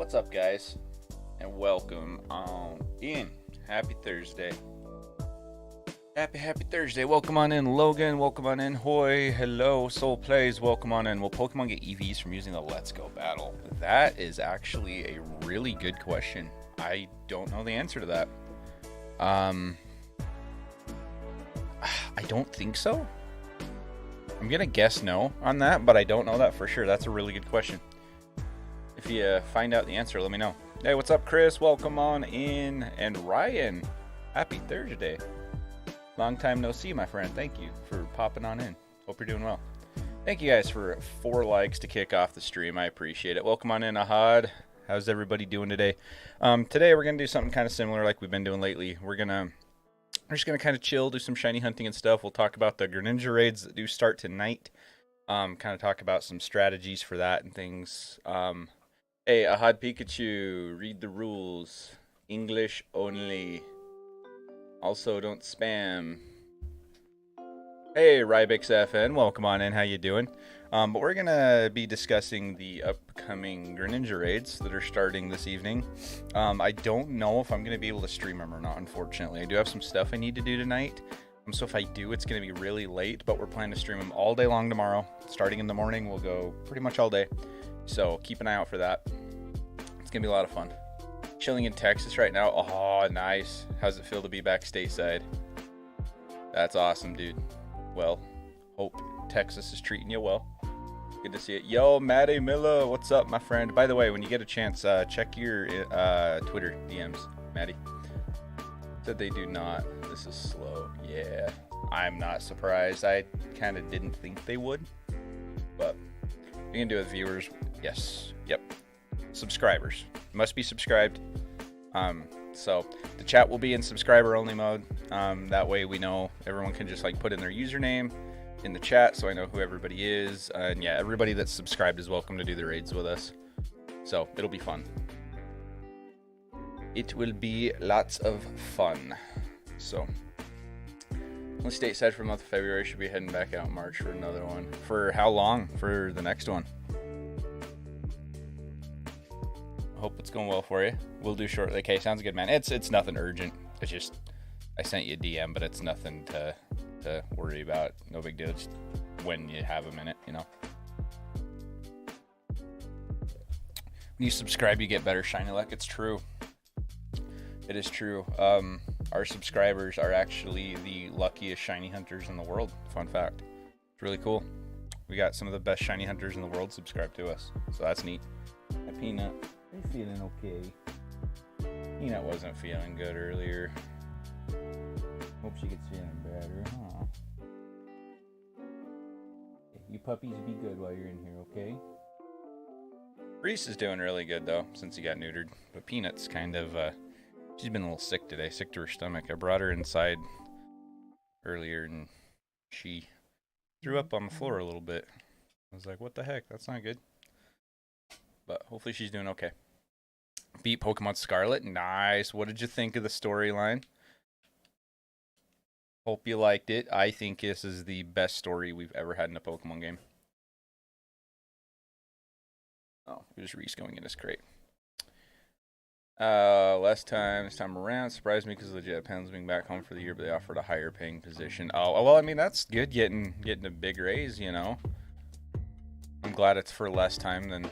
What's up, guys? And welcome on in. Happy Thursday. Happy Thursday. Welcome on in, Logan. Welcome on in, Hoy. Hello, Soul Plays. Welcome on in. Will Pokemon get EVs from using the Let's Go battle? That is actually a really good question. I don't know the answer to that. I don't think so. I'm gonna guess no on that, but I don't know that for sure. That's a really good question. If you find out the answer, let me know. Hey, what's up, Chris? Welcome on in. And Ryan, happy Thursday. Long time no see, my friend. Thank you for popping on in. Hope you're doing well. Thank you guys for 4 likes to kick off the stream. I appreciate it. Welcome on in, Ahad. How's everybody doing today? Today we're gonna do something kind of similar like we've been doing lately. We're just gonna kind of chill, do some shiny hunting and stuff. We'll talk about the Greninja raids that do start tonight. Kind of talk about some strategies for that and things. Hey, Ahad Pikachu, read the rules. English only. Also, don't spam. Hey, Rybix FN, welcome on in. How you doing? But we're gonna be discussing the upcoming Greninja raids that are starting this evening. I don't know if I'm gonna be able to stream them or not. Unfortunately, I do have some stuff I need to do tonight. So if I do, it's gonna be really late. But we're planning to stream them all day long tomorrow. Starting in the morning, we'll go pretty much all day. So keep an eye out for that. It's gonna be a lot of fun. Chilling in Texas right now. Oh, nice. How's it feel to be back stateside? That's awesome, dude. Well, hope Texas is treating you well. Good to see it. Yo, Maddie Miller, what's up, my friend? By the way, when you get a chance, check your Twitter DMs, Maddie. Said they do not. This is slow. Yeah, I'm not surprised. I kind of didn't think they would, but you can do it with viewers. Yes. Yep. Subscribers must be subscribed. So the chat will be in subscriber only mode. That way we know everyone can just like put in their username in the chat, so I know who everybody is. And yeah, everybody that's subscribed is welcome to do the raids with us. So it'll be fun. It will be lots of fun. So only stateside for the month of February. Should be heading back out in March for another one. For how long? For the next one. Hope it's going well for you. We'll do shortly. Okay, sounds good, man. It's nothing urgent. It's just I sent you a DM, but it's nothing to worry about. No big deal. Just when you have a minute, you know. When you subscribe, you get better shiny luck. It's true. It is true. Our subscribers are actually the luckiest shiny hunters in the world. Fun fact. It's really cool. We got some of the best shiny hunters in the world subscribed to us, so that's neat. Hi, Peanut. Are you feeling okay? Peanut wasn't feeling good earlier. Hope she gets feeling better, huh? You puppies be good while you're in here, okay? Reese is doing really good, though, since he got neutered. But Peanut's kind of, she's been a little sick today, sick to her stomach. I brought her inside earlier, and she threw up on the floor a little bit. I was like, what the heck? That's not good. But hopefully she's doing okay. Beat Pokemon Scarlet. Nice. What did you think of the storyline? Hope you liked it. I think this is the best story we've ever had in a Pokemon game. Oh, here's Reese going in his crate. This time around. Surprised me because the Jet Pens being back home for the year, but they offered a higher paying position. Oh, well, I mean, that's good getting a big raise, you know. I'm glad it's for less time than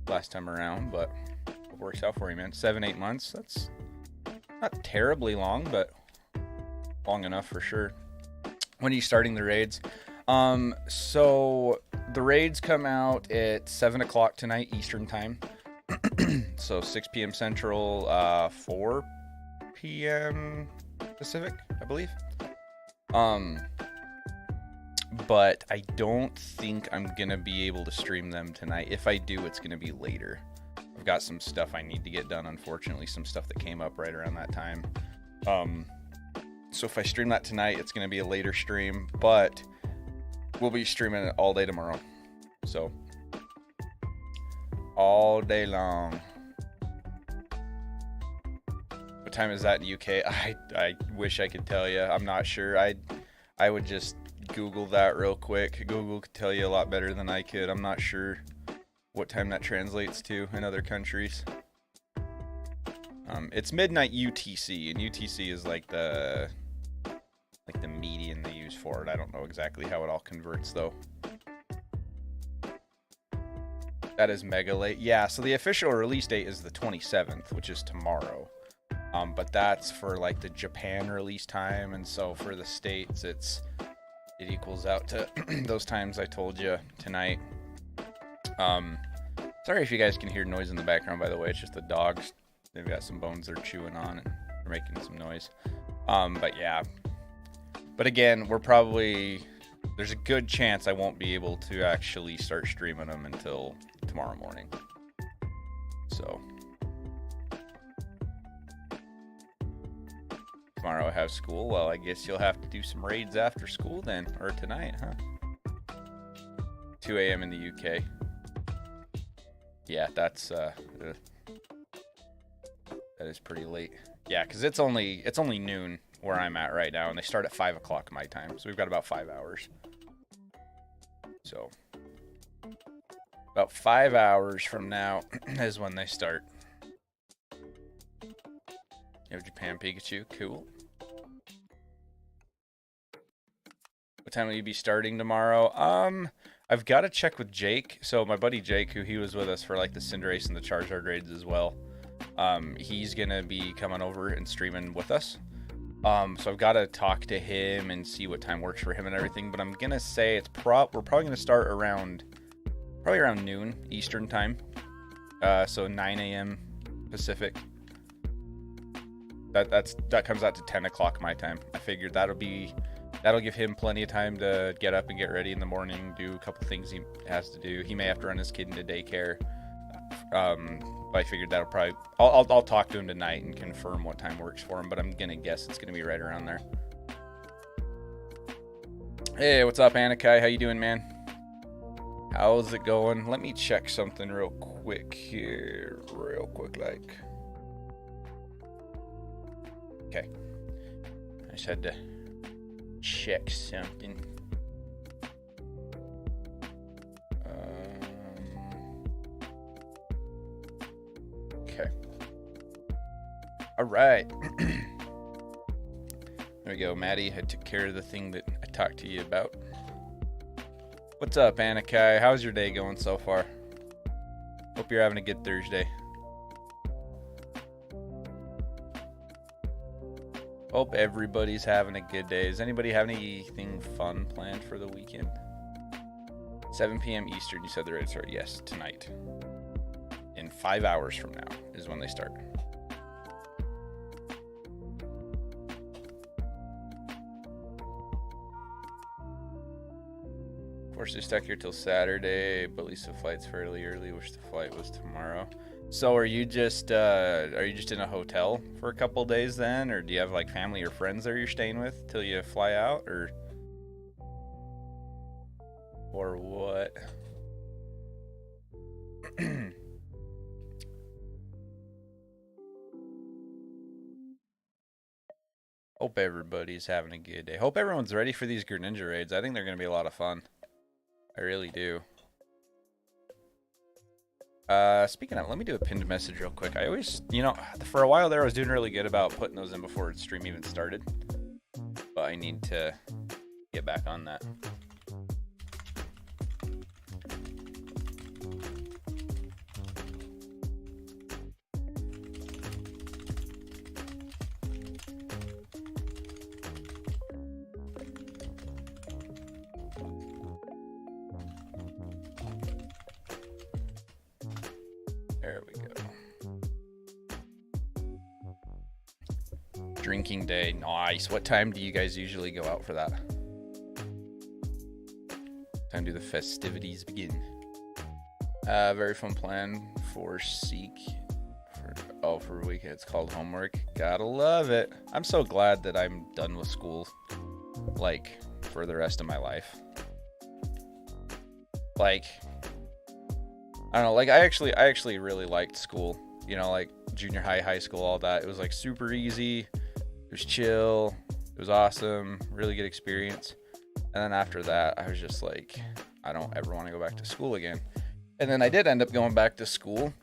last time around, but it works out for you, man. 7-8 months, that's not terribly long, but long enough for sure. When are you starting the raids? So the raids come out at 7 o'clock tonight Eastern time. So 6 p.m. Central, 4 p.m. Pacific, I believe. But I don't think I'm gonna be able to stream them tonight. If I do, it's gonna be later. I've got some stuff I need to get done, unfortunately, some stuff that came up right around that time. So if I stream that tonight, it's gonna be a later stream, but we'll be streaming it all day tomorrow. So all day long. What time is that in UK? I wish I could tell you. I'm not sure. I would just Google that real quick. Google could tell you a lot better than I could. I'm not sure what time that translates to in other countries. It's midnight UTC, and UTC is like the median they use for it. I don't know exactly how it all converts though. That is mega late. Yeah, so the official release date is the 27th, which is tomorrow. But that's for like the Japan release time, and so for the States it equals out to those times I told you tonight. Sorry if you guys can hear noise in the background, by the way. It's just the dogs. They've got some bones they're chewing on and they're making some noise. But yeah. But again, there's a good chance I won't be able to actually start streaming them until tomorrow morning. So tomorrow I have school. Well, I guess you'll have to do some raids after school then, or tonight, huh? 2 a.m. in the UK. Yeah, that is pretty late. Yeah, because it's only noon where I'm at right now, and they start at 5 o'clock my time, so we've got about 5 hours. So about 5 hours from now is when they start. You have Japan Pikachu, cool. What time will you be starting tomorrow? I've got to check with Jake. So my buddy Jake, who he was with us for like the Cinderace and the Charizard raids as well, he's gonna be coming over and streaming with us. So I've got to talk to him and see what time works for him and everything. But I'm gonna say we're probably gonna start around noon Eastern time. So 9 a.m. Pacific. That comes out to 10 o'clock my time. I figured that'll give him plenty of time to get up and get ready in the morning, do a couple things he has to do. He may have to run his kid into daycare. But I figured that'll probably... I'll talk to him tonight and confirm what time works for him, but I'm gonna guess it's gonna be right around there. Hey, what's up, Anakai? How you doing, man? How's it going? Let me check something real quick here. Like. Okay. I just had to check something. Okay. All right. There we go. Maddie, I took care of the thing that I talked to you about. What's up, Anakai? How's your day going so far? Hope you're having a good Thursday. Hope everybody's having a good day. Does anybody have anything fun planned for the weekend? 7 p.m. Eastern, you said the raids start. Yes, tonight. In 5 hours from now is when they start. Of course, they're stuck here till Saturday, but at least the flight's fairly early. Wish the flight was tomorrow. So are you just in a hotel for a couple days then, or do you have like family or friends that you're staying with till you fly out, or what? Hope everybody's having a good day. Hope everyone's ready for these Greninja raids. I think they're gonna be a lot of fun. I really do. Speaking of, let me do a pinned message real quick. I always, for a while there, I was doing really good about putting those in before the stream even started. But I need to get back on that. There we go. Drinking day. Nice. What time do you guys usually go out for that? Time do the festivities begin? Very fun plan for Seek. For a weekend. It's called homework. Gotta love it. I'm so glad that I'm done with school, like, for the rest of my life. Like, I don't know, like, I actually really liked school, like junior high, high school, all that. It was like super easy. It was chill. It was awesome. Really good experience. And then after that, I was just like, I don't ever want to go back to school again. And then I did end up going back to school,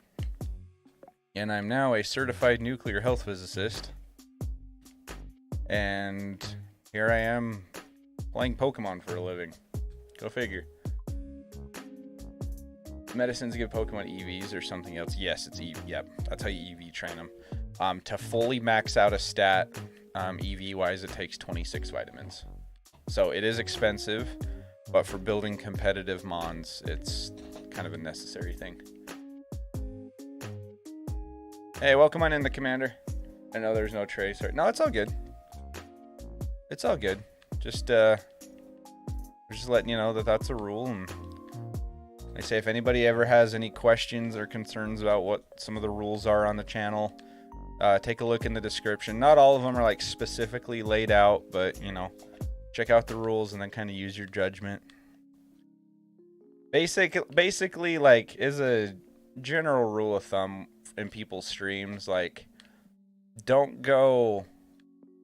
and I'm now a certified nuclear health physicist. And here I am playing Pokemon for a living. Go figure. Medicines give Pokemon EVs or something else. Yes, it's EV. Yep, that's how you EV train them. To fully max out a stat, EV wise, it takes 26 vitamins. So it is expensive, but for building competitive mons, it's kind of a necessary thing. Hey, welcome on in, the commander. I know there's no trace. No, it's all good. It's all good. Just letting you know that that's a rule. And I say if anybody ever has any questions or concerns about what some of the rules are on the channel, take a look in the description. Not all of them are like specifically laid out, but you know, check out the rules and then kind of use your judgment. Basically, like, is a general rule of thumb in people's streams, like, don't go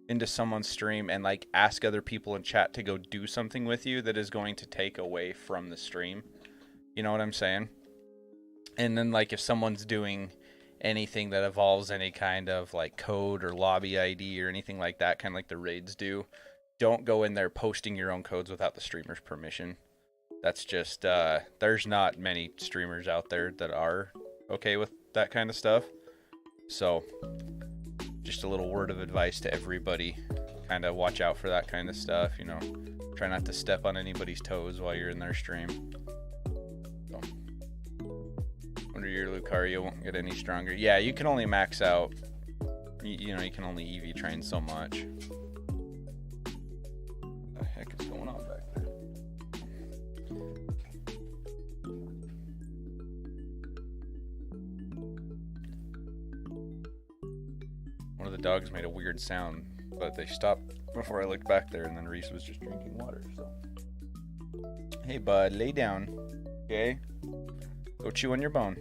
into someone's stream and like ask other people in chat to go do something with you that is going to take away from the stream. You know what I'm saying? And then like if someone's doing anything that involves any kind of like code or lobby ID or anything like that, kind of like the raids do, don't go in there posting your own codes without the streamer's permission. That's just there's not many streamers out there that are okay with that kind of stuff. So just a little word of advice to everybody, kind of watch out for that kind of stuff, you know. Try not to step on anybody's toes while you're in their stream. So, under your Lucario won't get any stronger. Yeah, you can only max out, you know, you can only EV train so much. What the heck is going on back there? One of the dogs made a weird sound, but they stopped before I looked back there, and then Reese was just drinking water. So, hey bud, lay down, okay? Go chew on your bone.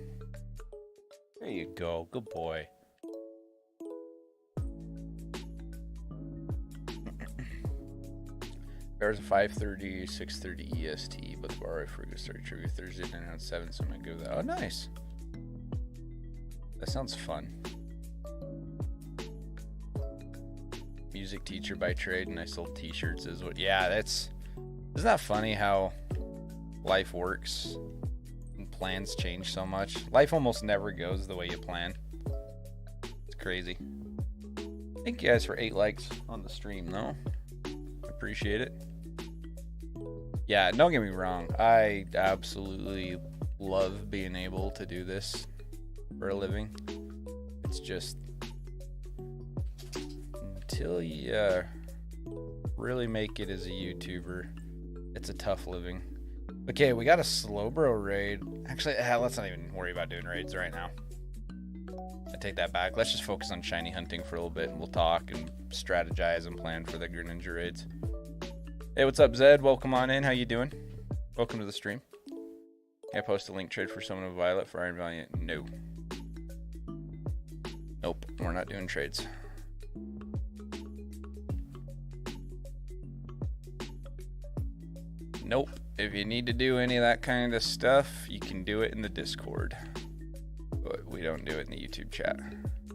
There you go, good boy. There's a 5:30, 6:30 EST, but the bar for a start trivia Thursday night around 7, so I'm gonna go that. Oh, nice. That sounds fun. Music teacher by trade, and I sold t-shirts is what. Yeah, isn't that funny how life works and plans change so much? Life almost never goes the way you plan. It's crazy. Thank you guys for 8 likes on the stream though. Appreciate it. Yeah, don't get me wrong, I absolutely love being able to do this for a living. It's just until you really make it as a YouTuber, it's a tough living. Okay, we got a Slowbro raid. Actually, let's not even worry about doing raids right now. I take that back. Let's just focus on shiny hunting for a little bit, and we'll talk and strategize and plan for the Greninja raids. Hey, what's up, Zed? Welcome on in. How you doing? Welcome to the stream. Can I post a link trade for someone of Violet for Iron Valiant? No. Nope, we're not doing trades. Nope. If you need to do any of that kind of stuff, you can do it in the Discord. But we don't do it in the YouTube chat,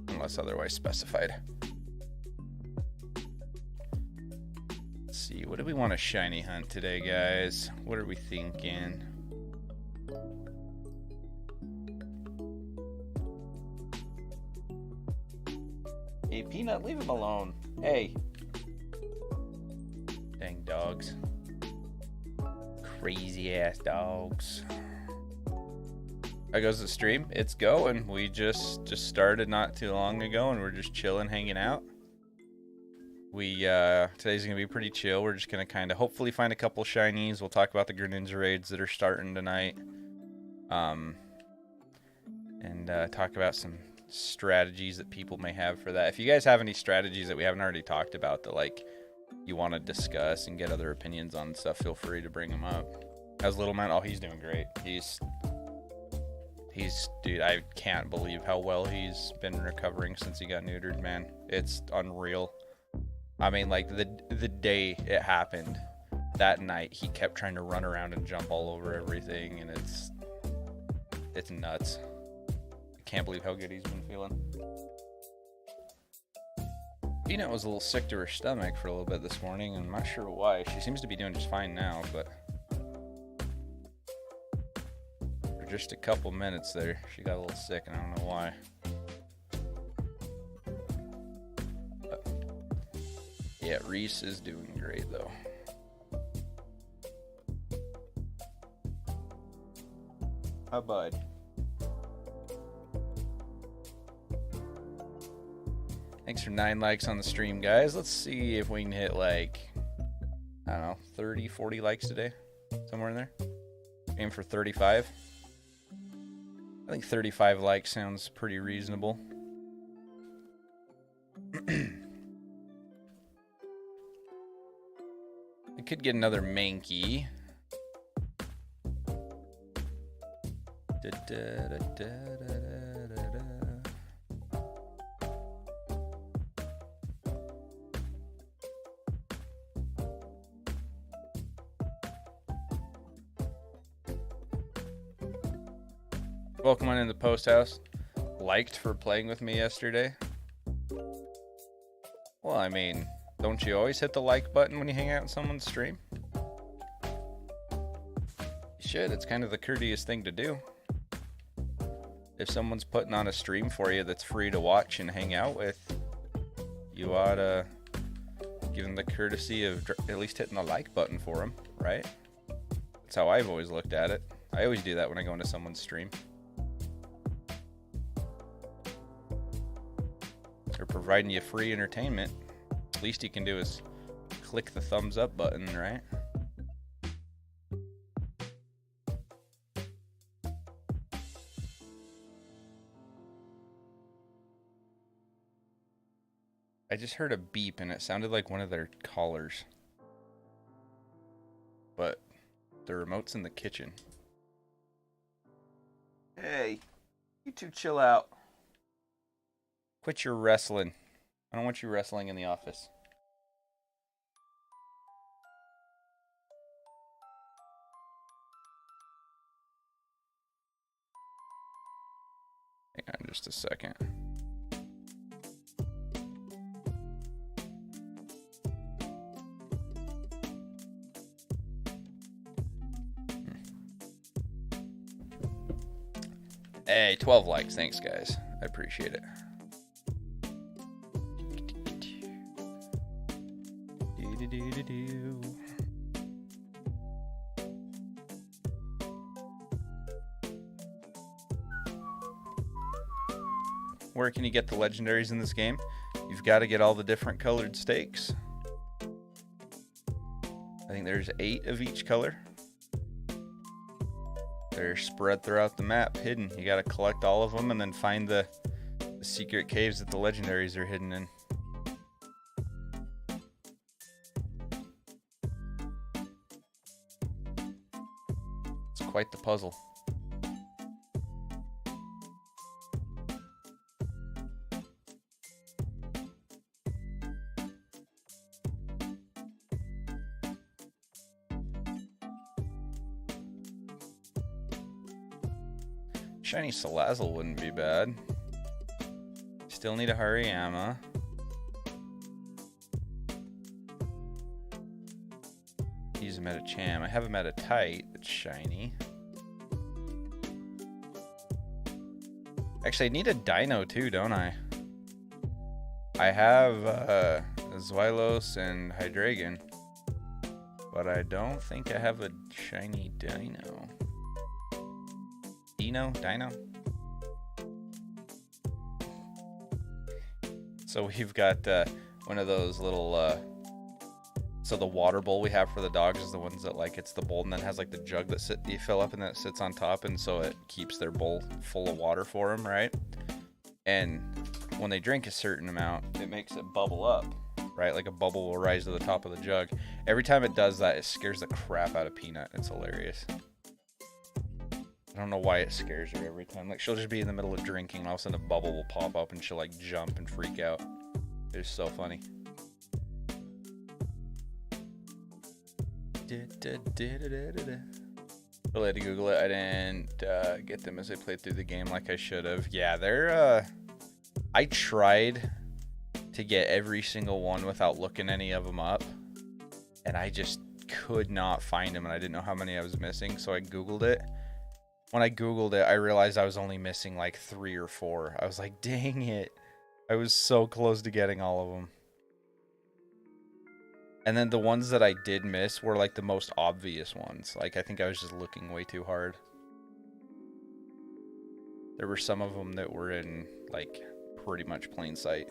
unless otherwise specified. Let's see, what do we want to shiny hunt today, guys? What are we thinking? Hey, Peanut, leave him alone. Hey. Dang dogs. Crazy ass dogs. How goes the stream? It's going. We just started not too long ago, and we're just chilling, hanging out. Today's gonna be pretty chill. We're just gonna kind of hopefully find a couple shinies. We'll talk about the Greninja raids that are starting tonight. And talk about some strategies that people may have for that. If you guys have any strategies that we haven't already talked about that like you want to discuss and get other opinions on stuff, feel free to bring them up. How's Little Man? Oh, he's doing great. He's dude, I can't believe how well he's been recovering since he got neutered, man. It's unreal. I mean, like the day it happened, that night he kept trying to run around and jump all over everything, and it's nuts. I can't believe how good he's been feeling. Peanut was a little sick to her stomach for a little bit this morning, and I'm not sure why. She seems to be doing just fine now, but for just a couple minutes there, she got a little sick, and I don't know why. But yeah, Reese is doing great, though. Hi, bud. Thanks for 9 likes on the stream, guys. Let's see if we can hit, like, I don't know, 30, 40 likes today. Somewhere in there. Aim for 35. I think 35 likes sounds pretty reasonable. I could get another Mankey. Welcome on in the post house. Liked for playing with me yesterday. Well, I mean, don't you always hit the like button when you hang out in someone's stream? You should. It's kind of the courteous thing to do. If someone's putting on a stream for you that's free to watch and hang out with, you ought to give them the courtesy of at least hitting the like button for them, right? That's how I've always looked at it. I always do that when I go into someone's stream. They're providing you free entertainment. Least you can do is click the thumbs up button, right? I just heard a beep and it sounded like one of their callers. But the remote's in the kitchen. Hey, you two chill out. Quit your wrestling. I don't want you wrestling in the office. Hang on just a second. Hey, 12 likes. Thanks, guys. I appreciate it. Where can you get the legendaries in this game? You've got to get all the different colored stakes. I think there's 8 of each color. They're spread throughout the map, hidden. You got to collect all of them and then find the secret caves that the legendaries are hidden in. It's quite the puzzle. Shiny Salazzle wouldn't be bad. Still need a Hariyama. Use a Metacham. I have a Metatite that's shiny. Actually, I need a Dino too, don't I? I have Zweilous and Hydreigon, but I don't think I have a shiny Dino. Dino? So we've got one of those little, so the water bowl we have for the dogs is the ones that, like, it's the bowl and then has like the jug that you fill up and then it sits on top, and so it keeps their bowl full of water for them, right? And when they drink a certain amount, it makes it bubble up, right? Like a bubble will rise to the top of the jug. Every time it does that, it scares the crap out of Peanut. It's hilarious. I don't know why it scares her every time. Like, she'll just be in the middle of drinking and all of a sudden a bubble will pop up and she'll like jump and freak out. It's so funny. Really had to Google it. I didn't get them as I played through the game like I should have. Yeah, they're I tried to get every single one without looking any of them up, and I just could not find them, and I didn't know how many I was missing, so I Googled it. When I Googled it, I realized I was only missing like 3 or 4. I was like, dang it. I was so close to getting all of them. And then the ones that I did miss were like the most obvious ones. Like, I think I was just looking way too hard. There were some of them that were in like pretty much plain sight.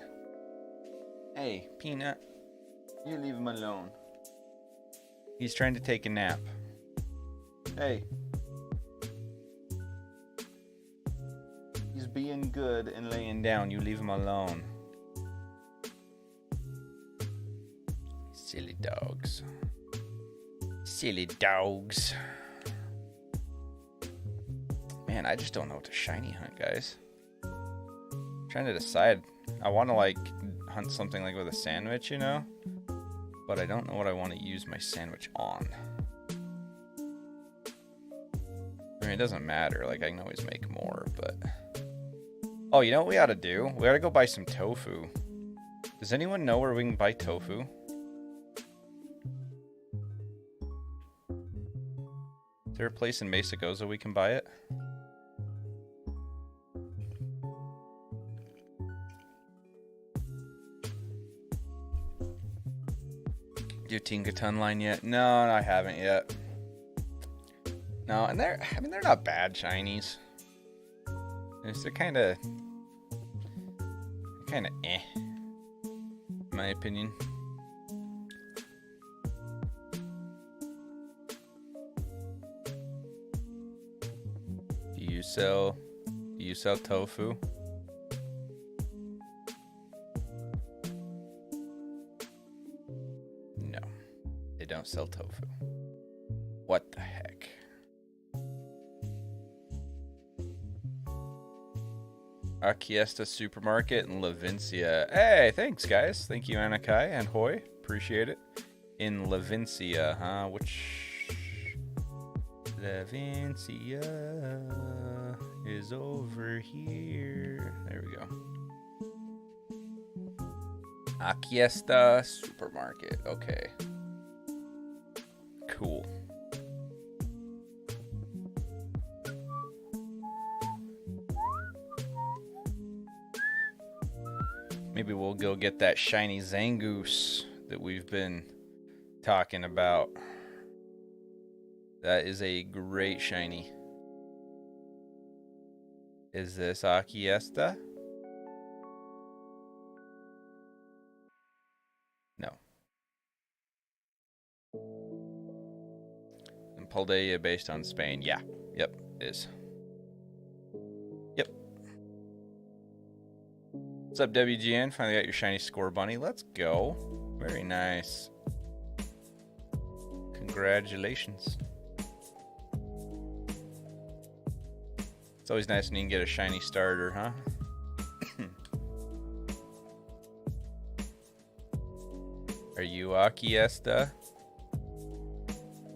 Hey, Peanut, you leave him alone. He's trying to take a nap. Hey. He's being good and laying down. You leave him alone. Silly dogs. Silly dogs. Man, I just don't know what to shiny hunt, guys. I'm trying to decide. I want to like hunt something like with a sandwich, you know? But I don't know what I want to use my sandwich on. I mean, it doesn't matter. Like, I can always make more, but... Oh, you know what we ought to do? We ought to go buy some tofu. Does anyone know where we can buy tofu? Is there a place in Mesa Goza we can buy it? Do you Tingaton line yet? No, I haven't yet. No, and they're not bad shinies. They're kind of eh, in my opinion. Do you sell tofu? No, they don't sell tofu. What the heck? Akiesta Supermarket in Levincia. Hey, thanks guys. Thank you, Anakai and Hoy. Appreciate it. In Levincia, huh? Which Levincia is over here. There we go. Akiesta Supermarket. Okay. Cool. Maybe we'll go get that shiny Zangoose that we've been talking about. That is a great shiny. Is this Akiesta? No. And Paldea based on Spain. Yeah. Yep, it is. Yep. What's up, WGN? Finally got your shiny score bunny. Let's go. Very nice. Congratulations. It's always nice when you can get a shiny starter, huh? Are you Akiesta?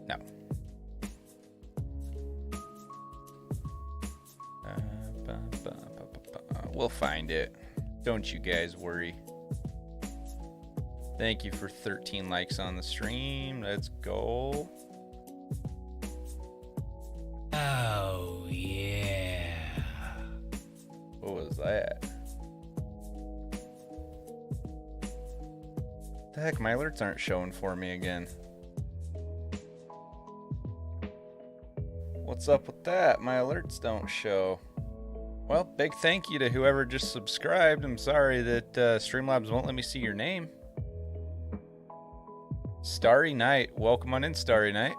No. We'll find it. Don't you guys worry. Thank you for 13 likes on the stream. Let's go. Oh, yeah. What was that? What the heck? My alerts aren't showing for me again. What's up with that? My alerts don't show. Well, big thank you to whoever just subscribed. I'm sorry that Streamlabs won't let me see your name. Starry Night. Welcome on in, Starry Night.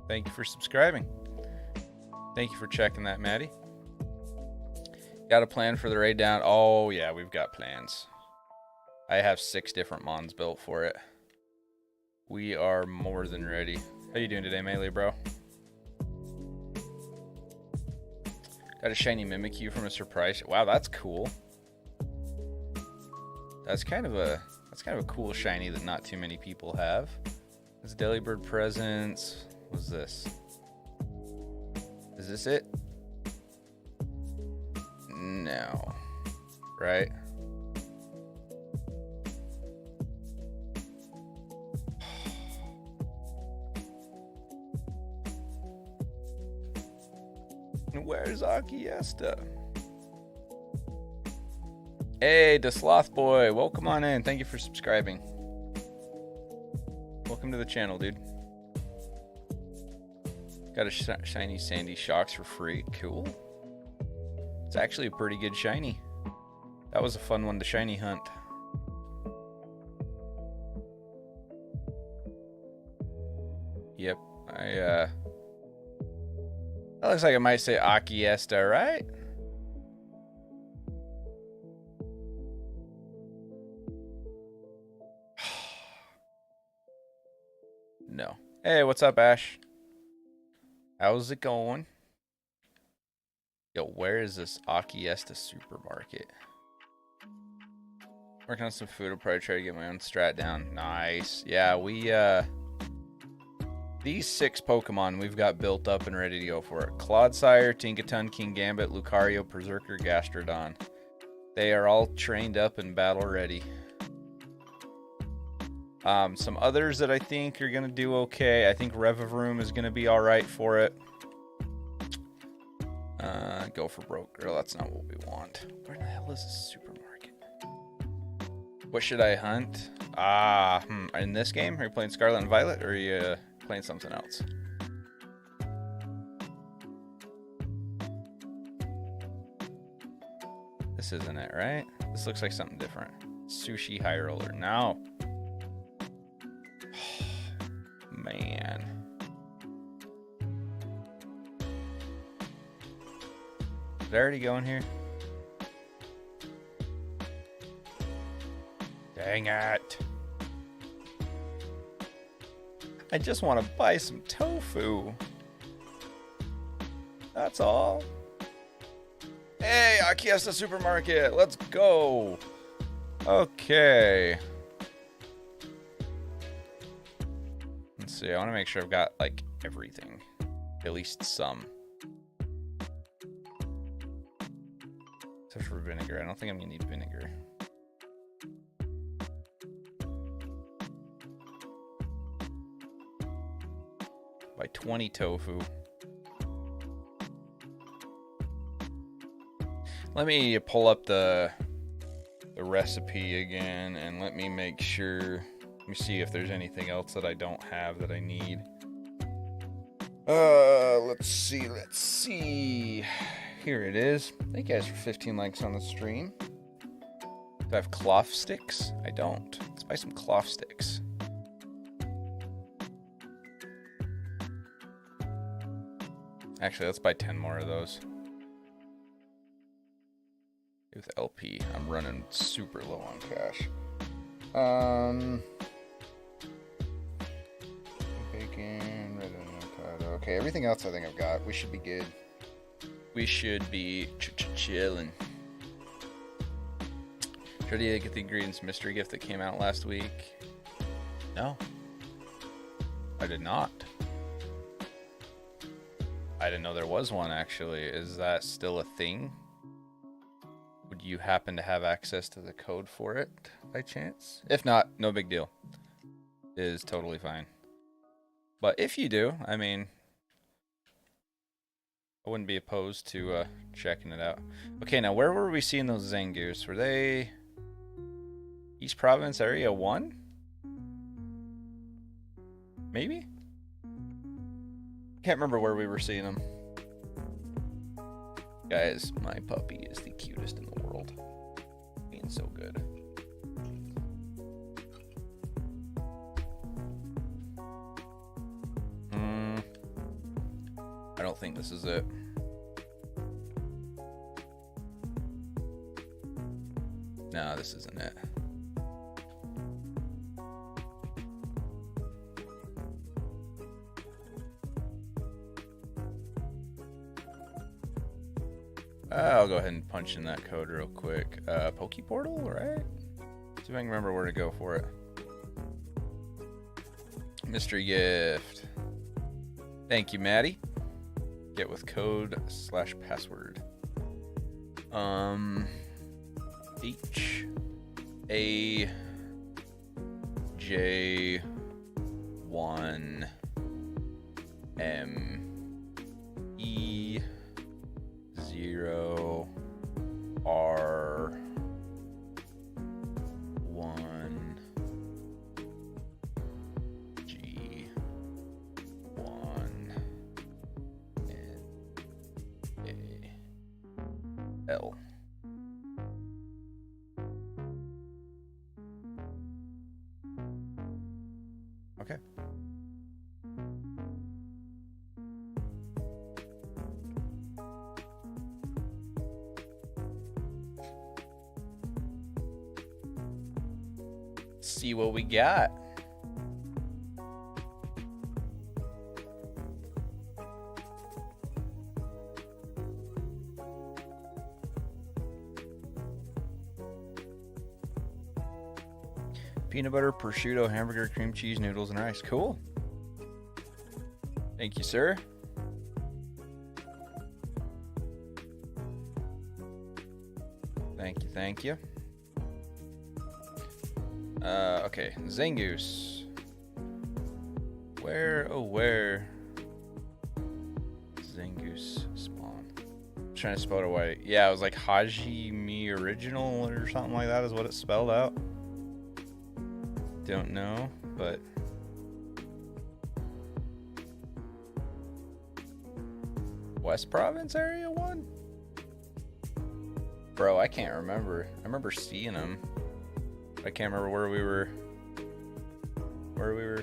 Thank you for subscribing. Thank you for checking that, Maddie. Got a plan for the raid down? Oh, yeah, we've got plans. I have 6 different mons built for it. We are more than ready. How you doing today, Melee bro? Got a shiny Mimikyu from a surprise. Wow, that's cool. That's kind of a cool shiny that not too many people have. That's Delibird presents. What's this? Is this it? No. Right? Where's Akiesta? Hey, the Sloth Boy, welcome on in. Thank you for subscribing. Welcome to the channel, dude. Got a shiny Sandy Shocks for free. Cool. It's actually a pretty good shiny. That was a fun one to shiny hunt. Yep, that looks like it might say Akiesta, right? No. Hey, what's up, Ash? How's it going? Yo, where is this Akiesta supermarket? Working on some food. I'll probably try to get my own strat down. Nice. Yeah, we, these 6 Pokemon we've got built up and ready to go for it. Clodsire, Tinkaton, Kingambit, Lucario, Berserker, Gastrodon. They are all trained up and battle ready. Some others that I think are going to do okay. I think Revavroom is going to be alright for it. Go for broke, girl. That's not what we want. Where the hell is this supermarket? What should I hunt? In this game? Are you playing Scarlet and Violet, or are you playing something else? This isn't it, right? This looks like something different. Sushi High Roller. No. Man. Did I already go in here? Dang it. I just want to buy some tofu. That's all. Hey, Akiesta Supermarket. Let's go. Okay. Let's see. I want to make sure I've got, like, everything. At least some. Except for vinegar. I don't think I'm going to need vinegar. Buy 20 tofu. Let me pull up the recipe again, and let me make sure. Let me see if there's anything else that I don't have that I need. Let's see. Here it is. Thank you guys for 15 likes on the stream. Do I have cloth sticks? I don't. Let's buy some cloth sticks. Actually, let's buy 10 more of those. With LP, I'm running super low on cash. Bacon, red avocado. Okay, everything else I think I've got. We should be good. We should be chilling. Did you get the ingredients mystery gift that came out last week? No. I did not. I didn't know there was one, actually. Is that still a thing? Would you happen to have access to the code for it by chance? If not, no big deal. It is totally fine. But if you do, I mean, I wouldn't be opposed to checking it out. Okay, now where were we seeing those Zangoose? Were they East Province Area 1? Maybe? Can't remember where we were seeing them. Guys, my puppy is the cutest in the world. Being so good. I don't think this is it. No, this isn't it. I'll go ahead and punch in that code real quick. Poke Portal, right? See if I can remember where to go for it. Mystery gift. Thank you, Maddie. Get with code / password. H A J 1 M E 0 R 1 G 1 N A L. Okay. See what we got. Peanut butter, prosciutto, hamburger, cream cheese, noodles, and rice. Cool. Thank you, sir. Thank you, thank you. Okay, Zangoose. Where, oh where? Zangoose spawn. I'm trying to spell it away. Yeah, it was like Hajime Original or something like that is what it spelled out. Don't know, but West Province Area 1? Bro, I can't remember. I remember seeing them. I can't remember where we were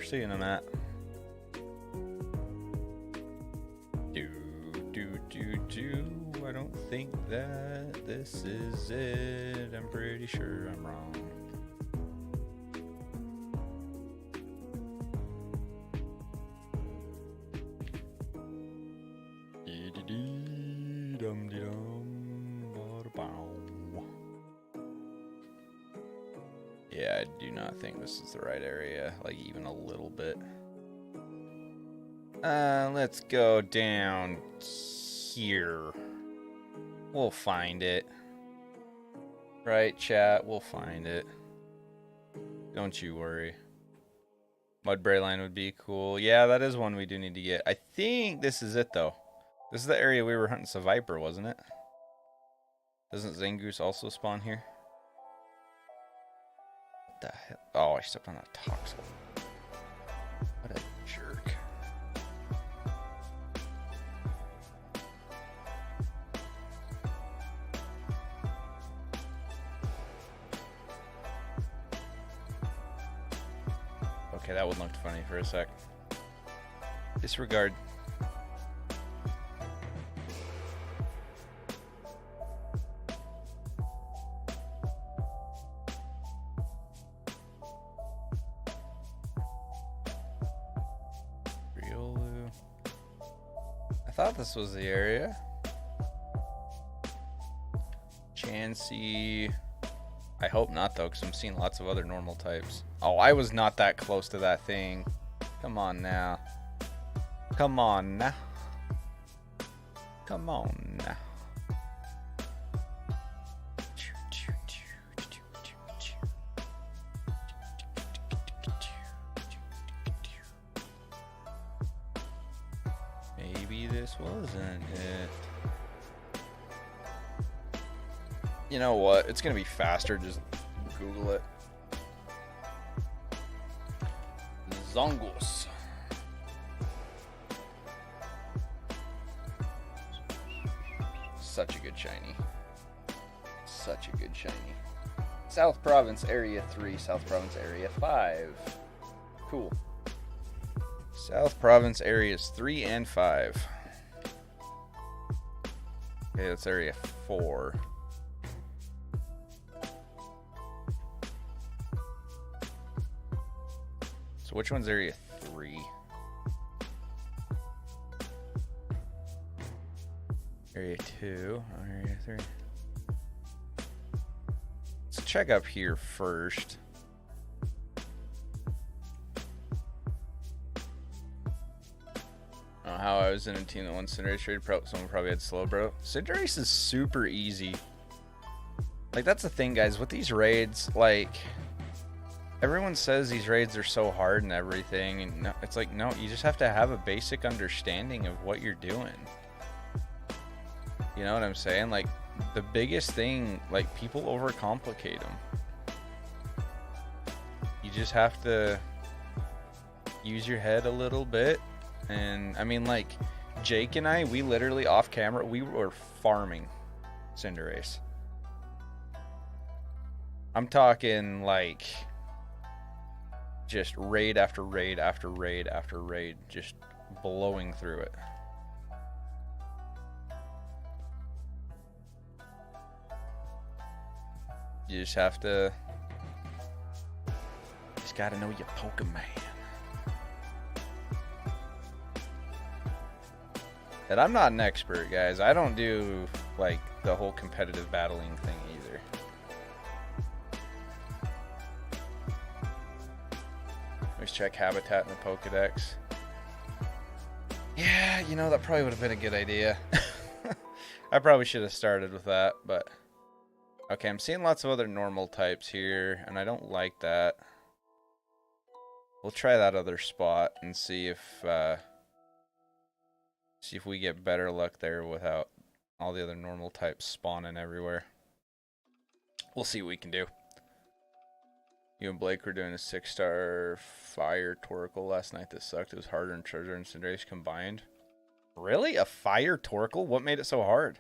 seeing them at. I don't think that this is it. I'm pretty sure I'm wrong. Yeah, I do not think this is the right area, like even a little bit. Let's go down here. We'll find it. Right, chat? We'll find it. Don't you worry. Mudbray line would be cool. Yeah, that is one we do need to get. I think this is it, though. This is the area we were hunting some Viper, wasn't it? Doesn't Zangoose also spawn here? What the hell? Oh, I stepped on a toxel. What a jerk. Okay, that one looked funny for a sec. Disregard. I thought this was the area. Chansey. I hope not, though, because I'm seeing lots of other normal types. Oh, I was not that close to that thing. Come on now. Come on now. Come on now. Maybe this wasn't it. You know what? It's gonna be faster. Just Google it. Zongos. Such a good shiny. Such a good shiny. South Province Area 3, South Province Area 5. Cool. South Province Areas 3 and 5. Okay, that's Area 4. So which one's Area 3? Area 2, Area 3. Let's check up here first. know how I was in a team that won Cinderace raid. Someone probably had slow, bro. Cinderace is super easy. Like, that's the thing, guys. With these raids, like, everyone says these raids are so hard and everything. And no, it's like, no, you just have to have a basic understanding of what you're doing. You know what I'm saying? Like, the biggest thing, like, people overcomplicate them. You just have to use your head a little bit. And, I mean, like, Jake and I, we literally, off camera, we were farming Cinderace. I'm talking, like, just raid after raid after raid after raid, just blowing through it. You just have to, just gotta know your Pokemon. And I'm not an expert, guys. I don't do, like, the whole competitive battling thing either. Let's check habitat in the Pokedex. Yeah, you know, that probably would have been a good idea. I probably should have started with that, but... Okay, I'm seeing lots of other normal types here, and I don't like that. We'll try that other spot and see if we get better luck there without all the other normal types spawning everywhere. We'll see what we can do. You and Blake were doing a 6-star fire Torkoal last night that sucked. It was harder than Charizard and Cinderace combined. Really? A fire Torkoal? What made it so hard?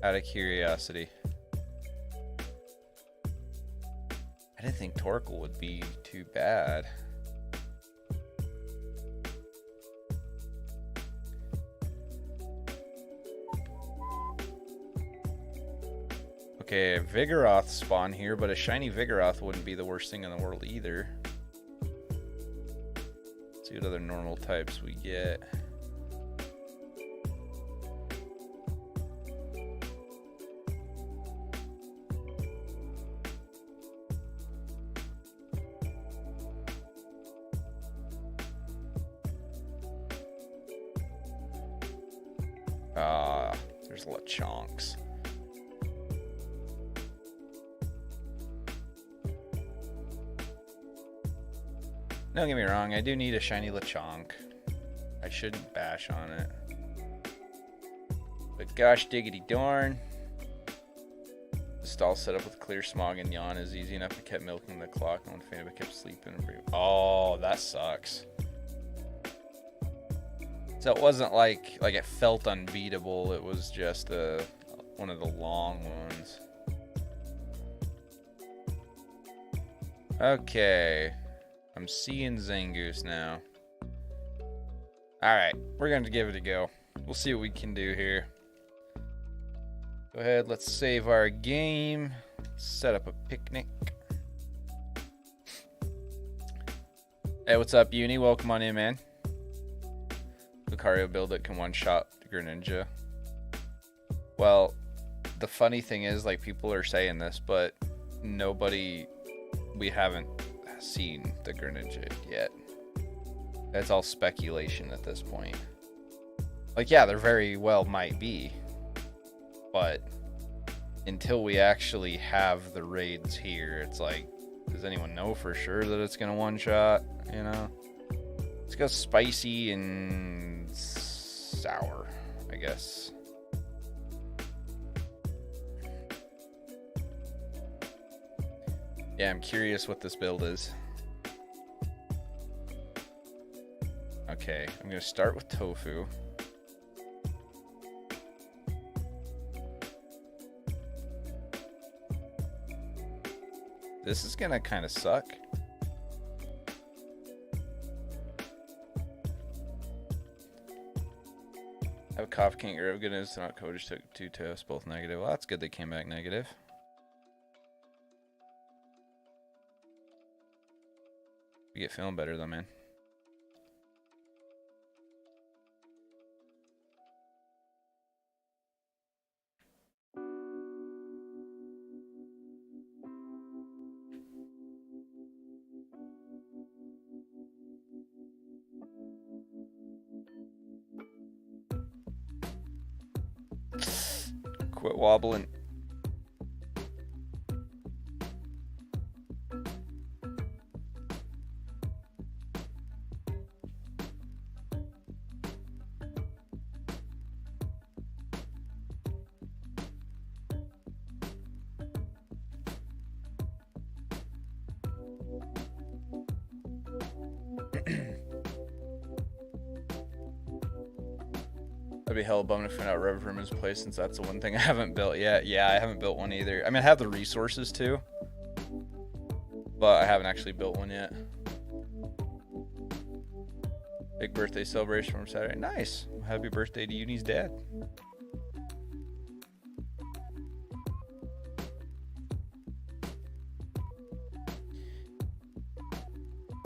Out of curiosity. I didn't think Torkoal would be too bad. Okay, Vigoroth spawn here, but a shiny Vigoroth wouldn't be the worst thing in the world either. Let's see what other normal types we get. There's Lechonks. Don't get me wrong, I do need a shiny Lechonk. I shouldn't bash on it. But gosh diggity darn. The stall set up with clear smog and yawn is easy enough to keep milking the clock. No one fainted but kept sleeping. Oh, that sucks. So it wasn't like it felt unbeatable. It was just one of the long ones. Okay. I'm seeing Zangoose now. Alright, we're going to give it a go. We'll see what we can do here. Go ahead, let's save our game. Set up a picnic. Hey, what's up, Uni? Welcome on in, man. Lucario build that can one-shot Greninja. Well, the funny thing is, like, people are saying this, but we haven't seen the Greninja yet. That's all speculation at this point. Like, yeah, there very well might be, but until we actually have the raids here, it's like, does anyone know for sure that it's gonna one-shot, you know? Let's go spicy and sour, I guess. Yeah, I'm curious what this build is. Okay, I'm gonna start with tofu. This is gonna kind of suck. I have a cough, can't get rid of good news. Not coach took 2 tests, both negative. Well, that's good they came back negative. You get feeling better though, man. Quit wobbling. That'd be hella bummed to find out Rev Room is placed, since that's the one thing I haven't built yet. Yeah, I haven't built one either. I mean, I have the resources too, but I haven't actually built one yet. Big birthday celebration from Saturday. Nice. Happy birthday to Uni's dad.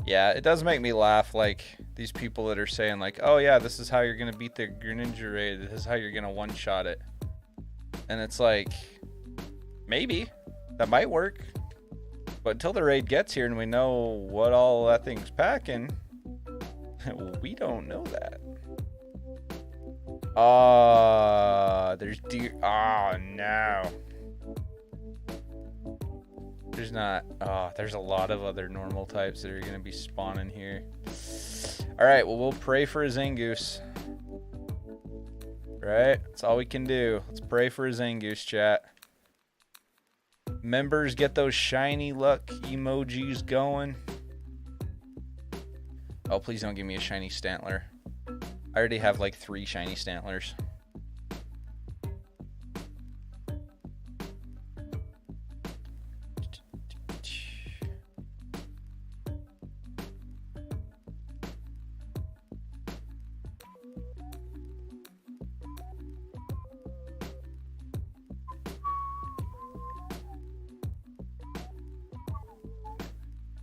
Yeah, it does make me laugh, like, these people that are saying, like, oh yeah, this is how you're gonna beat the Greninja raid, this is how you're gonna one-shot it. And it's like, maybe. That might work. But until the raid gets here and we know what all that thing's packing, we don't know that. There's deer. Oh, no. There's not. Oh, there's a lot of other normal types that are going to be spawning here. Alright, well, we'll pray for a Zangoose. Right? That's all we can do. Let's pray for a Zangoose, chat. Members, get those shiny luck emojis going. Oh, please don't give me a shiny Stantler. I already have like 3 shiny Stantlers.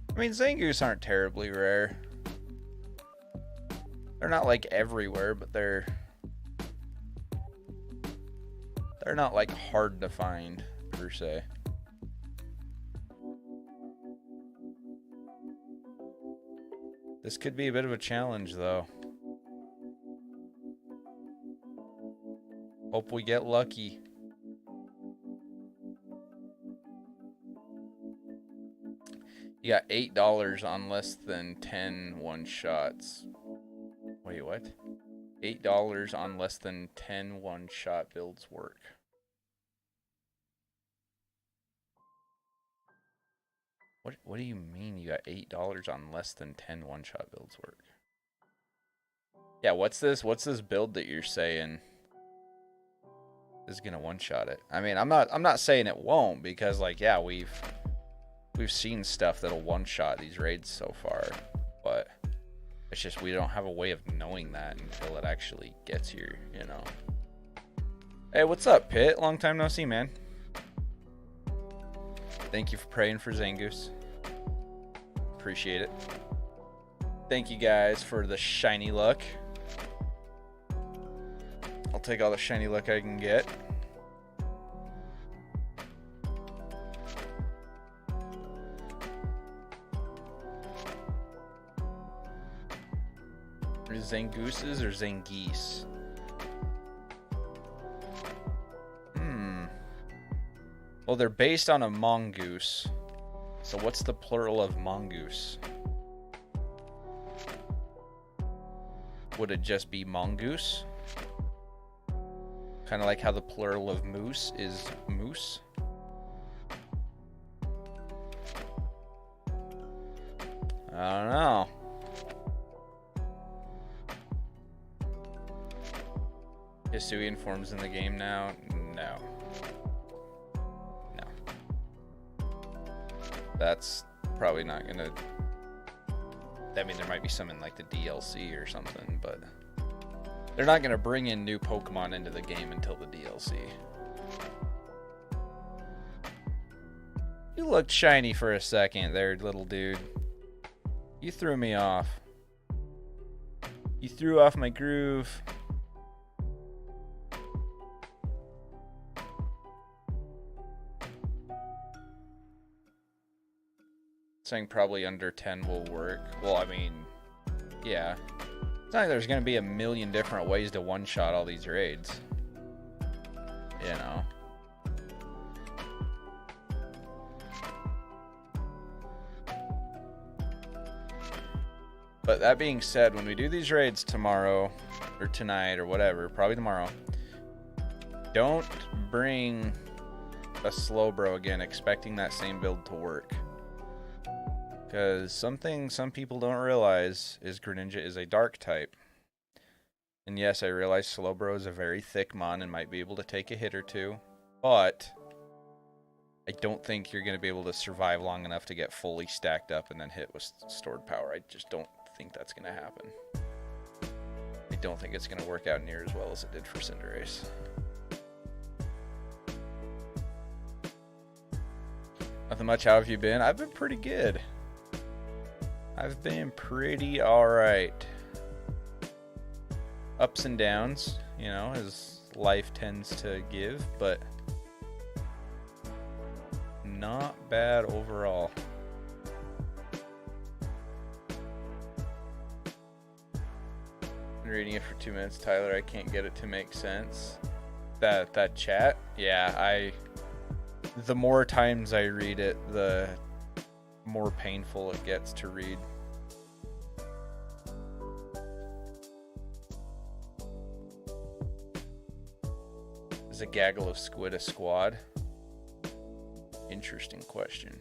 I mean, Zangoose aren't terribly rare. They're not like everywhere, but they're not like hard to find per se. This could be a bit of a challenge though. Hope we get lucky. You got $8 on less than 10 one-shots. Wait, what? $8 on less than 10 one-shot builds work. What do you mean you got $8 on less than 10 one-shot builds work? Yeah, what's this build that you're saying is gonna one-shot it? I mean, I'm not saying it won't, because like, yeah, we've seen stuff that'll one-shot these raids so far, but it's just we don't have a way of knowing that until it actually gets here, you know. Hey, what's up, Pitt? Long time no see, man. Thank you for praying for Zangoose. Appreciate it. Thank you guys for the shiny luck. I'll take all the shiny luck I can get. Zangooses or Zangeese? Well, they're based on a mongoose. So what's the plural of mongoose? Would it just be mongoose? Kind of like how the plural of moose is moose. I don't know. Hisuian forms in the game now? No. No. That's probably not gonna... I mean, there might be some in like the DLC or something, but they're not gonna bring in new Pokemon into the game until the DLC. You looked shiny for a second there, little dude. You threw me off. You threw off my groove. Saying probably under 10 will work. Well, I mean, yeah. It's not like there's going to be a million different ways to one-shot all these raids. You know. But that being said, when we do these raids tomorrow or tonight or whatever, probably tomorrow, don't bring a Slowbro again expecting that same build to work. Because something some people don't realize is Greninja is a dark type. And yes, I realize Slowbro is a very thick mon and might be able to take a hit or two, but I don't think you're going to be able to survive long enough to get fully stacked up and then hit with stored power. I just don't think that's going to happen. I don't think it's going to work out near as well as it did for Cinderace. Nothing much. How have you been? I've been pretty good. I've been pretty alright. Ups and downs, you know, as life tends to give, but not bad overall. Been reading it for 2 minutes, Tyler. I can't get it to make sense. That chat, yeah, the more times I read it, the more painful it gets to read. Is a gaggle of squid a squad? Interesting question.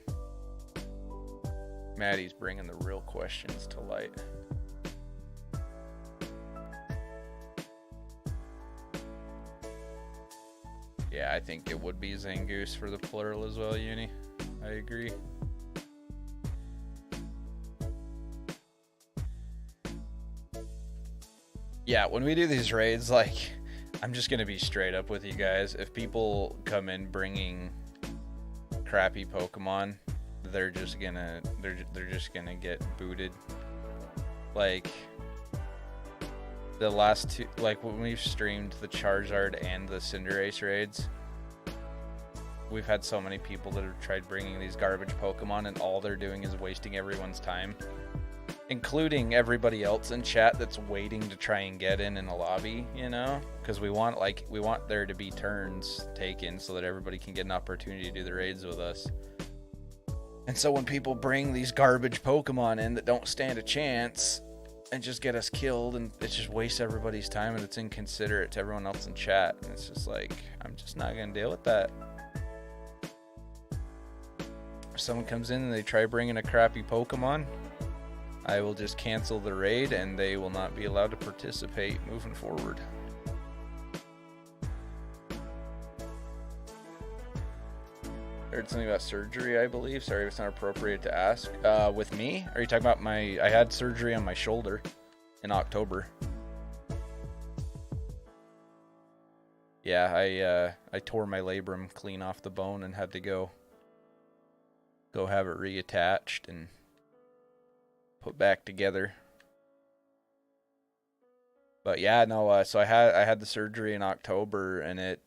Maddie's bringing the real questions to light. Yeah, I think it would be Zangoose for the plural as well, Uni. I agree. Yeah, when we do these raids, like, I'm just gonna be straight up with you guys. If people come in bringing crappy Pokemon, they're just gonna get booted. Like the last two, like when we've streamed the Charizard and the Cinderace raids, we've had so many people that have tried bringing these garbage Pokemon, and all they're doing is wasting everyone's time, including everybody else in chat that's waiting to try and get in a lobby, you know, because we want there to be turns taken so that everybody can get an opportunity to do the raids with us. And so when people bring these garbage Pokemon in that don't stand a chance and just get us killed, and it just wastes everybody's time, and it's inconsiderate to everyone else in chat, and it's just like, I'm just not gonna deal with that. If someone comes in and they try bringing a crappy Pokemon, I will just cancel the raid and they will not be allowed to participate moving forward. Heard something about surgery, I believe. Sorry if it's not appropriate to ask. With me? Are you talking about I had surgery on my shoulder in October. Yeah, I tore my labrum clean off the bone and had to go have it reattached and put back together. But yeah, no, so I had the surgery in October, and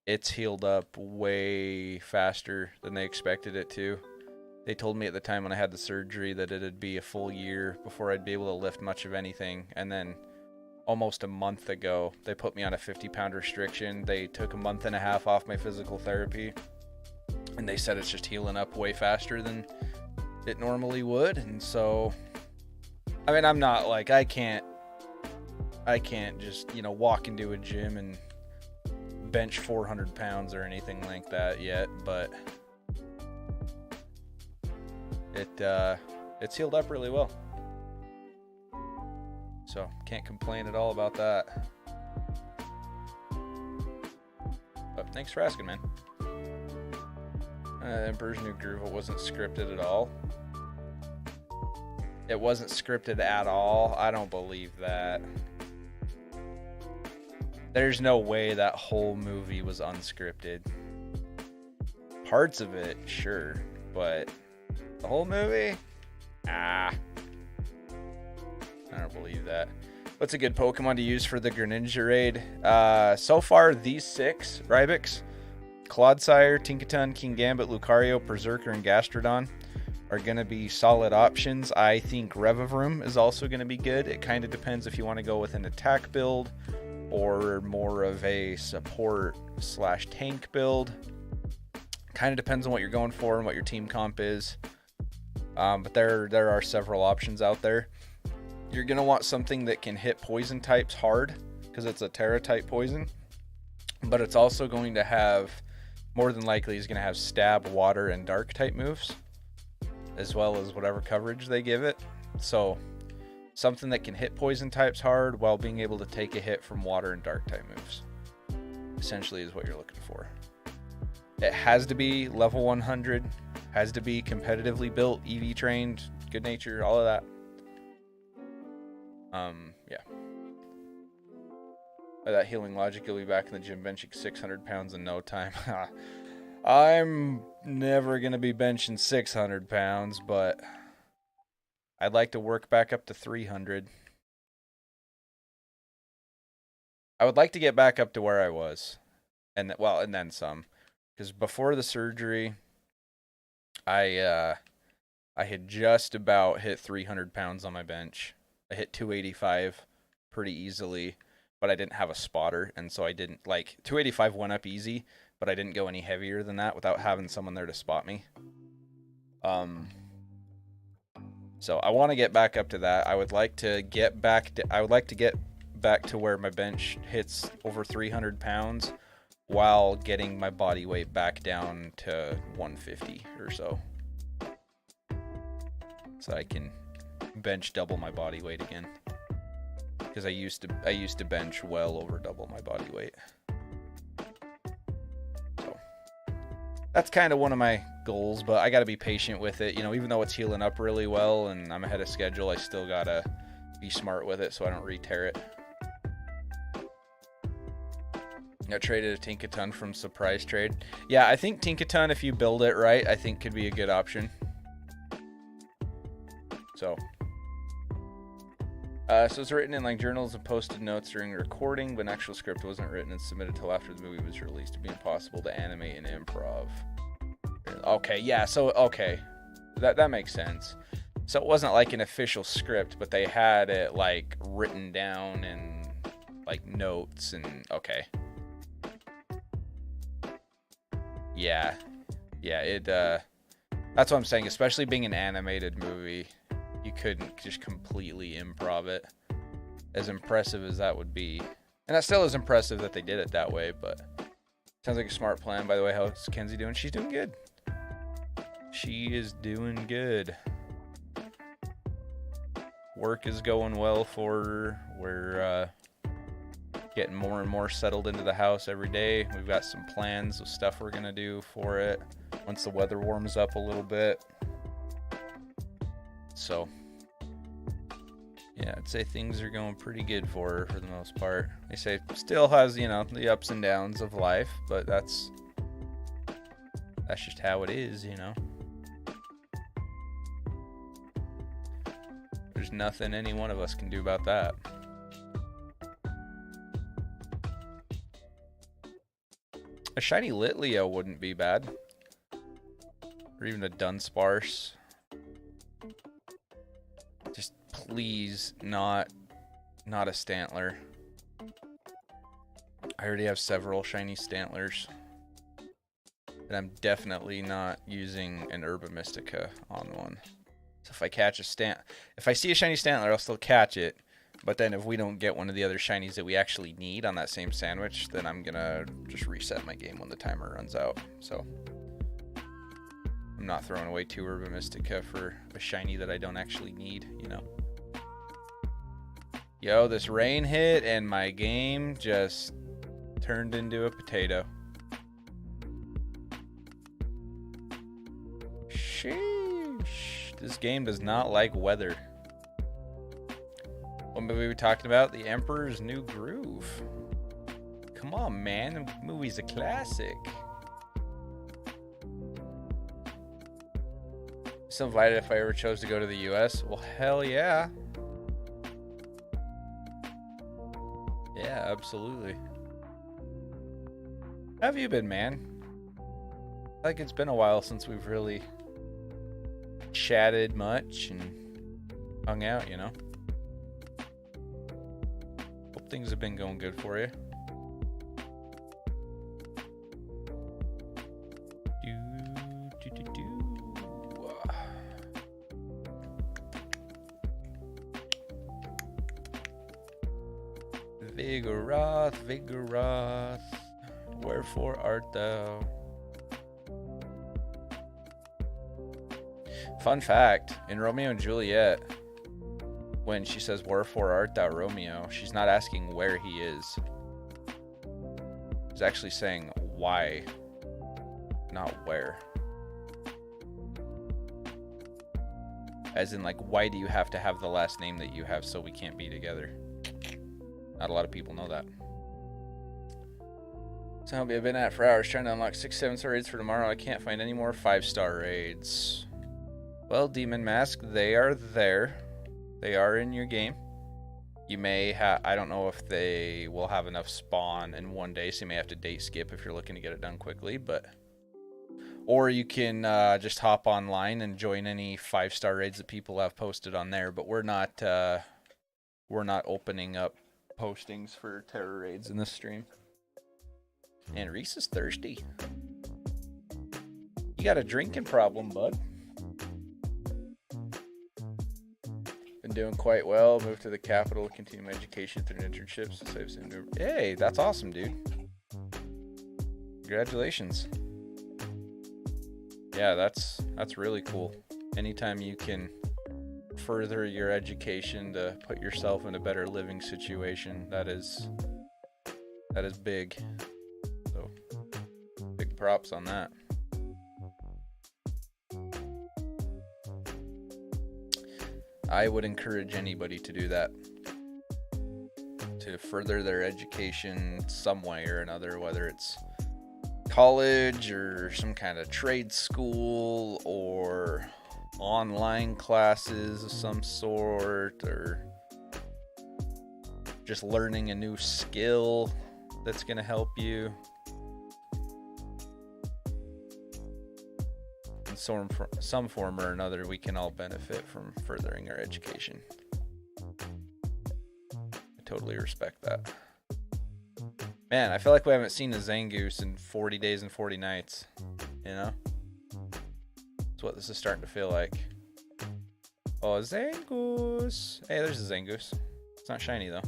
it's healed up way faster than they expected it to. They told me at the time when I had the surgery that it'd be a full year before I'd be able to lift much of anything, and then almost a month ago they put me on a 50-pound restriction. They took a month and a half off my physical therapy, and they said it's just healing up way faster than it normally would. And so, I mean, I'm not like, I can't just, you know, walk into a gym and bench 400 pounds or anything like that yet, but it's healed up really well, so can't complain at all about that. But thanks for asking, man. Emperor's New Groove, it wasn't scripted at all. It wasn't scripted at all? I don't believe that. There's no way that whole movie was unscripted. Parts of it, sure, but the whole movie? I don't believe that. What's a good Pokemon to use for the Greninja raid? So far, these 6 Rybix, Clodsire, Tinkaton, Kingambit, Lucario, Berserker, and Gastrodon are going to be solid options. I think Revavroom is also going to be good. It kind of depends if you want to go with an attack build or more of a support/tank build. Kind of depends on what you're going for and what your team comp is. But there are several options out there. You're going to want something that can hit poison types hard, because it's a Terra type poison. But it's also going to have, more than likely, is going to have stab, water, and dark type moves, as well as whatever coverage they give it. So something that can hit poison types hard while being able to take a hit from water and dark type moves, essentially, is what you're looking for. It has to be level 100, has to be competitively built, EV trained, good nature, all of that. Yeah. By that healing logic, you'll be back in the gym benching 600 pounds in no time. I'm never going to be benching 600 pounds, but I'd like to work back up to 300. I would like to get back up to where I was. And then some. Because before the surgery, I had just about hit 300 pounds on my bench. I hit 285 pretty easily, but I didn't have a spotter, and so I didn't, 285 went up easy, but I didn't go any heavier than that without having someone there to spot me. So I want to get back up to that. I would like to get back to where my bench hits over 300 pounds while getting my body weight back down to 150 or so. So I can bench double my body weight again. Because I used to bench well over double my body weight. So that's kind of one of my goals, but I got to be patient with it. You know, even though it's healing up really well and I'm ahead of schedule, I still got to be smart with it so I don't re-tear it. I traded a Tinkaton from Surprise Trade. Yeah, I think Tinkaton, if you build it right, I think could be a good option. So it's written in journals and posted notes during recording, but an actual script wasn't written and submitted till after the movie was released. It'd be impossible to animate and improv. Okay, yeah, so, okay. That makes sense. So it wasn't like an official script, but they had it, written down and, notes and, okay. Yeah, that's what I'm saying, especially being an animated movie. You couldn't just completely improv it, as impressive as that would be. And that still is impressive that they did it that way, but sounds like a smart plan. By the way, how's Kenzie doing? She's doing good. She is doing good. Work is going well for her. We're getting more and more settled into the house every day. We've got some plans of stuff we're going to do for it once the weather warms up a little bit. So, yeah, I'd say things are going pretty good for her for the most part. They say still has, the ups and downs of life, but that's just how it is, There's nothing any one of us can do about that. A shiny Litleo wouldn't be bad. Or even a Dunsparce. Just please not a Stantler. I already have several shiny Stantlers. And I'm definitely not using an Herba Mystica on one. So if I catch if I see a shiny Stantler, I'll still catch it. But then if we don't get one of the other shinies that we actually need on that same sandwich, then I'm gonna just reset my game when the timer runs out. So I'm not throwing away 2 Herba Mystica for a shiny that I don't actually need, Yo, this rain hit and my game just turned into a potato. Sheesh. This game does not like weather. What movie are we talking about? The Emperor's New Groove. Come on, man. The movie's a classic. Still invited if I ever chose to go to the US? Well, hell yeah. Yeah, absolutely. How have you been, man? It's been a while since we've really chatted much and hung out, Hope things have been going good for you. Vigoroth, Vigoroth, wherefore art thou? Fun fact, in Romeo and Juliet, when she says, wherefore art thou, Romeo, she's not asking where he is. She's actually saying why, not where. As in, like, why do you have to have the last name that you have so we can't be together? Not a lot of people know that. So I've been at for hours trying to unlock 6-7 star raids for tomorrow. I can't find any more 5-star raids. Well, Demon Mask, they are there. They are in your game. You may have, I don't know if they will have enough spawn in one day, so you may have to date skip if you're looking to get it done quickly, but... Or you can just hop online and join any 5-star raids that people have posted on there, but we're not opening up postings for terror raids in this stream. And Reese is thirsty. You got a drinking problem, bud. Been doing quite well. Moved to the capital, continue my education through internships. Hey, that's awesome, dude. Congratulations. Yeah, that's really cool. Anytime you can further your education to put yourself in a better living situation, that is big. So big props on that. I would encourage anybody to do that, to further their education some way or another, whether it's college or some kind of trade school or online classes of some sort, or just learning a new skill that's going to help you. In some form or another, we can all benefit from furthering our education. I totally respect that. Man, I feel like we haven't seen a Zangoose in 40 days and 40 nights. You know? That's what this is starting to feel like. Oh, a Zangoose. Hey, there's a Zangoose. It's not shiny, though.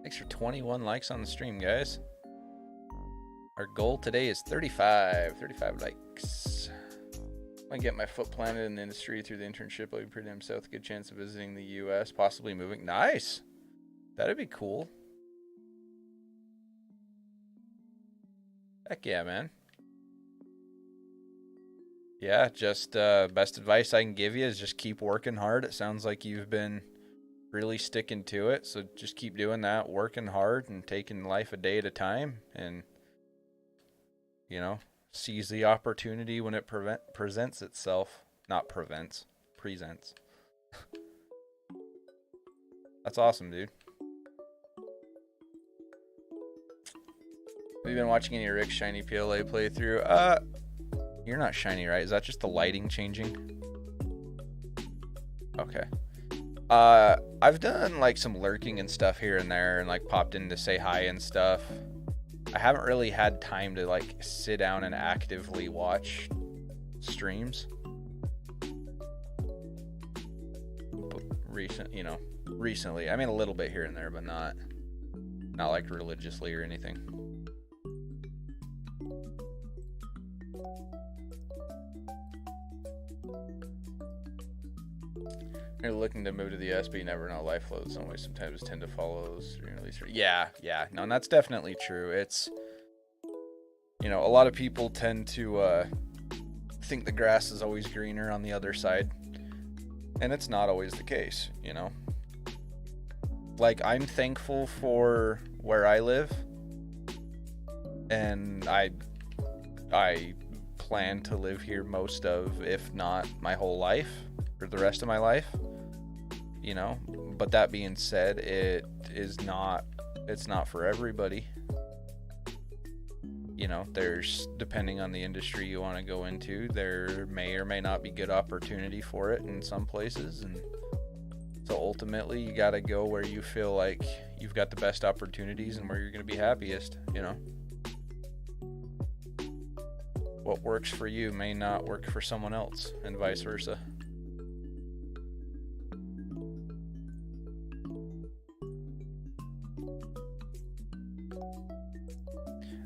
Thanks for 21 likes on the stream, guys. Our goal today is 35 likes. I get my foot planted in the industry through the internship. I'll be pretty damn south. Good chance of visiting the U.S., possibly moving. Nice. That'd be cool. Heck yeah, man. Yeah, just best advice I can give you is just keep working hard. It sounds like you've been really sticking to it, so just keep doing that, working hard and taking life a day at a time, and you know, seize the opportunity when it presents itself. Not prevents, presents. That's awesome, dude. Have you been watching any Rick's Shiny PLA playthrough? You're not shiny, right? Is that just the lighting changing? Okay. I've done like some lurking and stuff here and there, and like popped in to say hi and stuff. I haven't really had time to like sit down and actively watch streams. But recently, I mean a little bit here and there, but not like religiously or anything. You're looking to move to the US, but you never know. Life flows some way. Sometimes tend to follow those. Yeah. No, and that's definitely true. It's, you know, a lot of people tend to think the grass is always greener on the other side, and it's not always the case, you know. Like, I'm thankful for where I live, and I plan to live here most of, if not my whole life, or the rest of my life. You know, But that being said, it's not for everybody. You know, there's, depending on the industry you want to go into, there may or may not be good opportunity for it in some places. And so ultimately you got to go where you feel like you've got the best opportunities and where you're going to be happiest, you know. What works for you may not work for someone else, and vice versa.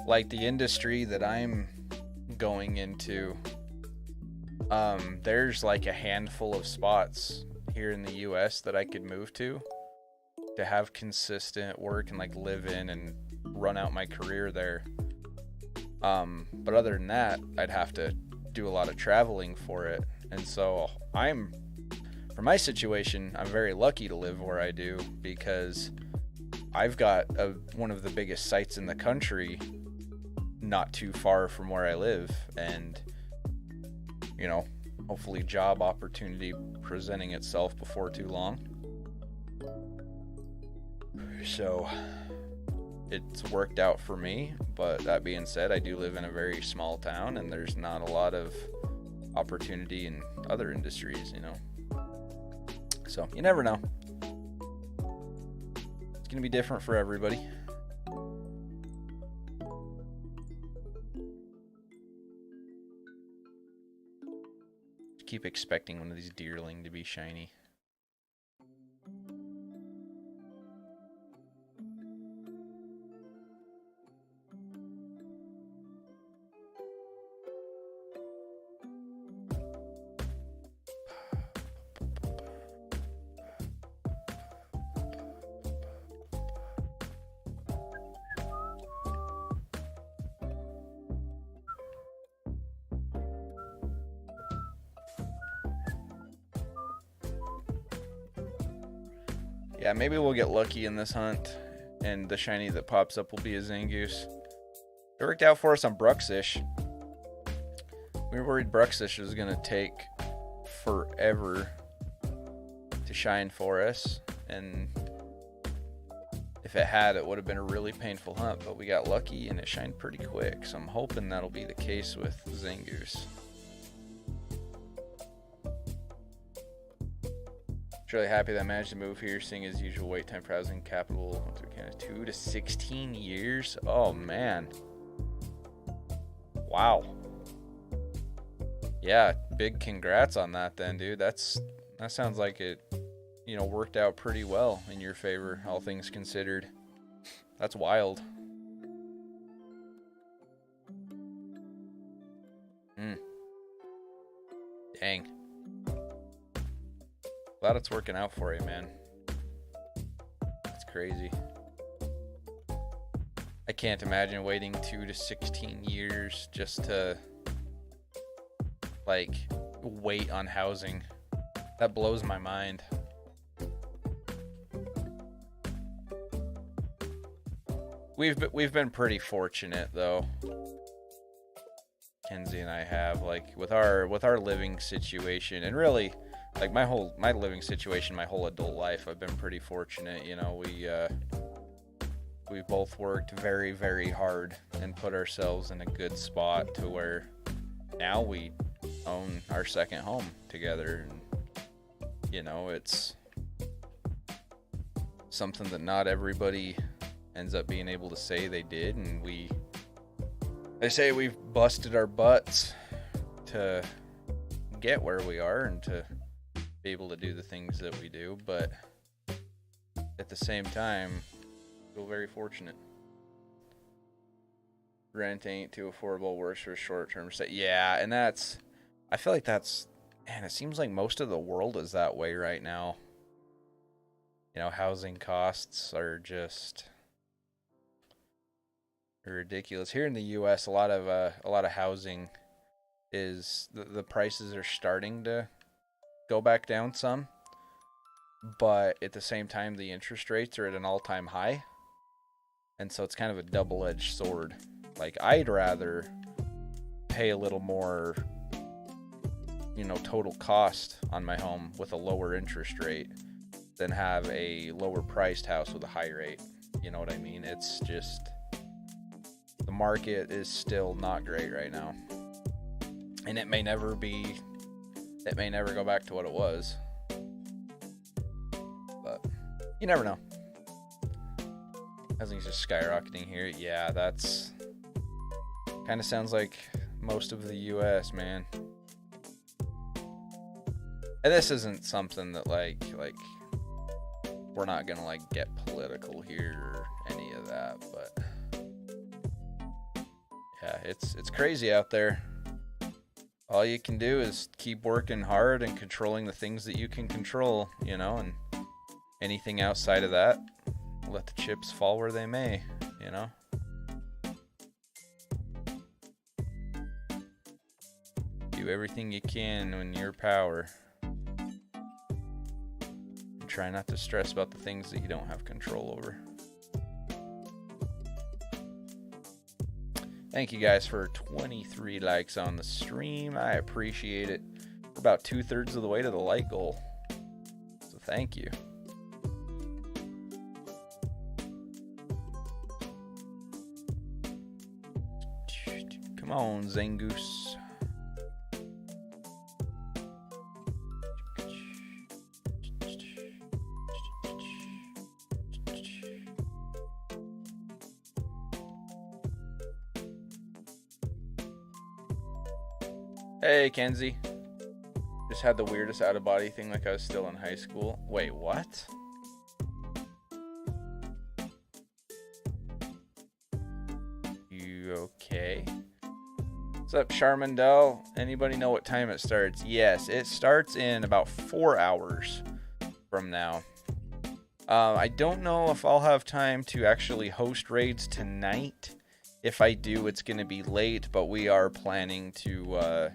Like the industry that I'm going into, there's like a handful of spots here in the US that I could move to have consistent work and like live in and run out my career there. But other than that, I'd have to do a lot of traveling for it. And so for my situation, I'm very lucky to live where I do, because I've got one of the biggest sites in the country not too far from where I live, and you know, hopefully job opportunity presenting itself before too long. So it's worked out for me. But that being said, I do live in a very small town, and there's not a lot of opportunity in other industries, you know. So you never know. It's gonna be different for everybody. Keep expecting one of these deerling to be shiny. Yeah, maybe we'll get lucky in this hunt, and the shiny that pops up will be a Zangoose. It worked out for us on Bruxish. We were worried Bruxish was going to take forever to shine for us, and if it had, it would have been a really painful hunt, but we got lucky and it shined pretty quick, so I'm hoping that'll be the case with Zangoose. Really happy that I managed to move here, seeing his usual wait time for housing capital 2 to 16 years. Oh man, wow. Yeah, big congrats on that then, dude. That sounds like it, you know, worked out pretty well in your favor, all things considered. That's wild. Dang. Glad it's working out for you, man. That's crazy. I can't imagine waiting 2 to 16 years just to, like, wait on housing. That blows my mind. We've been pretty fortunate though. Kenzie and I have, like, with our living situation, and really, like, my living situation, my whole adult life, I've been pretty fortunate. You know, we both worked very, very hard and put ourselves in a good spot to where now we own our second home together. And, you know, it's something that not everybody ends up being able to say they did, and they say we've busted our butts to get where we are and to be able to do the things that we do, but at the same time, I feel very fortunate. Rent ain't too affordable, worse for short-term stay. Yeah, and I feel like man, it seems like most of the world is that way right now. You know, housing costs are just ridiculous. Here in the U.S., a lot of housing is the prices are starting to go back down some, but at the same time, the interest rates are at an all-time high, and so it's kind of a double-edged sword. Like, I'd rather pay a little more, you know, total cost on my home with a lower interest rate than have a lower priced house with a high rate. You know what I mean? It's just, the market is still not great right now. And it may never go back to what it was. But you never know. Housing's just skyrocketing here. Yeah, that's kind of sounds like most of the US, man. And this isn't something that like we're not gonna like get political here or any of that, but yeah, it's crazy out there. All you can do is keep working hard and controlling the things that you can control, you know, and anything outside of that, let the chips fall where they may, you know. Do everything you can in your power. And try not to stress about the things that you don't have control over. Thank you guys for 23 likes on the stream. I appreciate it. We're about 2/3 of the way to the like goal. So thank you. Come on, Zangoose. Hey, Kenzie. Just had the weirdest out-of-body thing like I was still in high school. Wait, what? You okay? What's up, Charmandel? Anybody know what time it starts? Yes, it starts in about 4 hours from now. I don't know if I'll have time to actually host raids tonight. If I do, it's going to be late, but we are planning to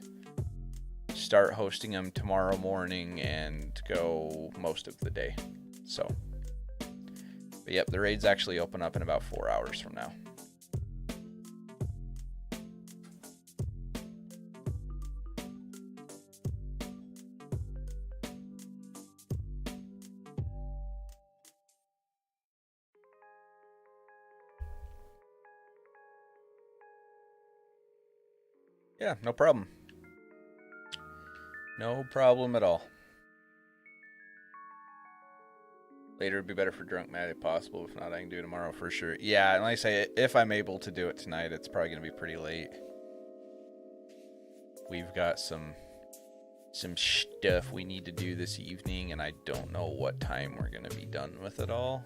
start hosting them tomorrow morning and go most of the day. So, but yep, the raids actually open up in about 4 hours from now. Yeah, no problem. No problem at all. Later would be better for Drunk Matt if possible. If not, I can do it tomorrow for sure. Yeah, and like I say, if I'm able to do it tonight, it's probably going to be pretty late. We've got some stuff we need to do this evening, and I don't know what time we're going to be done with it all.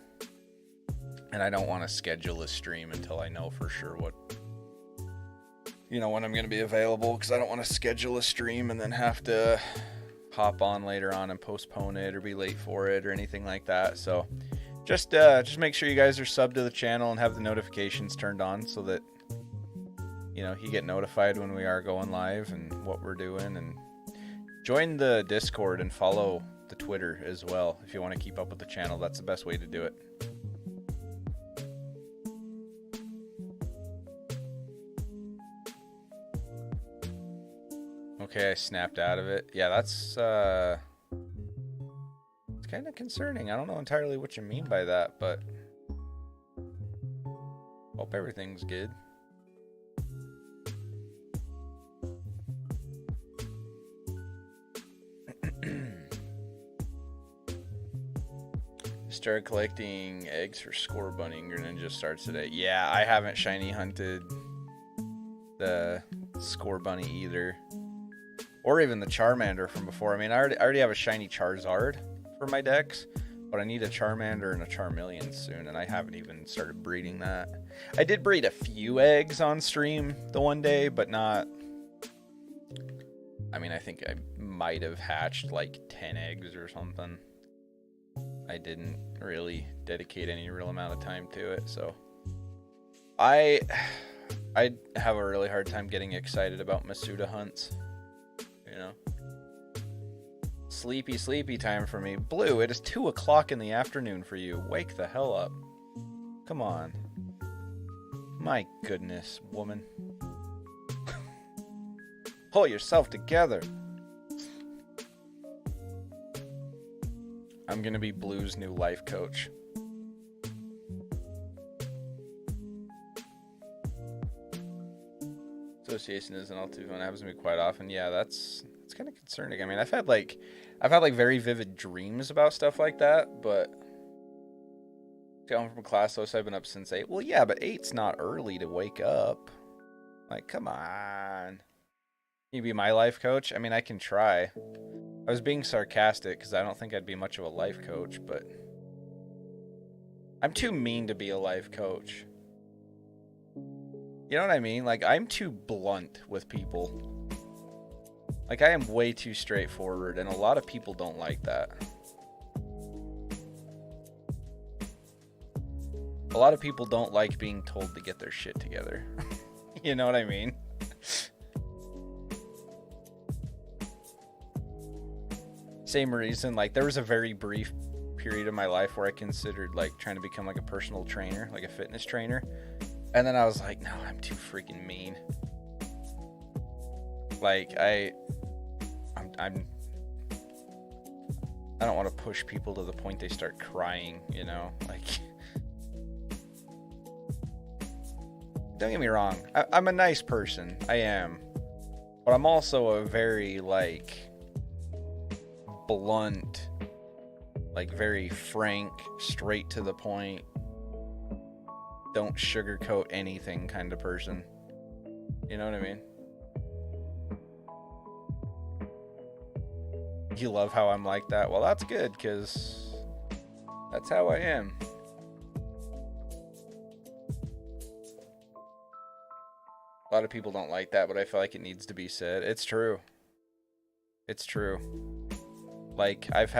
And I don't want to schedule a stream until I know for sure what, you know, when I'm going to be available, because I don't want to schedule a stream and then have to hop on later on and postpone it or be late for it or anything like that. So just make sure you guys are subbed to the channel and have the notifications turned on so that, you know, you get notified when we are going live and what we're doing. And join the Discord and follow the Twitter as well if you want to keep up with the channel. That's the best way to do it. Okay, I snapped out of it. Yeah, that's it's kind of concerning. I don't know entirely what you mean by that, but hope everything's good. Started collecting eggs for Score Bunny and Greninja starts today. Yeah, I haven't shiny hunted the Score Bunny either. Or even the Charmander from before. I mean, I already have a shiny Charizard for my decks, but I need a Charmander and a Charmeleon soon, and I haven't even started breeding that. I did breed a few eggs on stream the one day, but not... I mean, I think I might have hatched like 10 eggs or something. I didn't really dedicate any real amount of time to it, so... I have a really hard time getting excited about Masuda hunts. You know, sleepy time for me. Blue, it is 2 o'clock in the afternoon for you. Wake the hell up. Come on. My goodness, woman. Pull yourself together. I'm gonna be Blue's new life coach. Association isn't all too fun. It happens to me quite often. Yeah, that's kind of concerning. I mean, I've had like very vivid dreams about stuff like that, but going from class, so I've been up since 8. Well, yeah, but 8's not early to wake up. Like, come on. You be my life coach? I mean, I can try. I was being sarcastic because I don't think I'd be much of a life coach, but I'm too mean to be a life coach. You know what I mean? Like, I'm too blunt with people. Like, I am way too straightforward, and a lot of people don't like that. A lot of people don't like being told to get their shit together. You know what I mean? Same reason, like, there was a very brief period of my life where I considered, like, trying to become, like, a personal trainer, like a fitness trainer. And then I was like, no, I'm too freaking mean. Like, I don't want to push people to the point they start crying, you know? Like, don't get me wrong. I'm a nice person. I am. But I'm also a very, like, blunt, like, very frank, straight to the point, don't sugarcoat anything kind of person. You know what I mean? You love how I'm like that? Well, that's good, because that's how I am. A lot of people don't like that, but I feel like it needs to be said. It's true. It's true. Like, I've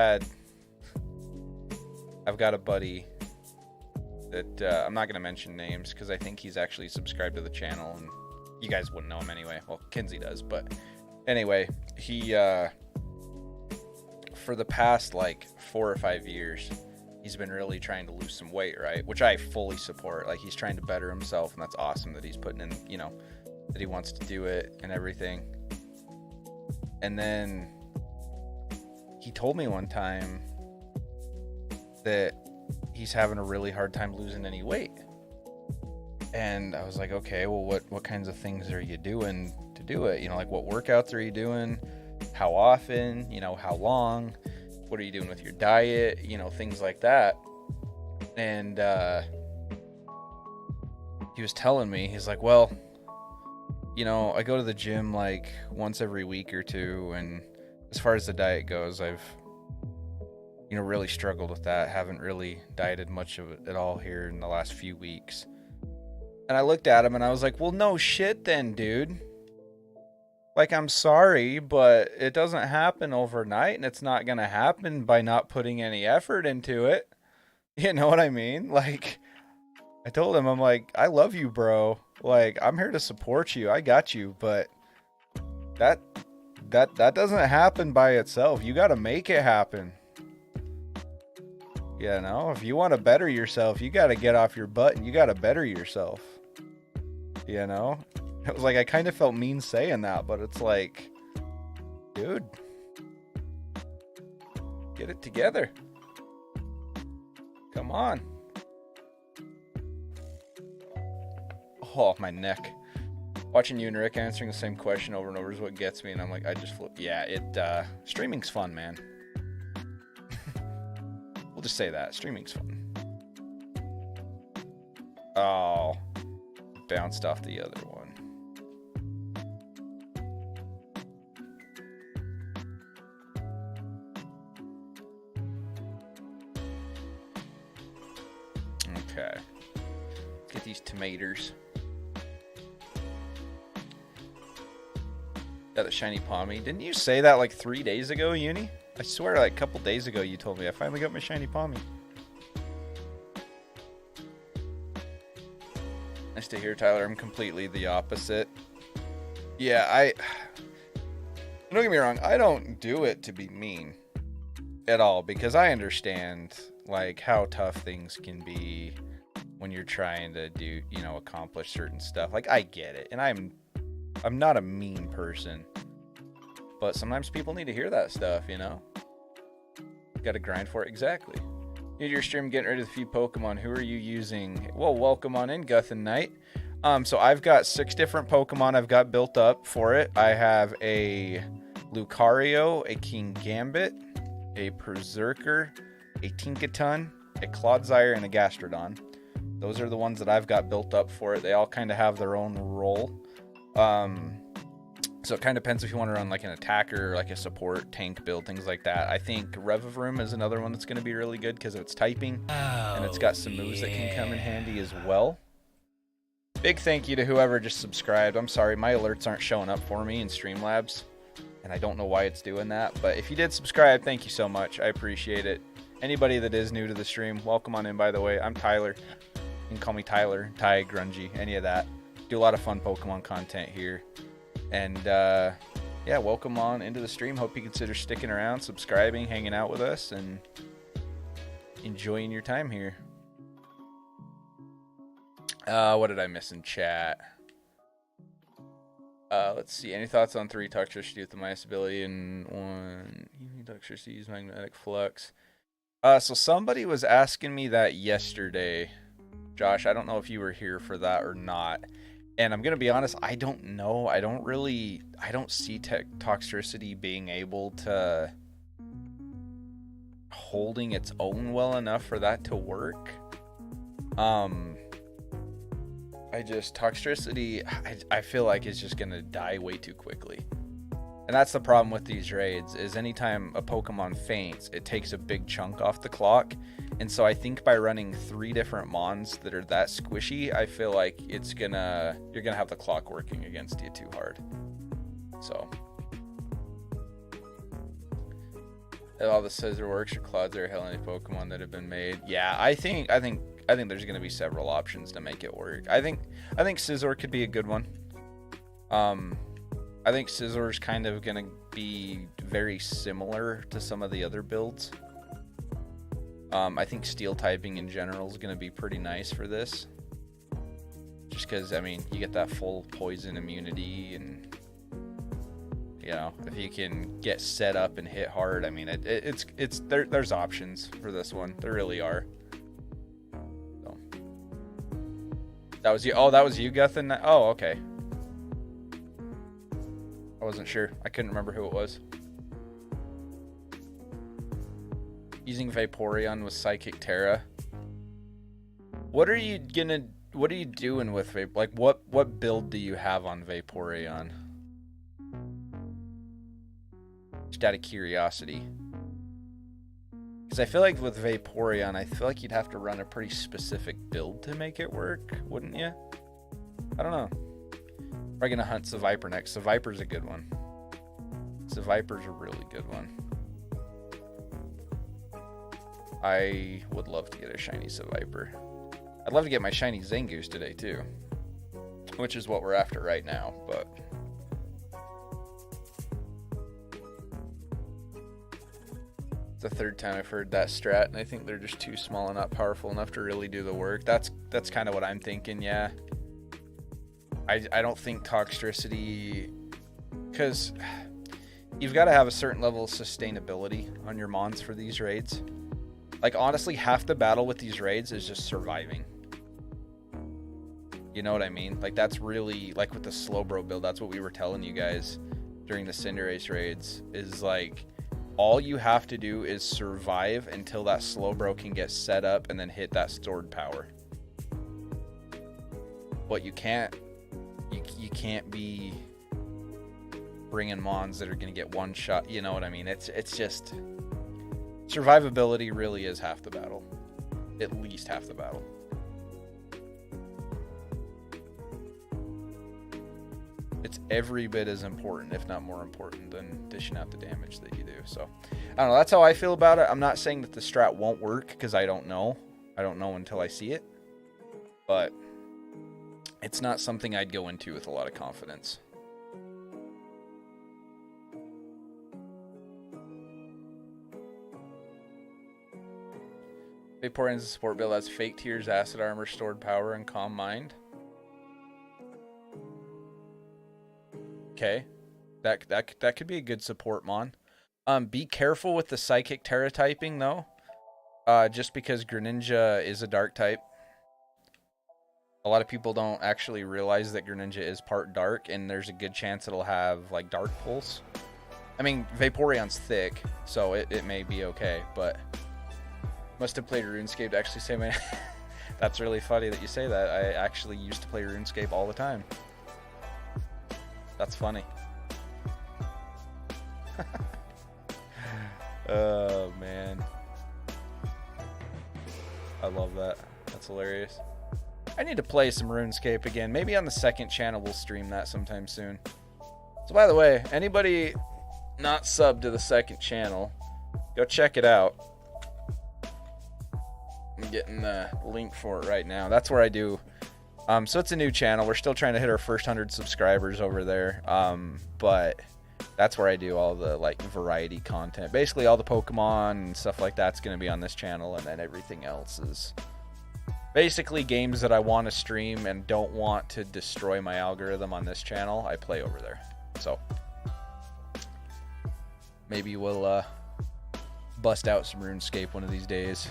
got a buddy that I'm not going to mention names because I think he's actually subscribed to the channel, and you guys wouldn't know him anyway. Well, Kinsey does, but anyway, he for the past like 4 or 5 years, he's been really trying to lose some weight, right? Which I fully support. Like, he's trying to better himself, and that's awesome that he's putting in, you know, that he wants to do it and everything. And then he told me one time that he's having a really hard time losing any weight. And I was like, okay, well, what kinds of things are you doing to do it? You know, like, what workouts are you doing? How often? You know, how long? What are you doing with your diet? You know, things like that. And he was telling me, he's like, well, you know, I go to the gym like once every week or two, and as far as the diet goes, I've, you know, really struggled with that. Haven't really dieted much of it at all here in the last few weeks. And I looked at him and I was like, well, no shit then, dude. Like, I'm sorry, but it doesn't happen overnight, and it's not going to happen by not putting any effort into it. You know what I mean? Like, I told him, I'm like, I love you, bro. Like, I'm here to support you. I got you, but that doesn't happen by itself. You got to make it happen. You know, if you want to better yourself, you got to get off your butt and you got to better yourself. You know? It was like, I kind of felt mean saying that, but it's like, dude, get it together. Come on. Oh, my neck. Watching you and Rick answering the same question over and over is what gets me, and I'm like, I just flip. Yeah, streaming's fun, man. We'll just say that. Streaming's fun. Oh, bounced off the other one. Okay. Let's get these tomatoes. Got the shiny pommy. Didn't you say that like 3 days ago, Uni? I swear, like a couple days ago, you told me I finally got my shiny pommy. Nice to hear, Tyler. I'm completely the opposite. Yeah, don't get me wrong. I don't do it to be mean at all, because I understand like how tough things can be when you're trying to do, you know, accomplish certain stuff. Like, I get it, and I'm not a mean person, but sometimes people need to hear that stuff, you know? Got to grind for it. Exactly. New to your stream, getting rid of a few Pokemon. Who are you using? Well, welcome on in, Guth and Knight. So I've got 6 different Pokemon I've got built up for it. I have a Lucario, a Kingambit, a Berserker, a Tinkaton, a Clodsire, and a Gastrodon. Those are the ones that I've got built up for it. They all kind of have their own role. So it kind of depends if you want to run like an attacker, like a support, tank build, things like that. I think Revavroom is another one that's going to be really good because of its typing. And it's got some moves that can come in handy as well. Big thank you to whoever just subscribed. I'm sorry, my alerts aren't showing up for me in Streamlabs. And I don't know why it's doing that. But if you did subscribe, thank you so much. I appreciate it. Anybody that is new to the stream, welcome on in, by the way. I'm Tyler. You can call me Tyler, Ty, Grungy, any of that. Do a lot of fun Pokemon content here. And, yeah, welcome on into the stream. Hope you consider sticking around, subscribing, hanging out with us, and enjoying your time here. What did I miss in chat? Let's see. Any thoughts on 3 Toxtricity with the Midas ability and 1 Toxtricity use Magnetic Flux? So somebody was asking me that yesterday. Josh, I don't know if you were here for that or not. And I'm going to be honest, I don't know. I don't see Toxtricity being able to holding its own well enough for that to work. Toxtricity, I feel like is just going to die way too quickly. And that's the problem with these raids, is anytime a Pokemon faints, it takes a big chunk off the clock. And so I think by running 3 different Mons that are that squishy, I feel like you're gonna have the clock working against you too hard. So all the scissor works or clods are hell any Pokemon that have been made. Yeah, I think there's gonna be several options to make it work. I think Scizor could be a good one. I think Scizzor's kind of gonna be very similar to some of the other builds. I think steel typing in general is going to be pretty nice for this. Just because, I mean, you get that full poison immunity, and, you know, if you can get set up and hit hard, I mean, there's options for this one. There really are. So. That was you. Oh, that was you, Guthin? Oh, okay. I wasn't sure. I couldn't remember who it was. Using Vaporeon with Psychic Terra. What are you doing with Vaporeon? Like, what build do you have on Vaporeon? Just out of curiosity. Because I feel like with Vaporeon, I feel like you'd have to run a pretty specific build to make it work, wouldn't you? I don't know. Probably gonna hunt Seviper next. Seviper's a good one. Seviper's a really good one. I would love to get a shiny Seviper. I'd love to get my shiny Zangoose today too, which is what we're after right now, but it's the 3rd time I've heard that strat, and I think they're just too small and not powerful enough to really do the work. That's kind of what I'm thinking, yeah. I don't think Toxtricity, because you've got to have a certain level of sustainability on your Mons for these raids. Like, honestly, half the battle with these raids is just surviving. You know what I mean? Like, that's really, like with the Slowbro build, that's what we were telling you guys during the Cinderace raids, is like, all you have to do is survive until that Slowbro can get set up and then hit that stored power. But you can't be bringing Mons that are going to get one shot. You know what I mean? It's just... survivability really is half the battle. At least half the battle. It's every bit as important, if not more important, than dishing out the damage that you do. So, I don't know. That's how I feel about it. I'm not saying that the strat won't work, because I don't know. I don't know until I see it. But it's not something I'd go into with a lot of confidence. Vaporeon's a support build has Fake Tears, Acid Armor, Stored Power, and Calm Mind. Okay. That could be a good support mon. Be careful with the psychic Terra typing though. Just because Greninja is a dark type. A lot of people don't actually realize that Greninja is part dark, and there's a good chance it'll have like Dark Pulse. I mean, Vaporeon's thick, so it may be okay, but must have played RuneScape to actually say my... That's really funny that you say that. I actually used to play RuneScape all the time. That's funny. Oh, man. I love that. That's hilarious. I need to play some RuneScape again. Maybe on the second channel we'll stream that sometime soon. So by the way, anybody not subbed to the second channel, go check it out. I'm getting the link for it right now. That's where I do. So it's a new channel. We're still trying to hit our first 100 subscribers over there. But that's where I do all the like variety content. Basically all the Pokemon and stuff like that's going to be on this channel, and then everything else is basically games that I want to stream and don't want to destroy my algorithm on this channel. I play over there. So maybe we'll bust out some RuneScape one of these days.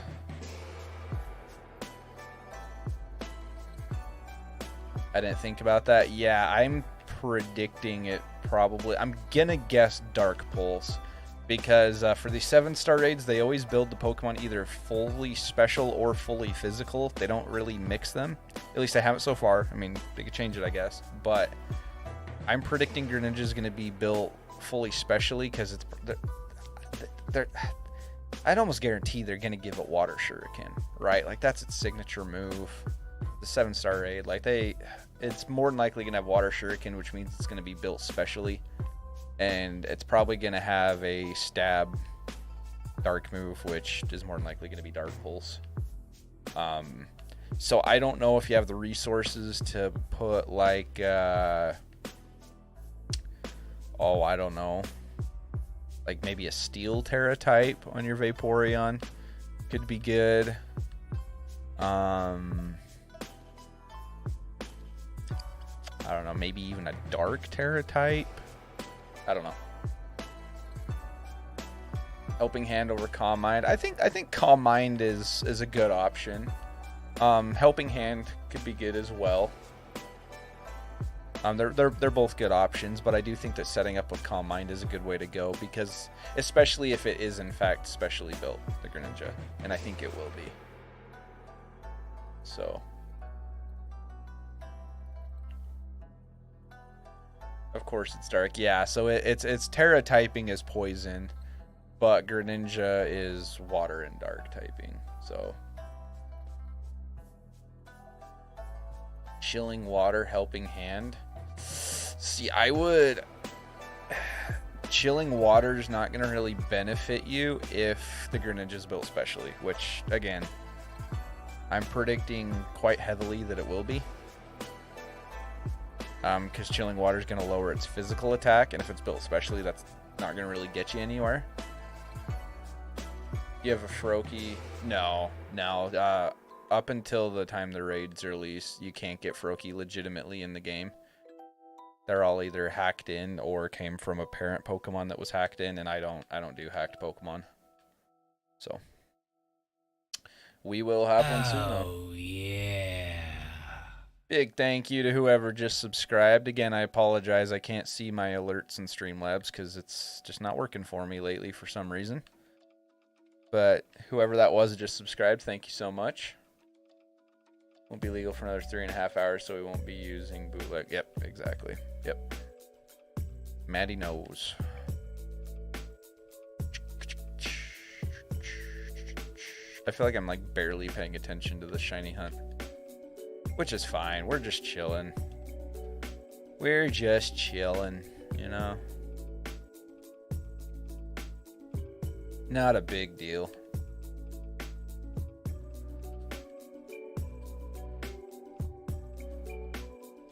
I didn't think about that. Yeah, I'm predicting it probably. I'm gonna guess Dark Pulse, because for the 7-star raids, they always build the Pokemon either fully special or fully physical. They don't really mix them. At least I haven't so far. I mean, they could change it, I guess. But I'm predicting Greninja is going to be built fully specially, because it's... I'd almost guarantee they're going to give it Water Shuriken, right? Like, that's its signature move. The 7-star raid. Like, it's more than likely going to have Water Shuriken, which means it's going to be built specially. And it's probably going to have a stab dark move, which is more than likely going to be Dark Pulse. So I don't know if you have the resources to put like, I don't know, like maybe a Steel Terra type on your Vaporeon. Could be good. I don't know, maybe even a Dark Terra type. I don't know. Helping Hand over Calm Mind. I think Calm Mind is a good option. Helping Hand could be good as well. They're both good options, but I do think that setting up with Calm Mind is a good way to go, because especially if it is in fact specially built, the Greninja, and I think it will be. So of course it's dark. Yeah, so it's Terra typing is poison, but Greninja is water and dark typing. So Chilling Water, Helping Hand. See, I would... Chilling Water is not going to really benefit you if the Greninja is built specially, which, again, I'm predicting quite heavily that it will be. Because Chilling Water is going to lower its physical attack, and if it's built specially, that's not going to really get you anywhere. You have a Froakie? No. Up until the time the raids release, you can't get Froakie legitimately in the game. They're all either hacked in or came from a parent Pokemon that was hacked in, and I don't do hacked Pokemon. So we will have one soon, though. Oh yeah. Big thank you to whoever just subscribed. Again, I apologize. I can't see my alerts in Streamlabs because it's just not working for me lately for some reason. But whoever that was that just subscribed, thank you so much. Won't be legal for another 3.5 hours, so we won't be using bootleg. Yep, exactly. Yep. Maddie knows. I feel like I'm like barely paying attention to the shiny hunt. Which is fine. We're just chilling. We're just chilling, you know? Not a big deal.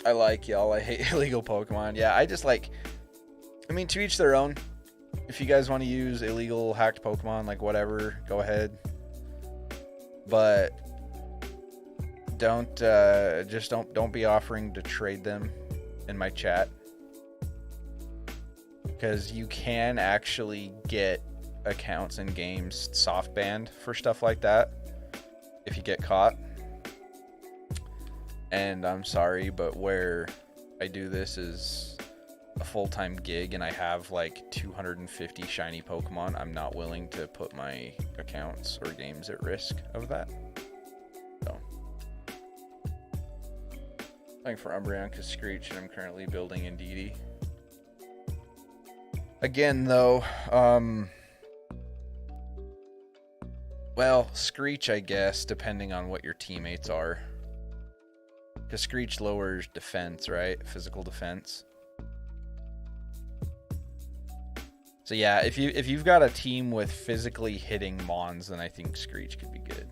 I like y'all. I hate illegal Pokemon. Yeah, I just like... I mean, to each their own. If you guys want to use illegal hacked Pokemon, like whatever, go ahead. But... don't be offering to trade them in my chat. because you can actually get accounts and games soft banned for stuff like that if you get caught. And I'm sorry, but where I do this is a full-time gig and I have like 250 shiny Pokemon, I'm not willing to put my accounts or games at risk of that. So playing for Umbreon because Screech, and I'm currently building Indeedee. Again though, well, Screech, I guess, depending on what your teammates are. Because Screech lowers defense, right? Physical defense. So yeah, if you've got a team with physically hitting Mons, then I think Screech could be good.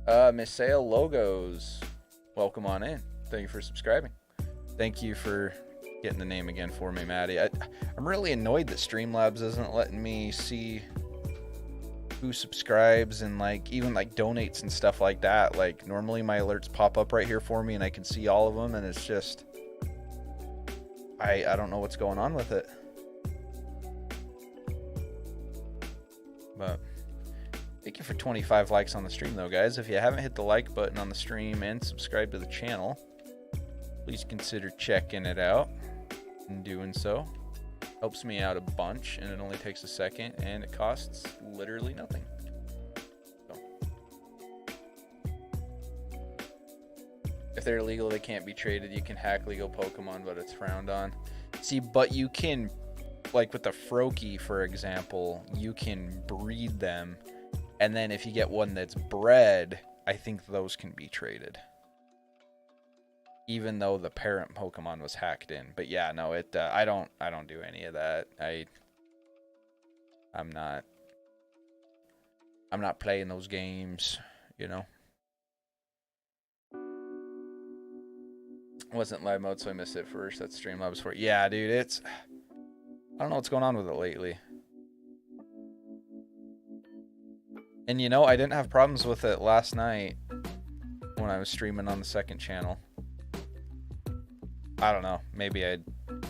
Misael Logos, welcome on in. Thank you for subscribing. Thank you for getting the name again for me, Maddie. I'm really annoyed that Streamlabs isn't letting me see who subscribes and like even like donates and stuff like that. Like normally my alerts pop up right here for me and I can see all of them, and it's just I don't know what's going on with it. But thank you for 25 likes on the stream though, guys. If you haven't hit the like button on the stream and subscribe to the channel, please consider checking it out. And doing so helps me out a bunch, and it only takes a second, and it costs literally nothing. So if they're illegal, they can't be traded. You can hack legal Pokemon, but it's frowned on. See, but you can, like with the Froakie, for example, you can breed them, and then if you get one that's bred, I think those can be traded, even though the parent Pokemon was hacked in. But yeah, no, I don't do any of that. I'm not playing those games, you know. Wasn't live mode, so I missed it first. That's Streamlabs for it. Yeah, dude, I don't know what's going on with it lately. And you know, I didn't have problems with it last night when I was streaming on the second channel. I don't know. Maybe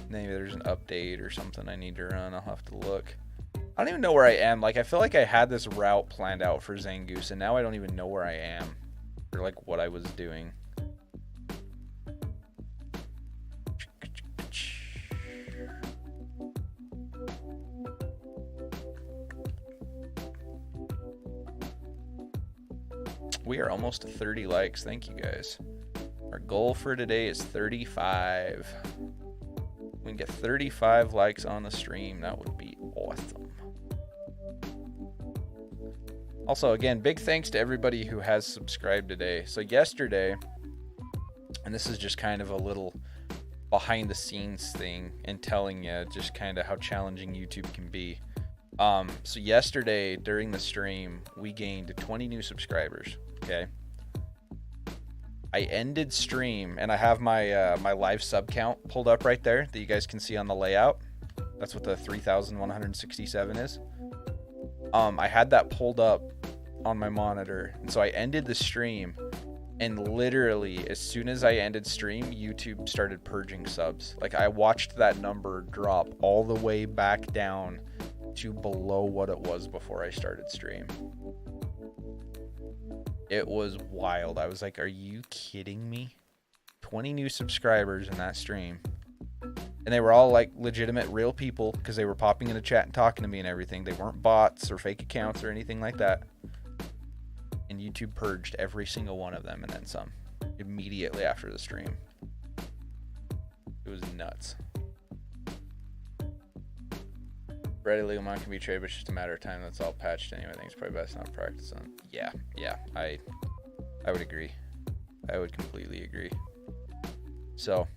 there's an update or something I need to run. I'll have to look. I don't even know where I am. Like, I feel like I had this route planned out for Zangoose, and now I don't even know where I am or like what I was doing. We are almost to 30 likes. Thank you, guys. Our goal for today is 35. We can get 35 likes on the stream. That would be awesome. Also, again, big thanks to everybody who has subscribed today. So yesterday, and this is just kind of a little behind the scenes thing and telling you just kind of how challenging YouTube can be. So yesterday during the stream, we gained 20 new subscribers. Okay. I ended stream, and I have my my live sub count pulled up right there that you guys can see on the layout. That's what the 3,167 is. I had that pulled up on my monitor, and so I ended the stream, and literally as soon as I ended stream, YouTube started purging subs. Like, I watched that number drop all the way back down to below what it was before I started stream. It was wild. I was like, are you kidding me? 20 new subscribers in that stream. And they were all like legitimate real people because they were popping in the chat and talking to me and everything. They weren't bots or fake accounts or anything like that. And YouTube purged every single one of them and then some immediately after the stream. It was nuts. Red illegal mon can be traded, but it's just a matter of time. That's all patched anyway. I think it's probably best not practice on. Yeah, I would agree. I would completely agree. So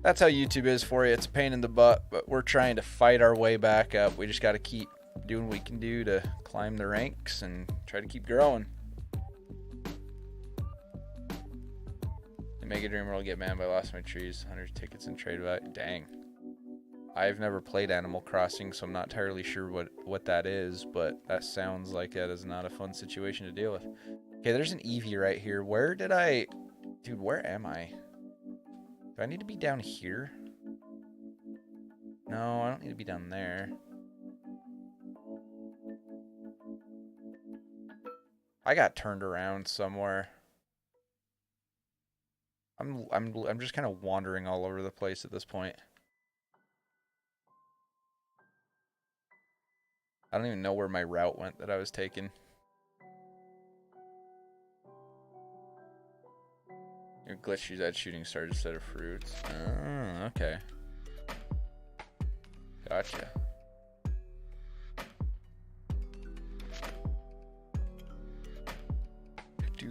that's how YouTube is for you. It's a pain in the butt, but we're trying to fight our way back up. We just got to keep doing what we can do to climb the ranks and try to keep growing. The Mega Dreamer will get banned by lost my trees. 100 tickets and trade value. Dang. I've never played Animal Crossing, so I'm not entirely sure what that is, but that sounds like that is not a fun situation to deal with. Okay, there's an Eevee right here. Where did I... Dude, where am I? Do I need to be down here? No, I don't need to be down there. I got turned around somewhere. I'm just kind of wandering all over the place at this point. I don't even know where my route went that I was taking. Your glitch use that shooting stars instead of fruits. Oh, okay. Gotcha. Do.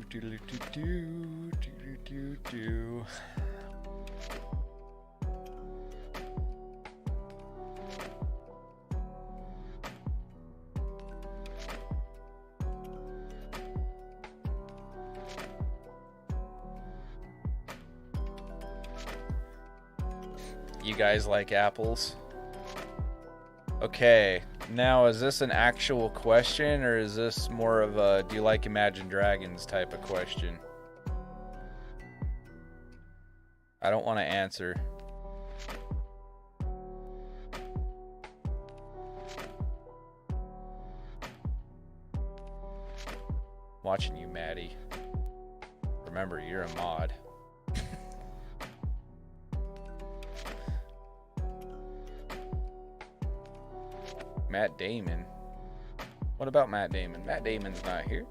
You guys like apples? Okay, now is this an actual question or is this more of a do you like Imagine Dragons type of question? I don't want to answer. Watching you, Maddie. Remember, you're a mod. Matt Damon. What about Matt Damon? Matt Damon's not here.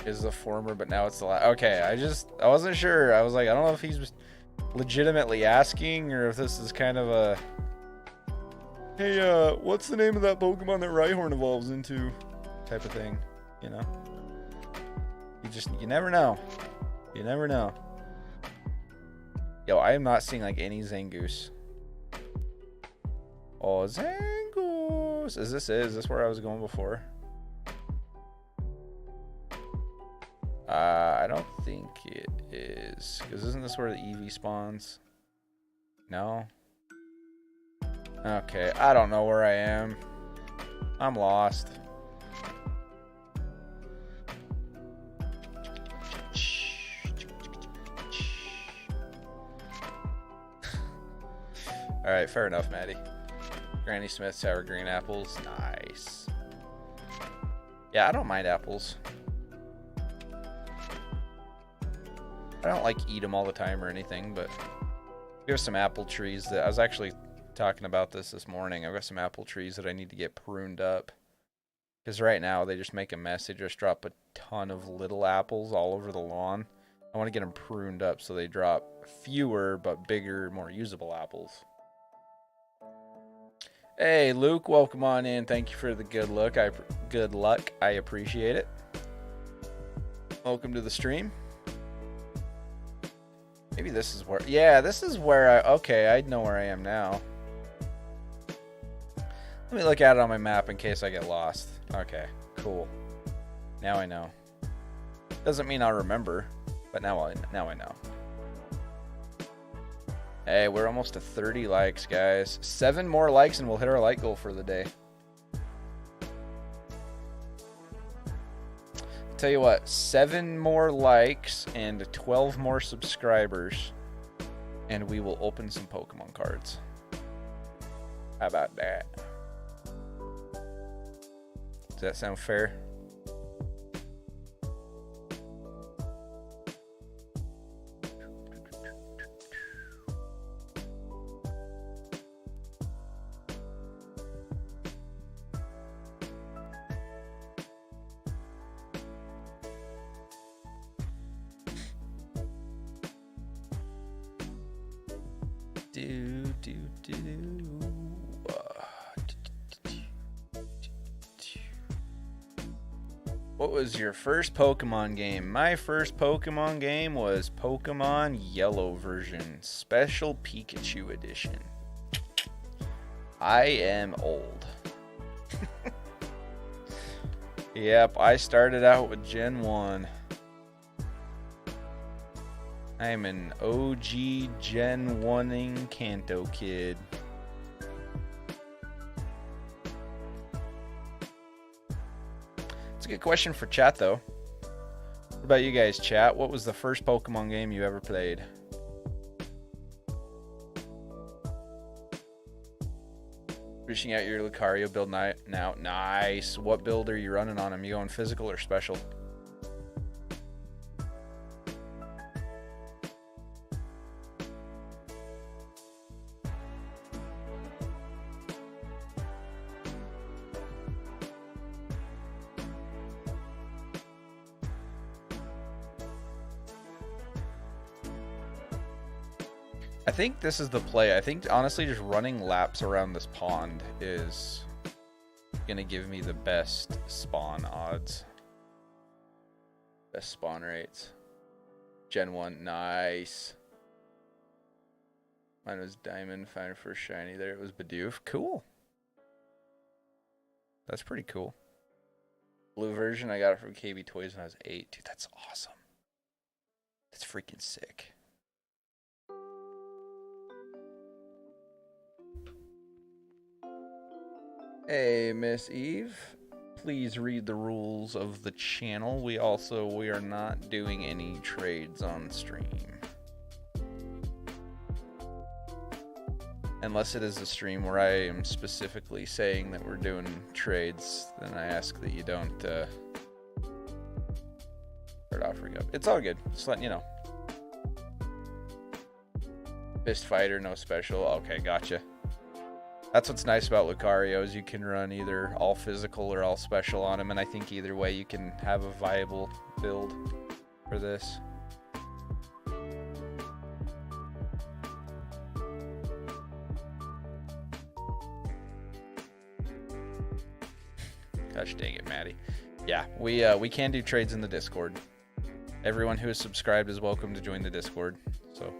Is the former, but now it's the last. Okay, I wasn't sure. I was like, I don't know if he's legitimately asking or if this is kind of a, hey, what's the name of that Pokemon that Rhyhorn evolves into type of thing, you know? You never know. You never know. Yo, I am not seeing like any Zangoose. Oh, Zangoose. Is this where I was going before? I don't think it is. Because isn't this where the Eevee spawns? No? Okay, I don't know where I am. I'm lost. Alright, fair enough, Maddie. Granny Smith sour green apples. Nice. Yeah, I don't mind apples. I don't like eat them all the time or anything, but we have some apple trees that I was actually talking about this morning. I've got some apple trees that I need to get pruned up because right now they just make a mess. They just drop a ton of little apples all over the lawn. I want to get them pruned up so they drop fewer but bigger, more usable apples. Hey, Luke, welcome on in. Thank you for the good luck. I appreciate it. Welcome to the stream. Maybe this is where... Yeah, this is where I... Okay, I know where I am now. Let me look at it on my map in case I get lost. Okay, cool. Now I know. Doesn't mean I'll remember, but now I know. Hey, we're almost to 30 likes, guys. 7 more likes and we'll hit our like goal for the day. Tell you what, 7 more likes and 12 more subscribers, and we will open some Pokemon cards. How about that? Does that sound fair? What was your first Pokemon game? My first Pokemon game was Pokemon Yellow version, Special Pikachu Edition. I am old. Yep, I started out with Gen 1. I am an OG Gen 1-ing Kanto kid. It's a good question for chat, though. What about you guys, chat? What was the first Pokemon game you ever played? Pushing out your Lucario build now. Nice. What build are you running on him? You going physical or special? I think this is the play. I think honestly just running laps around this pond is gonna give me the best spawn odds. Best spawn rates. Gen 1, nice. Mine was Diamond, found first shiny there. It was Bidoof. Cool. That's pretty cool. Blue version, I got it from KB Toys when I was 8. Dude, that's awesome. That's freaking sick. Hey, Miss Eve, please read the rules of the channel. We are not doing any trades on stream. Unless it is a stream where I am specifically saying that we're doing trades, then I ask that you don't start offering up. It's all good, just letting you know. Fist fighter, no special. Okay, gotcha. That's what's nice about Lucario is you can run either all physical or all special on him, and I think either way you can have a viable build for this. Gosh dang it, Maddie. Yeah, we can do trades in the Discord. Everyone who is subscribed is welcome to join the Discord. So.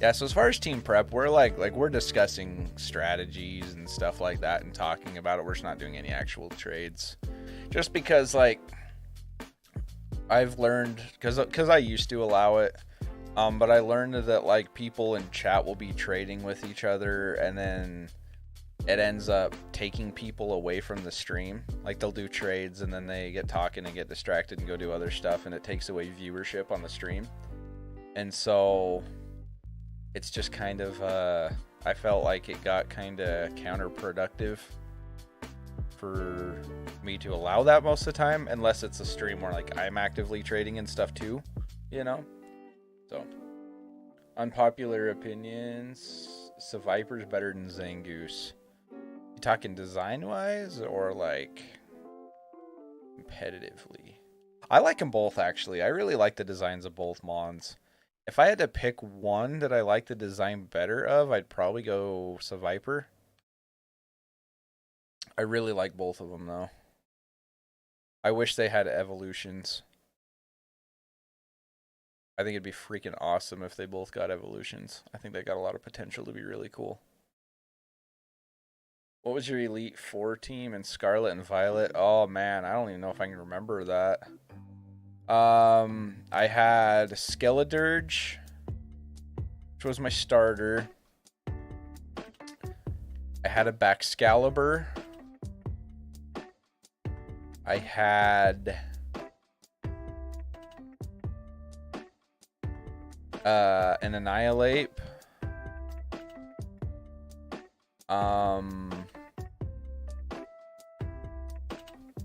Yeah, so as far as team prep, we're we're discussing strategies and stuff like that and talking about it. We're just not doing any actual trades. Just because I've learned, because I used to allow it, but I learned that people in chat will be trading with each other, and then it ends up taking people away from the stream. Like they'll do trades and then they get talking and get distracted and go do other stuff, and it takes away viewership on the stream. And so it's just kind of I felt like it got kind of counterproductive for me to allow that most of the time, unless it's a stream where I'm actively trading and stuff too, you know. So unpopular opinions, Seviper's better than Zangoose. You talking design wise or competitively? I like them both, actually. I really like the designs of both Mons. If I had to pick one that I like the design better of, I'd probably go Seviper. I really like both of them, though. I wish they had evolutions. I think it'd be freaking awesome if they both got evolutions. I think they got a lot of potential to be really cool. What was your Elite Four team in Scarlet and Violet? Oh, man, I don't even know if I can remember that. I had Skeledirge, which was my starter. I had a Baxcalibur. I had an Annihilate.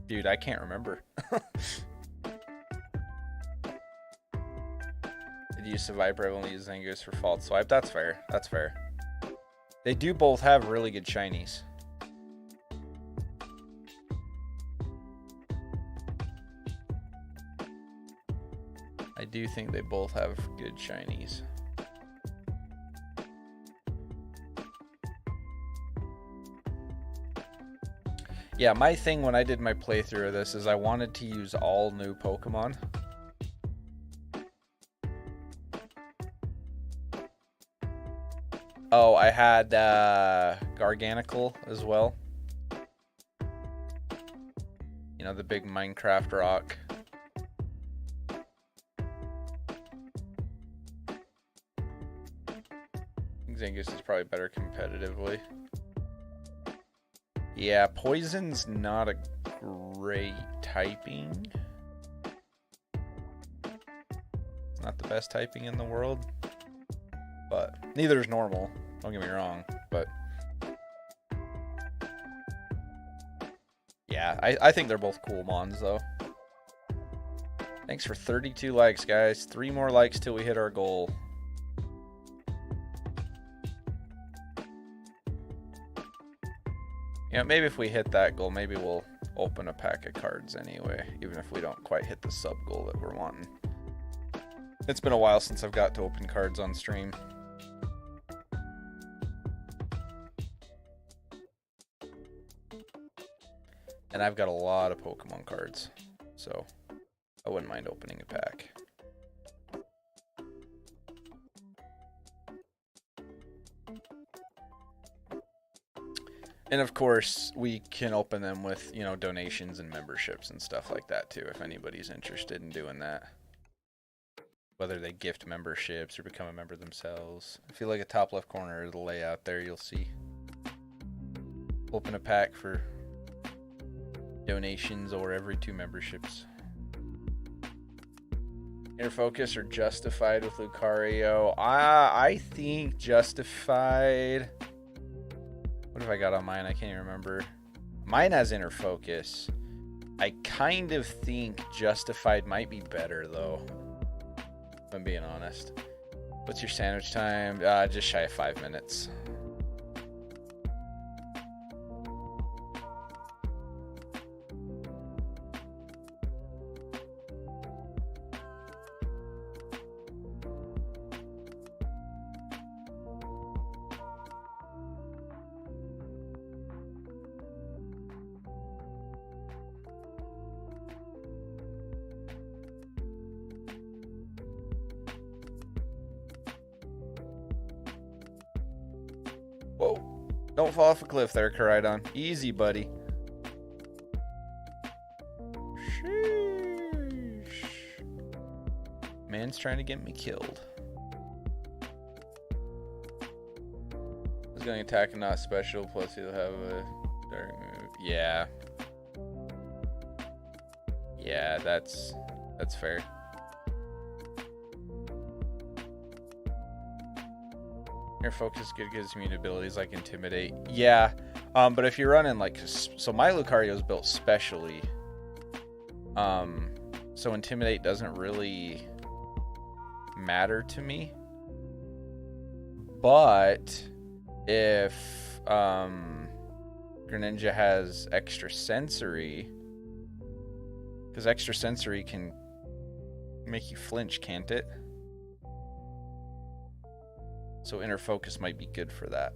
Dude, I can't remember. Did you use Viper? I've only used Zangoose for Fault Swipe. That's fair. That's fair. They do both have really good shinies. I do think they both have good shinies. Yeah, my thing when I did my playthrough of this is I wanted to use all new Pokemon. Oh, I had Garganical as well. You know, the big Minecraft rock. Dingus is probably better competitively. Yeah, Poison's not a great typing. It's not the best typing in the world. But neither is Normal. Don't get me wrong. But yeah, I think they're both cool mons though. Thanks for 32 likes, guys. 3 more likes till we hit our goal. Yeah, maybe if we hit that goal, maybe we'll open a pack of cards anyway, even if we don't quite hit the sub goal that we're wanting. It's been a while since I've got to open cards on stream. And I've got a lot of Pokemon cards, so I wouldn't mind opening a pack. And of course, we can open them with, you know, donations and memberships and stuff like that too, if anybody's interested in doing that. Whether they gift memberships or become a member themselves. If you look at top left corner of the layout there, you'll see open a pack for donations or every 2 memberships. Inner Focus or Justified with Lucario? I think Justified. What have I got on mine? I can't even remember. Mine has Inner Focus. I kind of think Justified might be better though, if I'm being honest. What's your sandwich time? Just shy of 5 minutes. Whoa. Don't fall off a cliff there, Koraidon. Easy, buddy. Sheesh. Man's trying to get me killed. He's going to attack and not special, plus he'll have a dark move. Yeah. Yeah, that's fair. Your focus good gives immune abilities like Intimidate. Yeah, but if you're running like, so my Lucario is built specially, so Intimidate doesn't really matter to me. But if Greninja has Extra Sensory, because Extra Sensory can make you flinch, can't it? So Inner Focus might be good for that.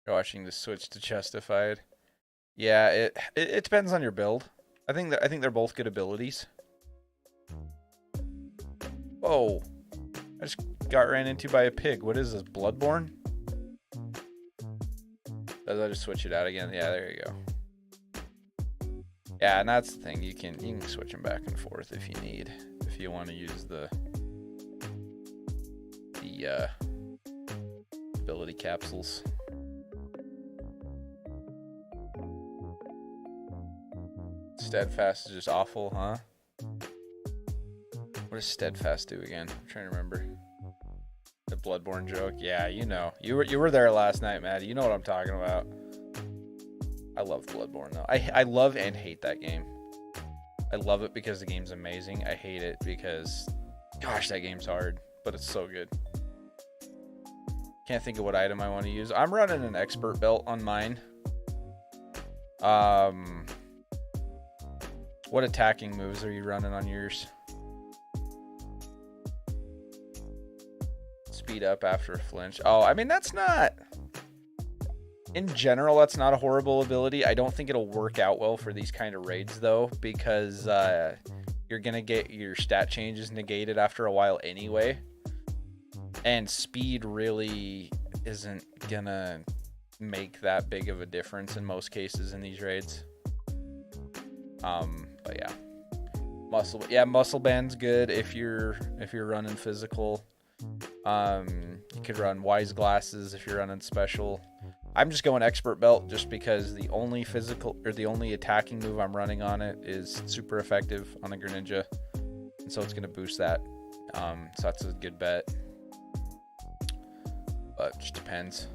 You're watching the switch to Justified. Yeah, it depends on your build. I think they're both good abilities. Whoa! I just got ran into by a pig. What is this? Bloodborne? Does I just switch it out again? Yeah, there you go. Yeah, and that's the thing. You can switch them back and forth if you need. If you want to use the ability capsules. Steadfast is just awful, huh? What does Steadfast do again? I'm trying to remember. The Bloodborne joke. Yeah, you know. You were there last night, Maddie. You know what I'm talking about. I love Bloodborne though. I love and hate that game. I love it because the game's amazing. I hate it because, gosh, that game's hard, but it's so good. Can't think of what item I want to use. I'm running an expert belt on mine. What attacking moves are you running on yours? Speed up after a flinch. Oh, I mean, that's not... In general, that's not a horrible ability. I don't think it'll work out well for these kind of raids, though, because you're going to get your stat changes negated after a while anyway. And speed really isn't going to make that big of a difference in most cases in these raids. But yeah, muscle band's good if you're running physical. You could run wise glasses if you're running special. I'm just going expert belt just because the only physical or the only attacking move I'm running on it is super effective on the Greninja, and so it's going to boost that. So that's a good bet, but it just depends.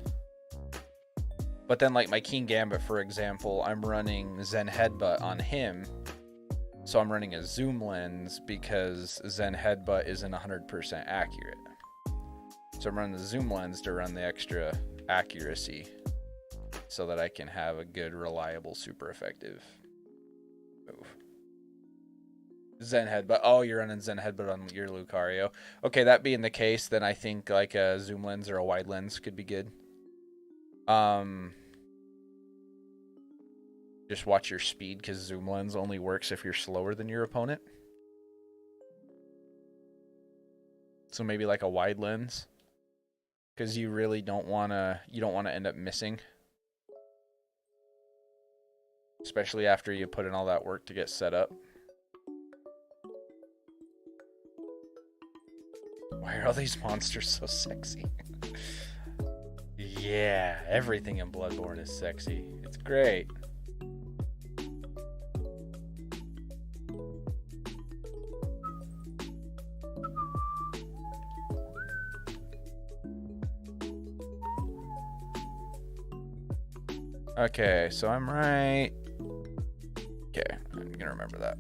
But then, like my King Gambit, for example, I'm running Zen Headbutt on him, so I'm running a zoom lens because Zen Headbutt isn't 100% accurate. So I'm running the zoom lens to run the extra accuracy so that I can have a good, reliable, super effective move. Zen Headbutt. Oh, you're running Zen Headbutt on your Lucario. Okay, that being the case, then I think like a zoom lens or a wide lens could be good. Just watch your speed because zoom lens only works if you're slower than your opponent. So maybe like a wide lens, because you really don't want to end up missing, especially after you put in all that work to get set up. Why are all these monsters so sexy? Yeah, everything in Bloodborne is sexy. It's great. Okay, so I'm right. Okay, I'm gonna remember that.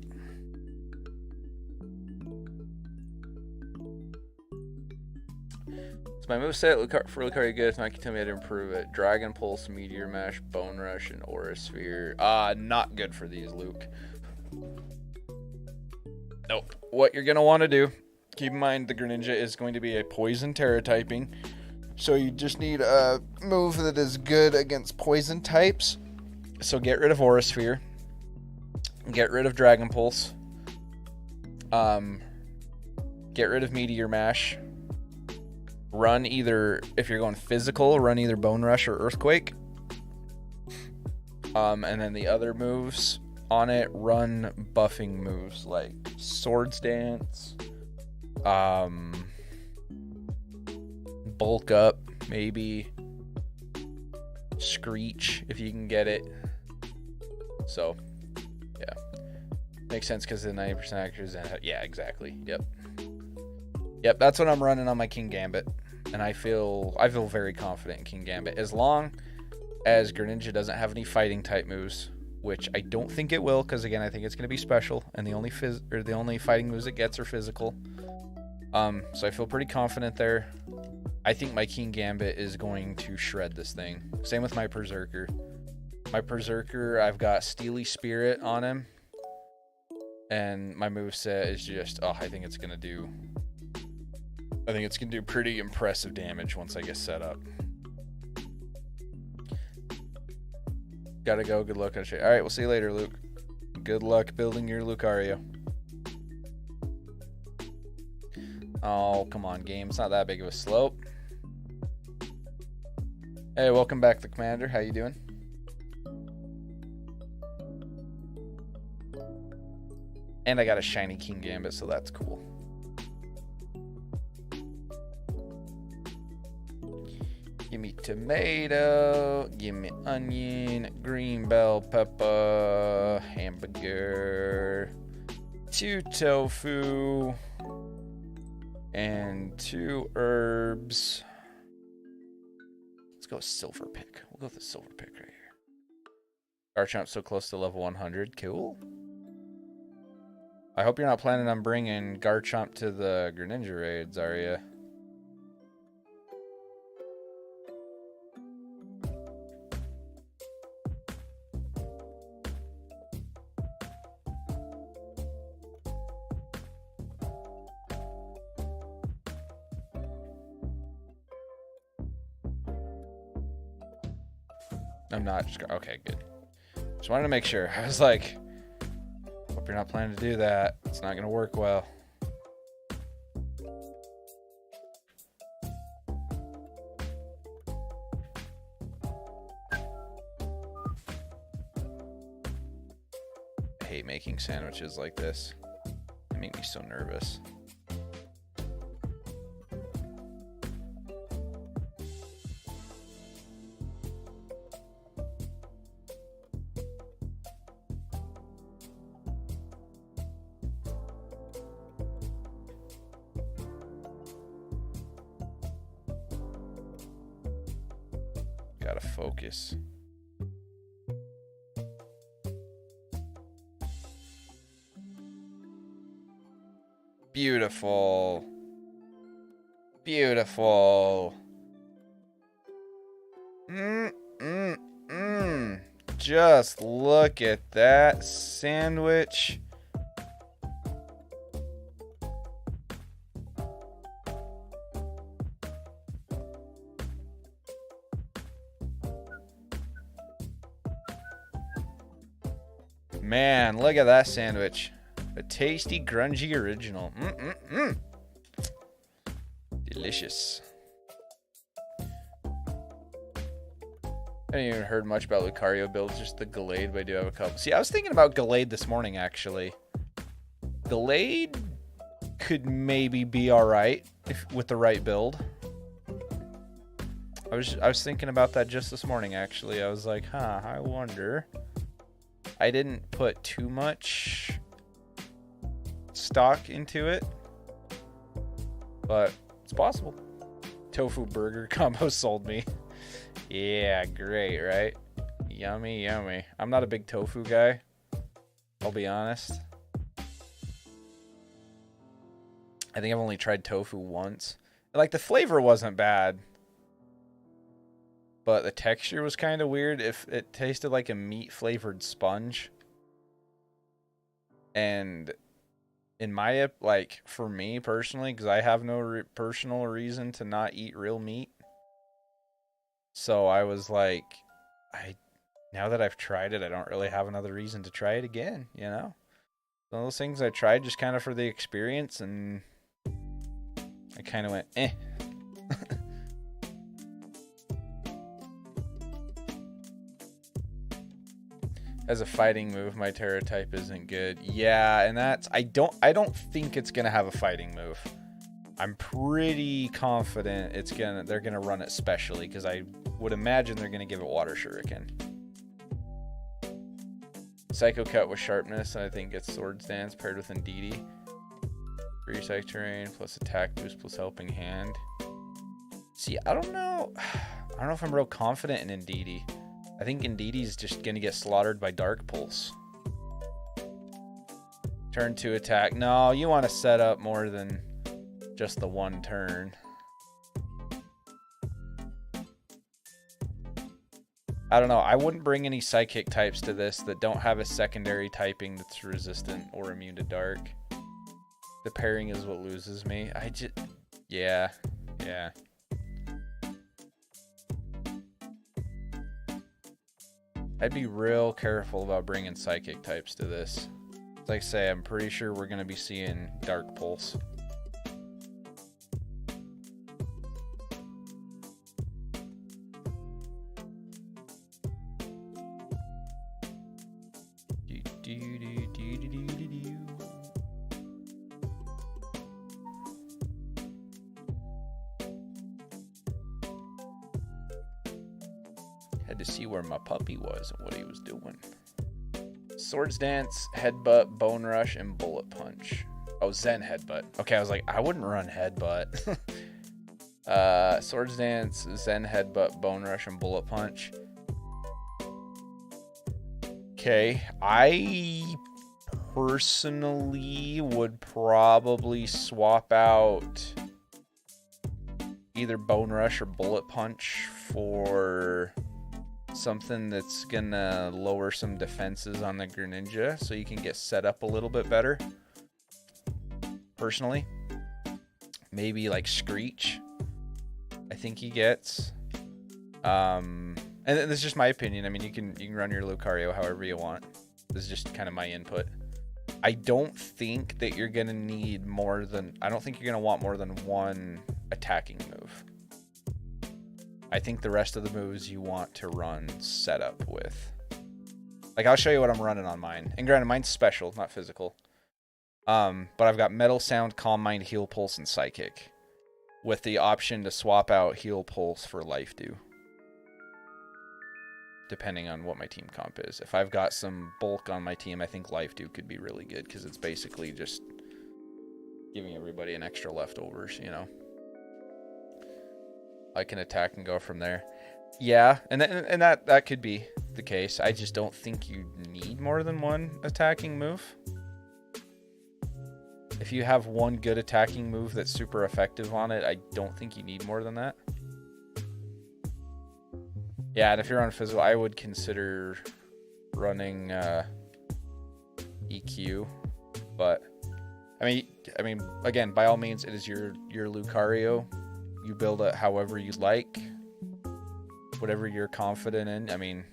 So my moveset for Lucario good. If not, can you tell me how to improve it? Dragon Pulse, Meteor Mash, Bone Rush, and Aura Sphere. Not good for these, Luke. Nope. What you're gonna want to do, keep in mind the Greninja is going to be a Poison Terra typing. So you just need a move that is good against poison types. So get rid of Aura Sphere. Get rid of Dragon Pulse. Get rid of Meteor Mash. Run either, if you're going physical, run either Bone Rush or Earthquake. And then the other moves on it, run buffing moves like Swords Dance. Bulk Up, maybe. Screech, if you can get it. So, yeah. Makes sense because the 90% accuracy. Yeah, exactly. Yep, that's what I'm running on my King Gambit. And I feel very confident in King Gambit. As long as Greninja doesn't have any fighting type moves, which I don't think it will, because again, I think it's going to be special, and the only fighting moves it gets are physical. So I feel pretty confident there. I think my King Gambit is going to shred this thing. Same with my Berserker. My Berserker, I've got Steely Spirit on him. And my moveset is just, I think it's going to do pretty impressive damage once I get set up. Gotta go. Good luck on shit. Alright, we'll see you later, Luke. Good luck building your Lucario. Oh, come on, game. It's not that big of a slope. Hey, welcome back, the Commander. How you doing? And I got a shiny King Gambit, so that's cool. Give me tomato, give me onion, green bell pepper, hamburger, 2 tofu, and 2 herbs. Let's go with silver pick. We'll go with the silver pick right here. Garchomp's so close to level 100. Cool. I hope you're not planning on bringing Garchomp to the Greninja raids, are you? I'm not. Okay, good. Just wanted to make sure. I was like, hope you're not planning to do that. It's not going to work well. I hate making sandwiches like this. They make me so nervous. Gotta focus. Beautiful. Beautiful. Just look at that sandwich. Man, look at that sandwich. A tasty, grungy original. Delicious. I haven't even heard much about Lucario builds, just the Gallade, but I do have a couple. See, I was thinking about Gallade this morning, actually. Gallade could maybe be alright with the right build. I was thinking about that just this morning, actually. I was like, huh, I wonder. I didn't put too much stock into it, but it's possible. Tofu burger combo sold me. Yeah, great, right? Yummy, yummy. I'm not a big tofu guy, I'll be honest. I think I've only tried tofu once. Like, the flavor wasn't bad, but the texture was kind of weird. If it tasted like a meat-flavored sponge. And in my, like, for me personally, because I have no personal reason to not eat real meat. So I was like, now that I've tried it, I don't really have another reason to try it again, you know? One of those things I tried just kind of for the experience, and I kind of went, eh. As a fighting move, my Terra type isn't good. Yeah, and that's I don't think it's gonna have a fighting move. I'm pretty confident they're gonna run it specially, because I would imagine they're gonna give it Water Shuriken. Psycho Cut with sharpness, and I think it's Swords Dance paired with Indeedee. Free Psych Terrain plus attack boost plus helping hand. See, I don't know if I'm real confident in Indeedee. I think Indeedee's just going to get slaughtered by Dark Pulse. Turn 2 attack. No, you want to set up more than just the one turn. I don't know. I wouldn't bring any Psychic types to this that don't have a secondary typing that's resistant or immune to Dark. The pairing is what loses me. Yeah. I'd be real careful about bringing Psychic types to this. Like I say, I'm pretty sure we're going to be seeing Dark Pulse. Had to see where my puppy was and what he was doing. Swords Dance, Headbutt, Bone Rush, and Bullet Punch. Oh, Zen Headbutt. Okay, I was like, I wouldn't run Headbutt. Swords Dance, Zen Headbutt, Bone Rush, and Bullet Punch. Okay, I personally would probably swap out either Bone Rush or Bullet Punch for something that's gonna lower some defenses on the Greninja so you can get set up a little bit better. Personally, maybe like Screech, I think he gets. And this is just my opinion. I mean, you can run your Lucario however you want. This is just kind of my input. I don't think that you're gonna need more than. I don't think you're gonna want more than one attacking move. I think the rest of the moves you want to run setup with. Like, I'll show you what I'm running on mine. And granted, mine's special, not physical. But I've got Metal Sound, Calm Mind, Heal Pulse, and Psychic, with the option to swap out Heal Pulse for Life Dew, depending on what my team comp is. If I've got some bulk on my team, I think Life Dew could be really good, because it's basically just giving everybody an extra leftovers, you know. I can attack and go from there. Yeah, and that could be the case. I just don't think you need more than one attacking move. If you have one good attacking move that's super effective on it, I don't think you need more than that. Yeah, and if you're on physical, I would consider running EQ. But I mean, again, by all means, it is your Lucario. You build it however you like, whatever you're confident in. I mean,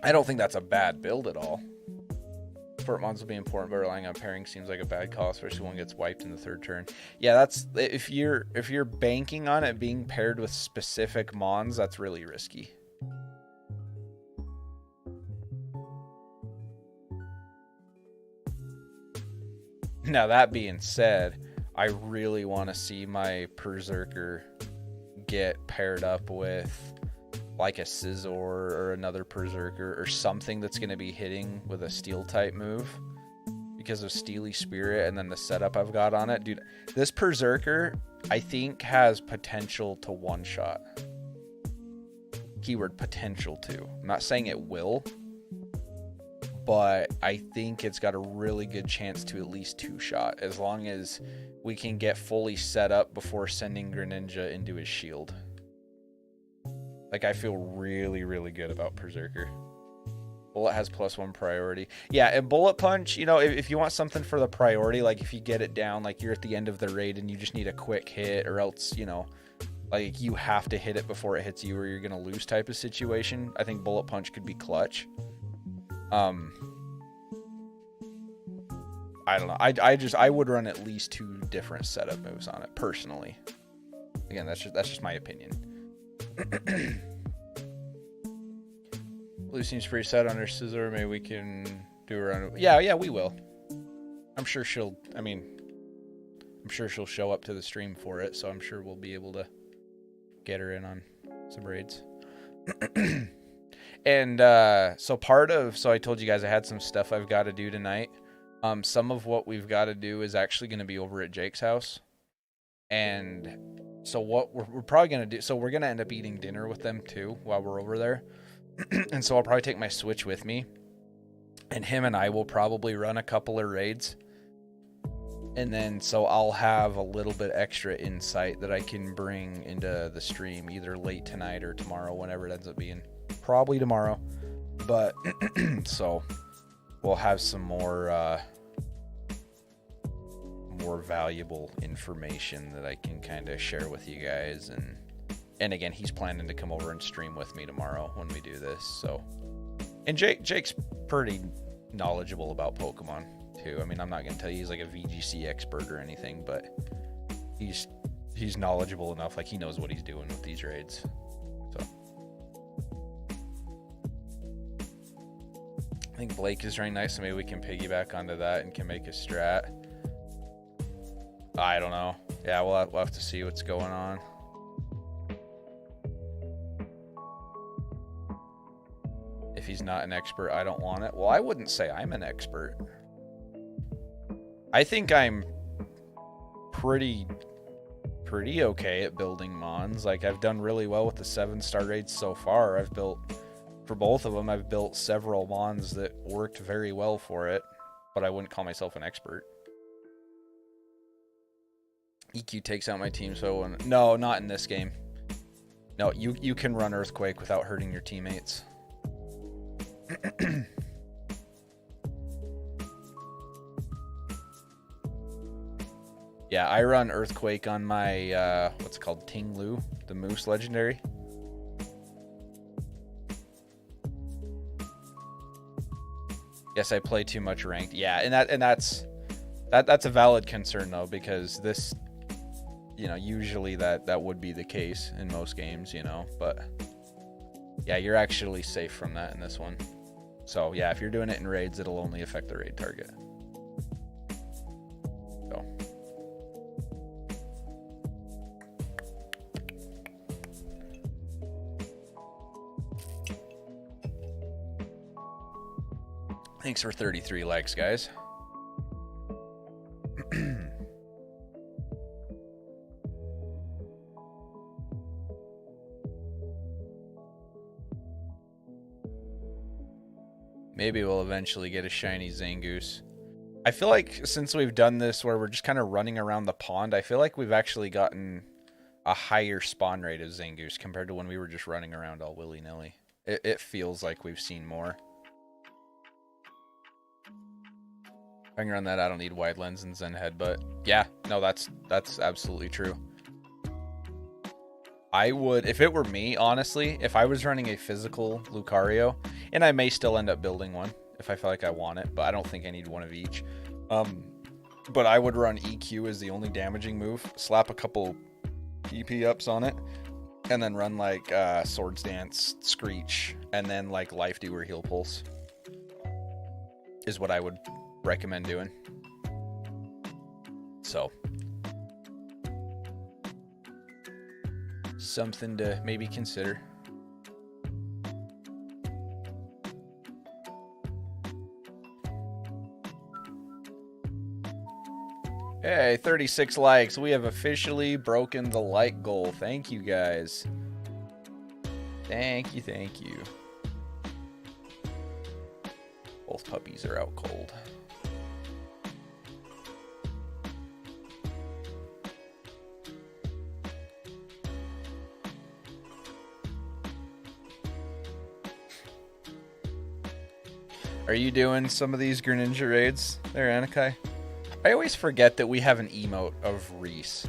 I don't think that's a bad build at all. Support mons will be important, but relying on pairing seems like a bad call, especially when one gets wiped in the third turn. Yeah, that's if you're banking on it being paired with specific mons, that's really risky. Now, that being said, I really want to see my Berserker get paired up with like a Scizor or another Berserker or something that's going to be hitting with a Steel type move because of Steely Spirit and then the setup I've got on it. Dude, this Berserker, I think, has potential to one-shot. Keyword potential to. I'm not saying it will, but I think it's got a really good chance to at least two-shot, as long as we can get fully set up before sending Greninja into his shield. Like, I feel really, really good about Berserker. Bullet has +1 priority. Yeah, and Bullet Punch, you know, if you want something for the priority, like if you get it down, like you're at the end of the raid and you just need a quick hit, or else, you know, like you have to hit it before it hits you or you're going to lose type of situation, I think Bullet Punch could be clutch. I don't know. I would run at least 2 different setup moves on it personally. Again, that's just my opinion. Blue seems pretty set on her Scizor. Maybe we can do her on. Yeah, we will. I'm sure she'll show up to the stream for it, so I'm sure we'll be able to get her in on some raids. And so I told you guys I had some stuff I've got to do tonight. Some of what we've got to do is actually going to be over at Jake's house. And so what we're probably going to do, so we're going to end up eating dinner with them too while we're over there. And so I'll probably take my Switch with me. And him and I will probably run a couple of raids. And then so I'll have a little bit extra insight that I can bring into the stream either late tonight or tomorrow, whenever it ends up being. Probably tomorrow. But so we'll have some more valuable information that I can kind of share with you guys. And again, he's planning to come over and stream with me tomorrow when we do this. So, and Jake's pretty knowledgeable about Pokemon too. I mean, I'm not gonna tell you he's like a VGC expert or anything, but he's knowledgeable enough. Like, he knows what he's doing with these raids. So I think Blake is very nice, so maybe we can piggyback onto that and can make a strat. I don't know. Yeah, we'll have to see what's going on. If he's not an expert, I don't want it. Well, I wouldn't say I'm an expert. I think I'm pretty okay at building mons. Like, I've done really well with the 7-star raids so far. I've built, for both of them, I've built several mons that worked very well for it, but I wouldn't call myself an expert. EQ takes out my team, so no, not in this game. No, you can run Earthquake without hurting your teammates. Yeah, I run Earthquake on my what's it called, Ting-Lu, the Moose legendary. Yes, I play too much ranked. Yeah, and that's a valid concern though, because this, you know, usually that would be the case in most games, you know, but yeah, you're actually safe from that in this one. So yeah, if you're doing it in raids, it'll only affect the raid target. So. Thanks for 33 likes, guys. Maybe we'll eventually get a shiny Zangoose. I feel like since we've done this where we're just kind of running around the pond, I feel like we've actually gotten a higher spawn rate of Zangoose compared to when we were just running around all willy-nilly. It feels like we've seen more. If I can run that, I don't need wide lens and Zen head, but yeah, no, that's absolutely true. I would, if it were me, honestly, if I was running a physical Lucario, and I may still end up building one if I feel like I want it, but I don't think I need one of each. But I would run EQ as the only damaging move, slap a couple EP ups on it, and then run like Swords Dance, Screech, and then like Life Dew or Heal Pulse is what I would recommend doing. So something to maybe consider. Hey, 36 likes. We have officially broken the like goal. Thank you, guys. Thank you, thank you. Both puppies are out cold. Are you doing some of these Greninja raids there, Anakai? I always forget that we have an emote of Reese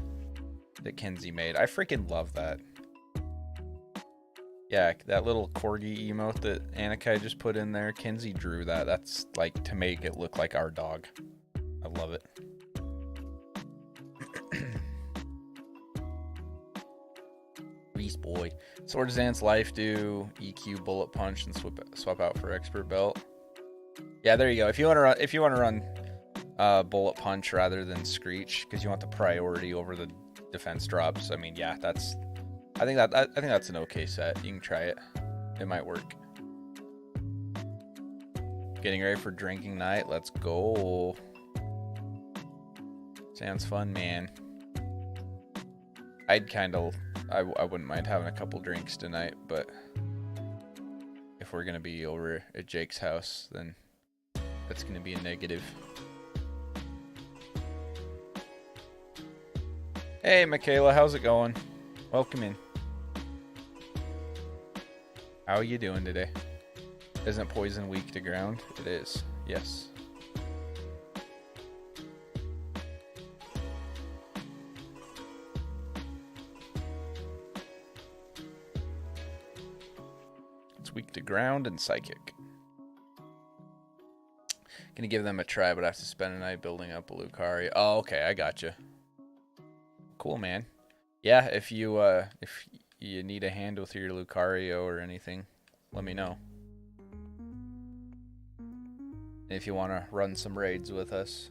that Kenzie made. I freaking love that. Yeah, that little corgi emote that Anakai just put in there. Kenzie drew that. That's like to make it look like our dog. I love it. Reese boy. Swords Dance, Life Dew, EQ, Bullet Punch, and swap out for Expert Belt. Yeah, there you go. If you want to run Bullet Punch rather than Screech because you want the priority over the defense drops, I mean, yeah, I think that's an okay set. You can try it. It might work. Getting ready for drinking night. Let's go. Sounds fun, man. I wouldn't mind having a couple drinks tonight, but if we're gonna be over at Jake's house, then that's gonna be a negative. Hey, Michaela, how's it going? Welcome in. How are you doing today? Isn't poison weak to ground? It is, yes. It's weak to ground and psychic. Gonna give them a try, but I have to spend a night building up a Lucario. Oh, okay, I gotcha. Cool, man. Yeah, if you need a hand with your Lucario or anything, let me know. And if you want to run some raids with us,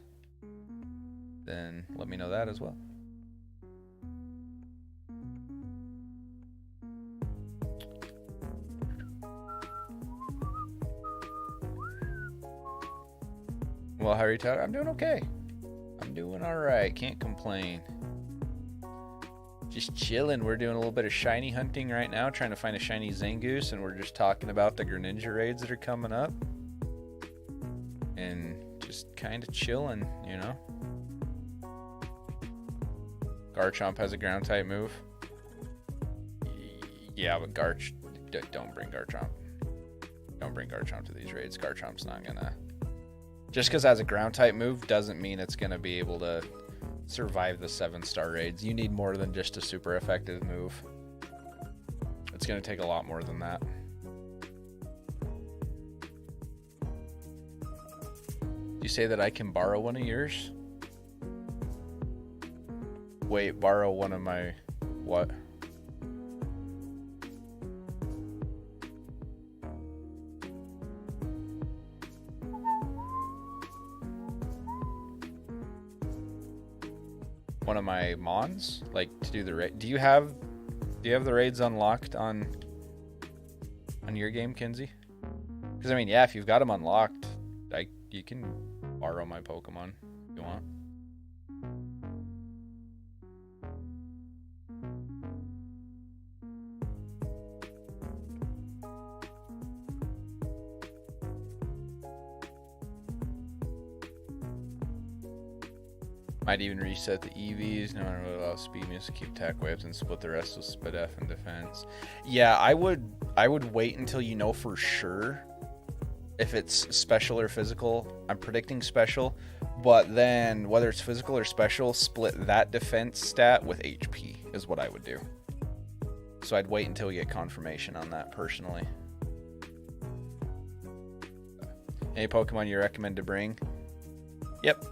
then let me know that as well. Well, how are you, Tyler? I'm doing okay. I'm doing all right. Can't complain. Just chilling. We're doing a little bit of shiny hunting right now, trying to find a shiny Zangoose, and we're just talking about the Greninja raids that are coming up. And just kind of chilling, you know? Garchomp has a ground type move. Yeah, but don't bring Garchomp. Don't bring Garchomp to these raids. Garchomp's not gonna... Just because it has a ground type move doesn't mean it's gonna be able to survive the 7-star raids. You need more than just a super effective move. It's gonna take a lot more than that. You say that I can borrow one of yours? Wait, borrow one of my... What? One of my mons? Like, to do the raid? Do you have the raids unlocked on your game, Kinsey? Because, I mean, yeah, if you've got them unlocked, you can borrow my Pokemon if you want. Might even reset the EVs. No one will allow speed moves to keep attack waves and split the rest with split F and defense. Yeah, I would wait until you know for sure if it's special or physical. I'm predicting special, but then whether it's physical or special, split that defense stat with HP is what I would do. So I'd wait until we get confirmation on that personally. Any Pokemon you recommend to bring? Yep.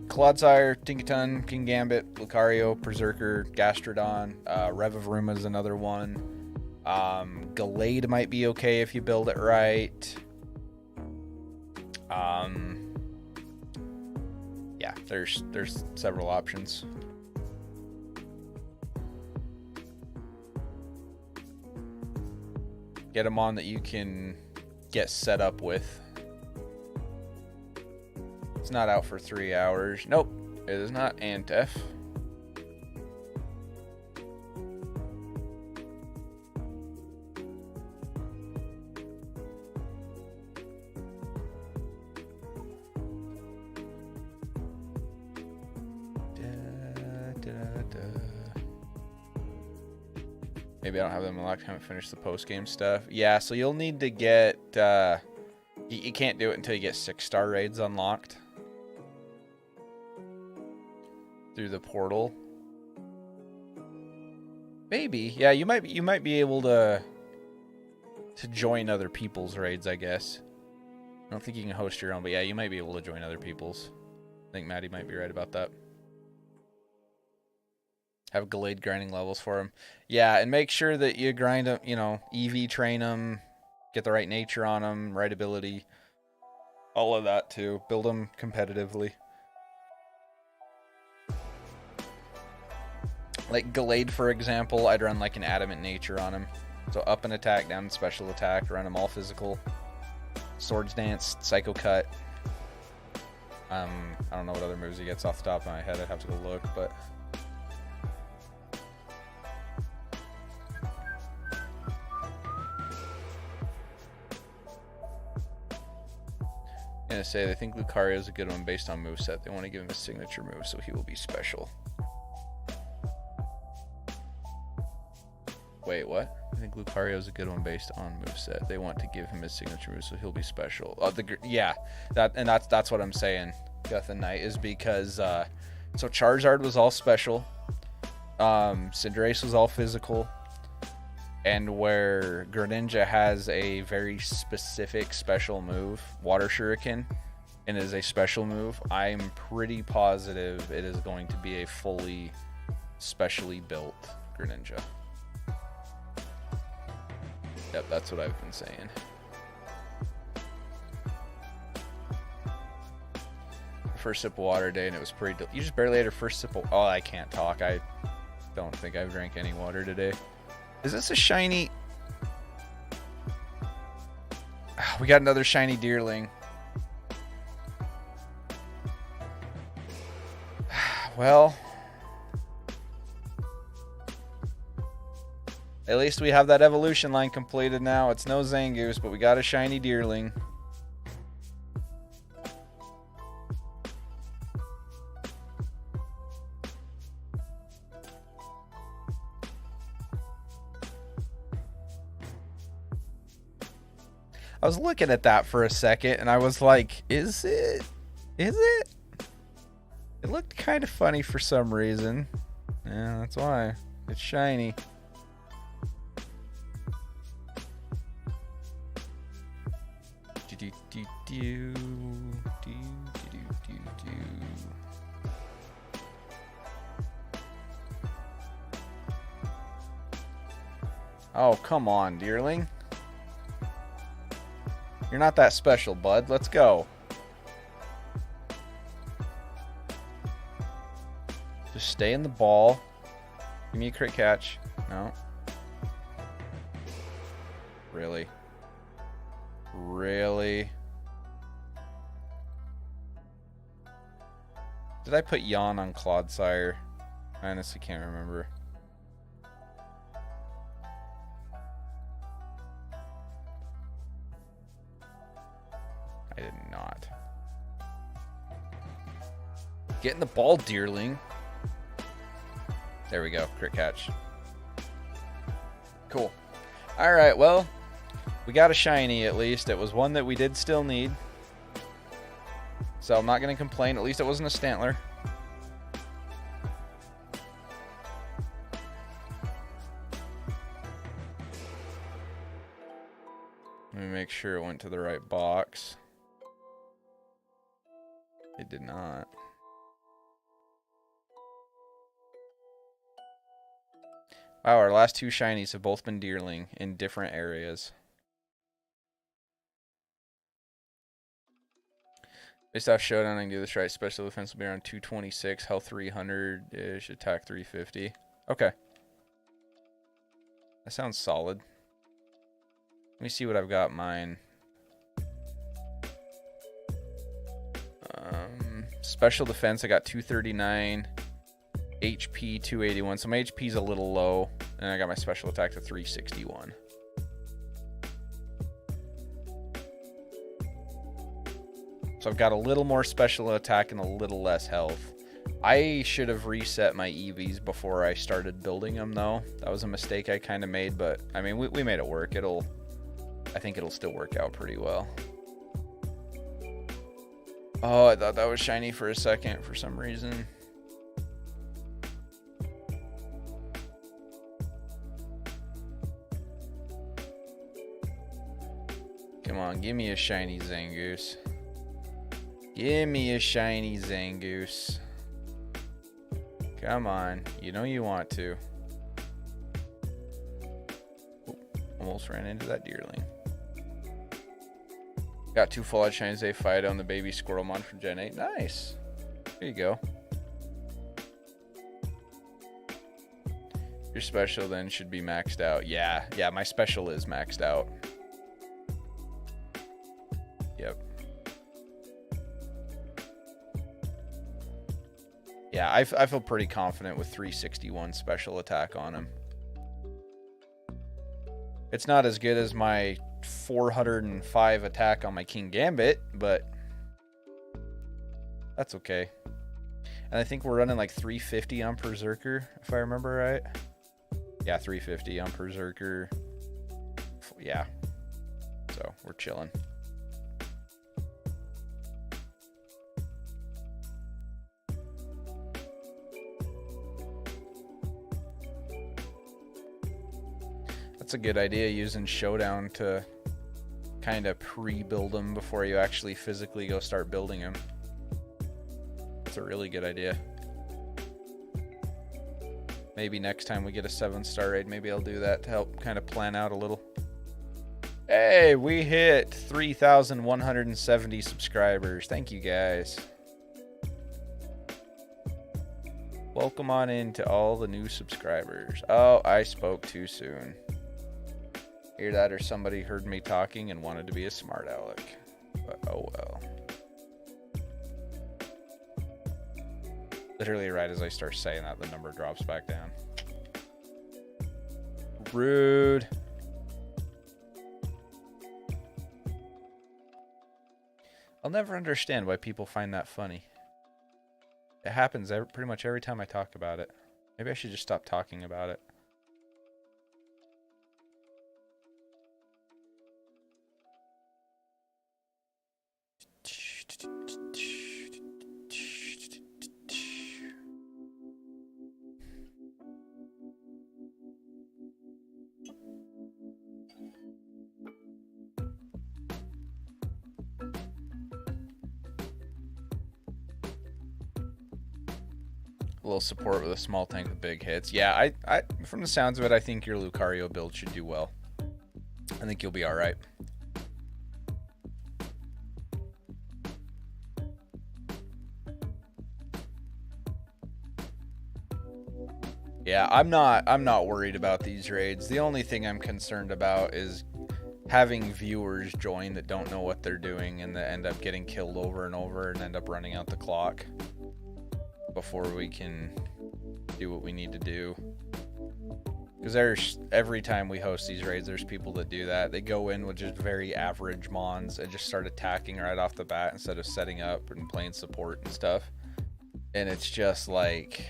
Clodsire, Tinkaton, King Gambit, Lucario, Berserker, Gastrodon, Rev of Ruma is another one. Gallade might be okay if you build it right. Yeah, there's several options. Get them on that you can get set up with. It's not out for 3 hours. Nope, it is not Antef. Maybe I don't have them unlocked. I haven't finished the post-game stuff. Yeah, so you'll need to get... you can't do it until you get 6-star raids unlocked through the portal. Maybe. Yeah, you might be able to join other people's raids, I guess. I don't think you can host your own, but yeah, you might be able to join other people's. I think Maddie might be right about that. Have Gallade grinding levels for him. Yeah, and make sure that you grind them, you know, EV train them, get the right nature on them, right ability, all of that too. Build them competitively. Like Gallade, for example, I'd run like an adamant nature on him. So up an attack, down special attack, run them all physical. Swords Dance, Psycho Cut. I don't know what other moves he gets off the top of my head. I'd have to go look, but... I'm gonna say they think Lucario is a good one based on moveset. They want to give him a signature move, so he will be special. Wait, what? I think Lucario is a good one based on moveset. They want to give him his signature move, so he'll be special. Yeah, that's what I'm saying. Death and Knight is because so Charizard was all special, Cinderace was all physical, and where Greninja has a very specific special move, Water Shuriken, and is a special move, I'm pretty positive it is going to be a fully specially built Greninja. Yep, that's what I've been saying. First sip of water today, and it was pretty... You just barely had your first sip of... Oh, I can't talk. I don't think I've drank any water today. Is this a shiny... We got another shiny Deerling. Well... At least we have that evolution line completed now. It's no Zangoose, but we got a shiny Deerling. I was looking at that for a second, and I was like, is it? Is it? It looked kind of funny for some reason. Yeah, that's why. It's shiny. Oh, come on, dearling. You're not that special, bud. Let's go. Just stay in the ball. Give me a crit catch. No. Really? Really? Did I put yawn on Clodsire? I honestly can't remember. I did not. Get in the ball, dearling. There we go. Crit catch. Cool. Alright, well, we got a shiny at least. It was one that we did still need. So I'm not going to complain. At least it wasn't a Stantler. Let me make sure it went to the right box. It did not. Wow, our last two shinies have both been Deerling in different areas. Based off Showdown, I can do this right. Special defense will be around 226, health 300-ish, attack 350. Okay. That sounds solid. Let me see what I've got mine. Special defense, I got 239. HP 281. So my HP's a little low. And I got my special attack to 361. So I've got a little more special attack and a little less health. I should have reset my EVs before I started building them, though. That was a mistake I kind of made, but I mean, we made it work. I think it'll still work out pretty well. Oh, I thought that was shiny for a second for some reason. Come on, give me a shiny Zangoose. Give me a shiny Zangoose. Come on, you know you want to. Ooh, almost ran into that Deerling. Got 2 full out shinies. They fight on the baby Squirrelmon from Gen 8. Nice. There you go. Your special then should be maxed out. Yeah, my special is maxed out. Yep. Yeah, I feel pretty confident with 361 special attack on him. It's not as good as my 405 attack on my King Gambit, but that's okay. And I think we're running like 350 on Berserker, if I remember right. Yeah, 350 on Berserker. Yeah. So we're chilling. That's a good idea, using Showdown to kind of pre-build them before you actually physically go start building them. That's a really good idea. Maybe next time we get a 7-star raid, maybe I'll do that to help kind of plan out a little. Hey, we hit 3,170 subscribers. Thank you, guys. Welcome on in to all the new subscribers. Oh, I spoke too soon. Either that or somebody heard me talking and wanted to be a smart aleck. But oh well. Literally right as I start saying that, the number drops back down. Rude. I'll never understand why people find that funny. It happens pretty much every time I talk about it. Maybe I should just stop talking about it. little support with a small tank with big hits. Yeah, I from the sounds of it, I think your Lucario build should do well. I think you'll be all right. Yeah, I'm not worried about these raids. The only thing I'm concerned about is having viewers join that don't know what they're doing and that end up getting killed over and over and end up running out the clock before we can do what we need to do. Because every time we host these raids, there's people that do that. They go in with just very average mons and just start attacking right off the bat instead of setting up and playing support and stuff. And it's just like,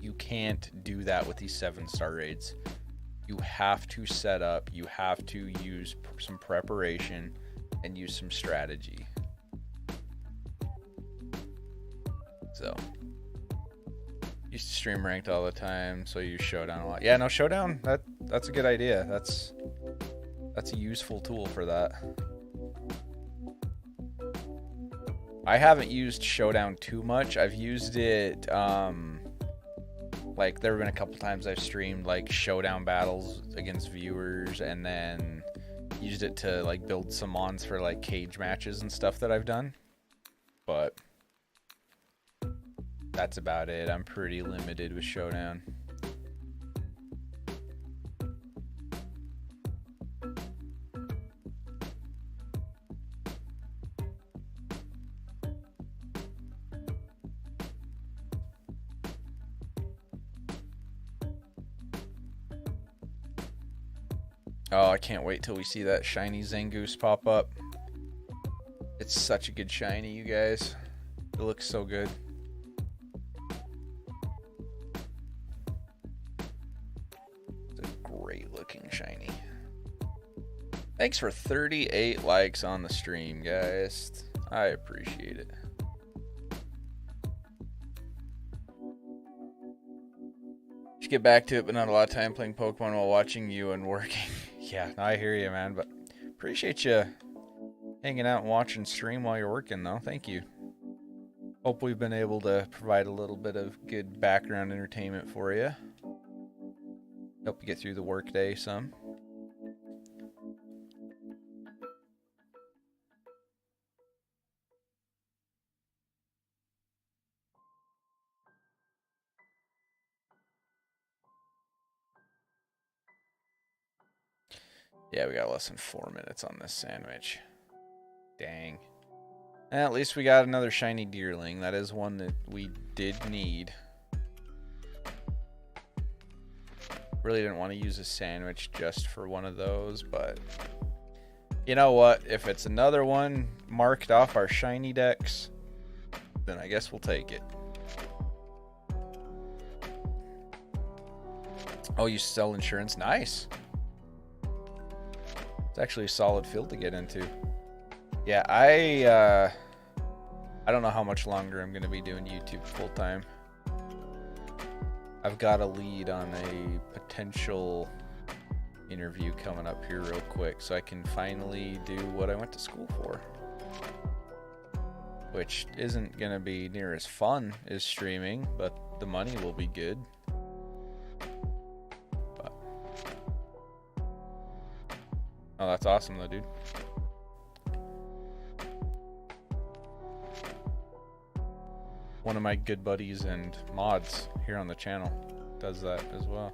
you can't do that with these 7-star raids. You have to set up, you have to use some preparation and use some strategy. So, used to stream ranked all the time, so you use Showdown a lot. Yeah, no, Showdown, that's a good idea. That's a useful tool for that. I haven't used Showdown too much. I've used it, like, there have been a couple times I've streamed, like, Showdown battles against viewers, and then used it to, like, build some mons for, like, cage matches and stuff that I've done. But that's about it. I'm pretty limited with Showdown. Oh, I can't wait till we see that shiny Zangoose pop up. It's such a good shiny, you guys. It looks so good. It's a great looking shiny. Thanks for 38 likes on the stream, guys. I appreciate it. Just get back to it, but not a lot of time playing Pokemon while watching you and working. Yeah, I hear you, man, but appreciate you hanging out and watching stream while you're working, though. Thank you. Hope we've been able to provide a little bit of good background entertainment for you. Help you get through the workday some. Yeah, we got less than 4 minutes on this sandwich. Dang. At least we got another shiny deerling. That is one that we did need. Really didn't want to use a sandwich just for one of those, but you know what? If it's another one marked off our shiny decks, then I guess we'll take it. Oh, you sell insurance? Nice. It's actually a solid field to get into. Yeah, I don't know how much longer I'm going to be doing YouTube full time. I've got a lead on a potential interview coming up here real quick, so I can finally do what I went to school for. Which isn't going to be near as fun as streaming, but the money will be good. Oh, that's awesome though, dude. One of my good buddies and mods here on the channel does that as well.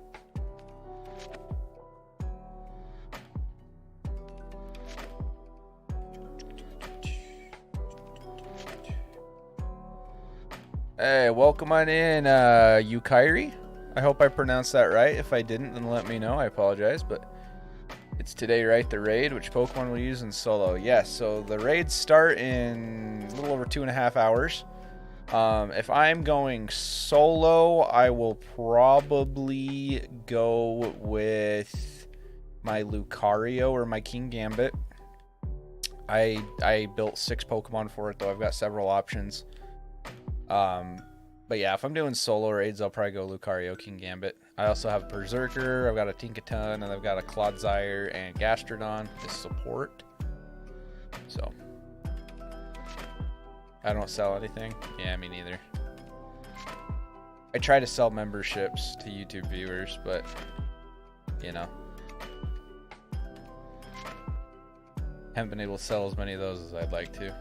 Hey, welcome on in, Yukairi. I hope I pronounced that right. If I didn't, then let me know. I apologize, but it's today, right? The raid, which Pokemon will use in solo. Yes, so the raids start in a little over 2.5 hours. If I'm going solo, I will probably go with my Lucario or my King Gambit. I built 6 Pokemon for it, though. I've got several options. But yeah, if I'm doing solo raids, I'll probably go Lucario, King Gambit. I also have Berserker, I've got a Tinkaton, and I've got a Clodsire and Gastrodon to support. So, I don't sell anything. Yeah, me neither. I try to sell memberships to YouTube viewers, but you know, haven't been able to sell as many of those as I'd like to.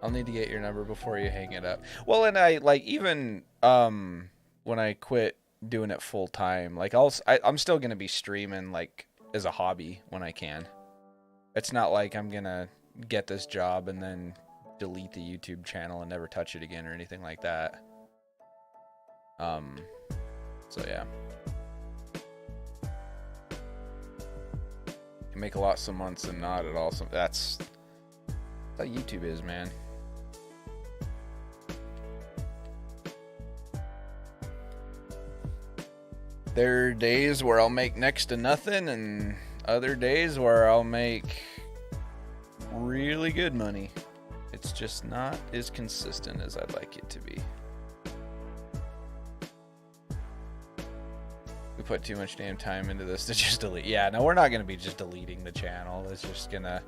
I'll need to get your number before you hang it up. Well, and I like even when I quit doing it full time, like I'm still gonna be streaming like as a hobby when I can. It's not like I'm gonna get this job and then delete the YouTube channel and never touch it again or anything like that. So yeah. You make a lot some months and not at all. So that's how YouTube is, man. There are days where I'll make next to nothing and other days where I'll make really good money. It's just not as consistent as I'd like it to be. We put too much damn time into this to just delete. Yeah, no, we're not going to be just deleting the channel. It's just gonna,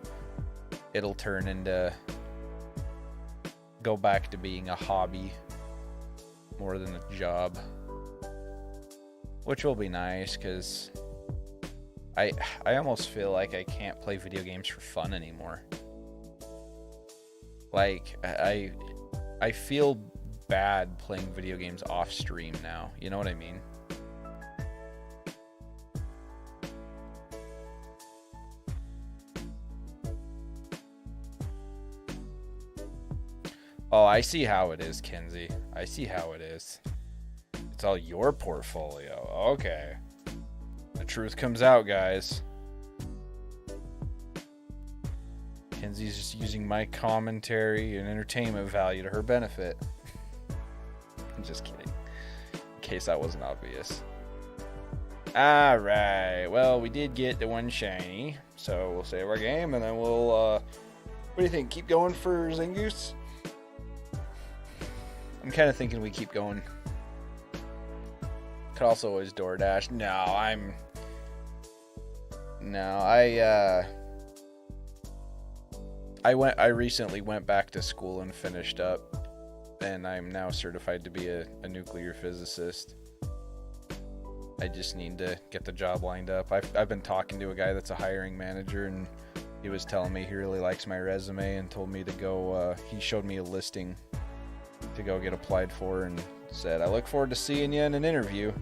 it'll turn into, go back to being a hobby more than a job. Which will be nice, because I almost feel like I can't play video games for fun anymore. Like, I feel bad playing video games off stream now. You know what I mean? Oh, I see how it is, Kenzie. I see how it is. It's all your portfolio. Okay. The truth comes out, guys. Kenzie's just using my commentary and entertainment value to her benefit. I'm just kidding. In case that wasn't obvious. Alright. Well, we did get the one shiny. So we'll save our game and then we'll, what do you think? Keep going for Zingoose? I'm kind of thinking we keep going. Could also always DoorDash. I recently went back to school and finished up, and I'm now certified to be a nuclear physicist. I just need to get the job lined up. I've been talking to a guy that's a hiring manager, and he was telling me he really likes my resume and told me to go, he showed me a listing to go get applied for and said, I look forward to seeing you in an interview.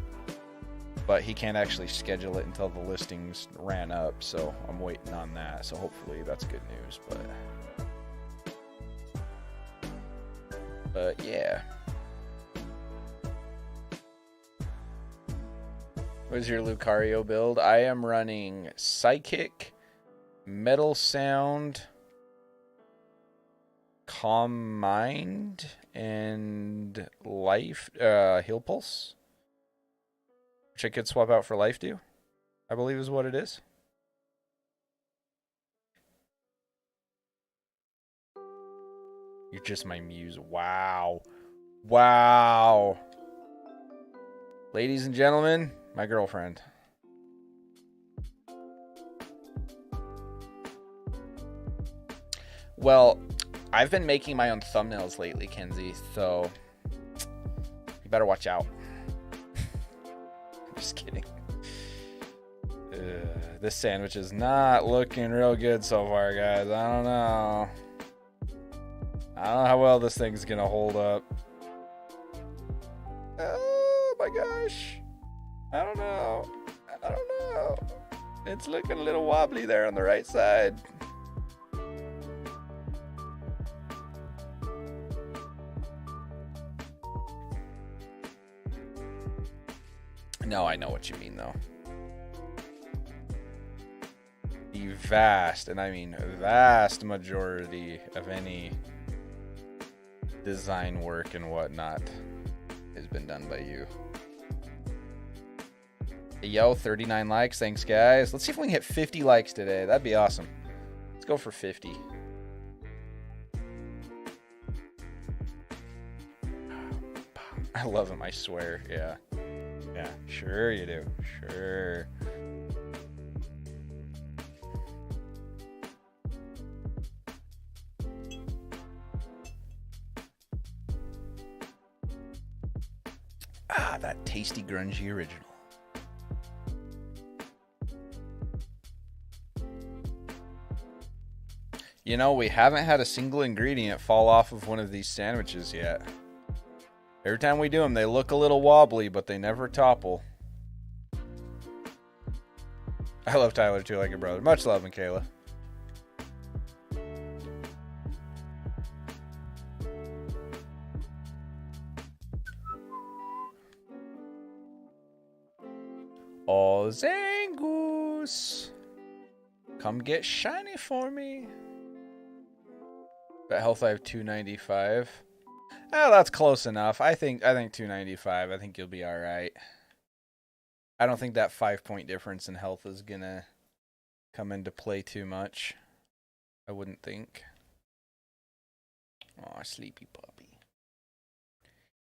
But he can't actually schedule it until the listings ran up, so I'm waiting on that. So hopefully that's good news, but yeah. What is your Lucario build? I am running Psychic, Metal Sound, Calm Mind, and Life, Heal Pulse. Which I could swap out for Life Dew, I believe is what it is. You're just my muse. Wow. Wow. Ladies and gentlemen, my girlfriend. Well, I've been making my own thumbnails lately, Kenzie, so you better watch out. Just kidding. This sandwich is not looking real good so far, guys. I don't know how well this thing's gonna hold up. Oh my gosh. I don't know. It's looking a little wobbly there on the right side. No, I know what you mean, though. The vast, and I mean vast majority of any design work and whatnot has been done by you. Hey, yo, 39 likes. Thanks, guys. Let's see if we can hit 50 likes today. That'd be awesome. Let's go for 50. I love him, I swear. Yeah. Yeah, sure you do. Sure. Ah, that tasty Grungy original. You know, we haven't had a single ingredient fall off of one of these sandwiches yet. Every time we do them, they look a little wobbly, but they never topple. I love Tyler too, like a brother. Much love, Michaela. Oh, Zangoose. Come get shiny for me. But health I have 295. Oh, that's close enough. I think 295. I think you'll be all right. I don't think that 5-point difference in health is gonna come into play too much. I wouldn't think. Oh, sleepy puppy.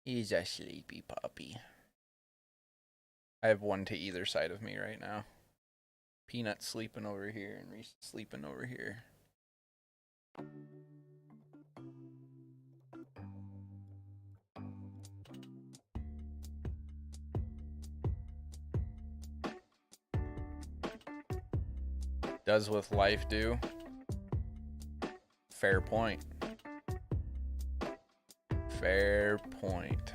He's a sleepy puppy. I have one to either side of me right now. Peanut's sleeping over here and Reese is sleeping over here. Does with life do? Fair point. Fair point.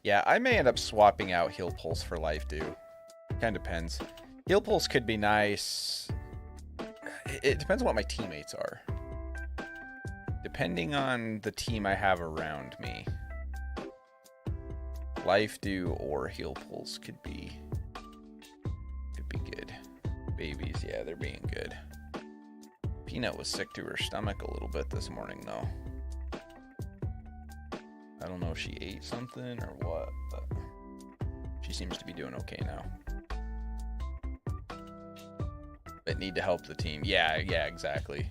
Yeah, I may end up swapping out Heal Pulse for Life Dew. Kind of depends. Heal Pulse could be nice. It depends on what my teammates are. Depending on the team I have around me. Life Dew or Heal Pulse could be good. Babies, yeah, they're being good. Peanut was sick to her stomach a little bit this morning, though. I don't know if she ate something or what, but she seems to be doing okay now. But need to help the team. Yeah, exactly.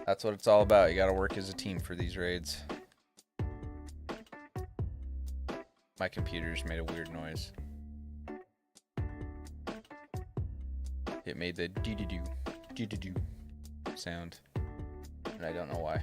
That's what it's all about. You gotta work as a team for these raids. My computer's made a weird noise. It made the doo-doo-doo sound. And I don't know why.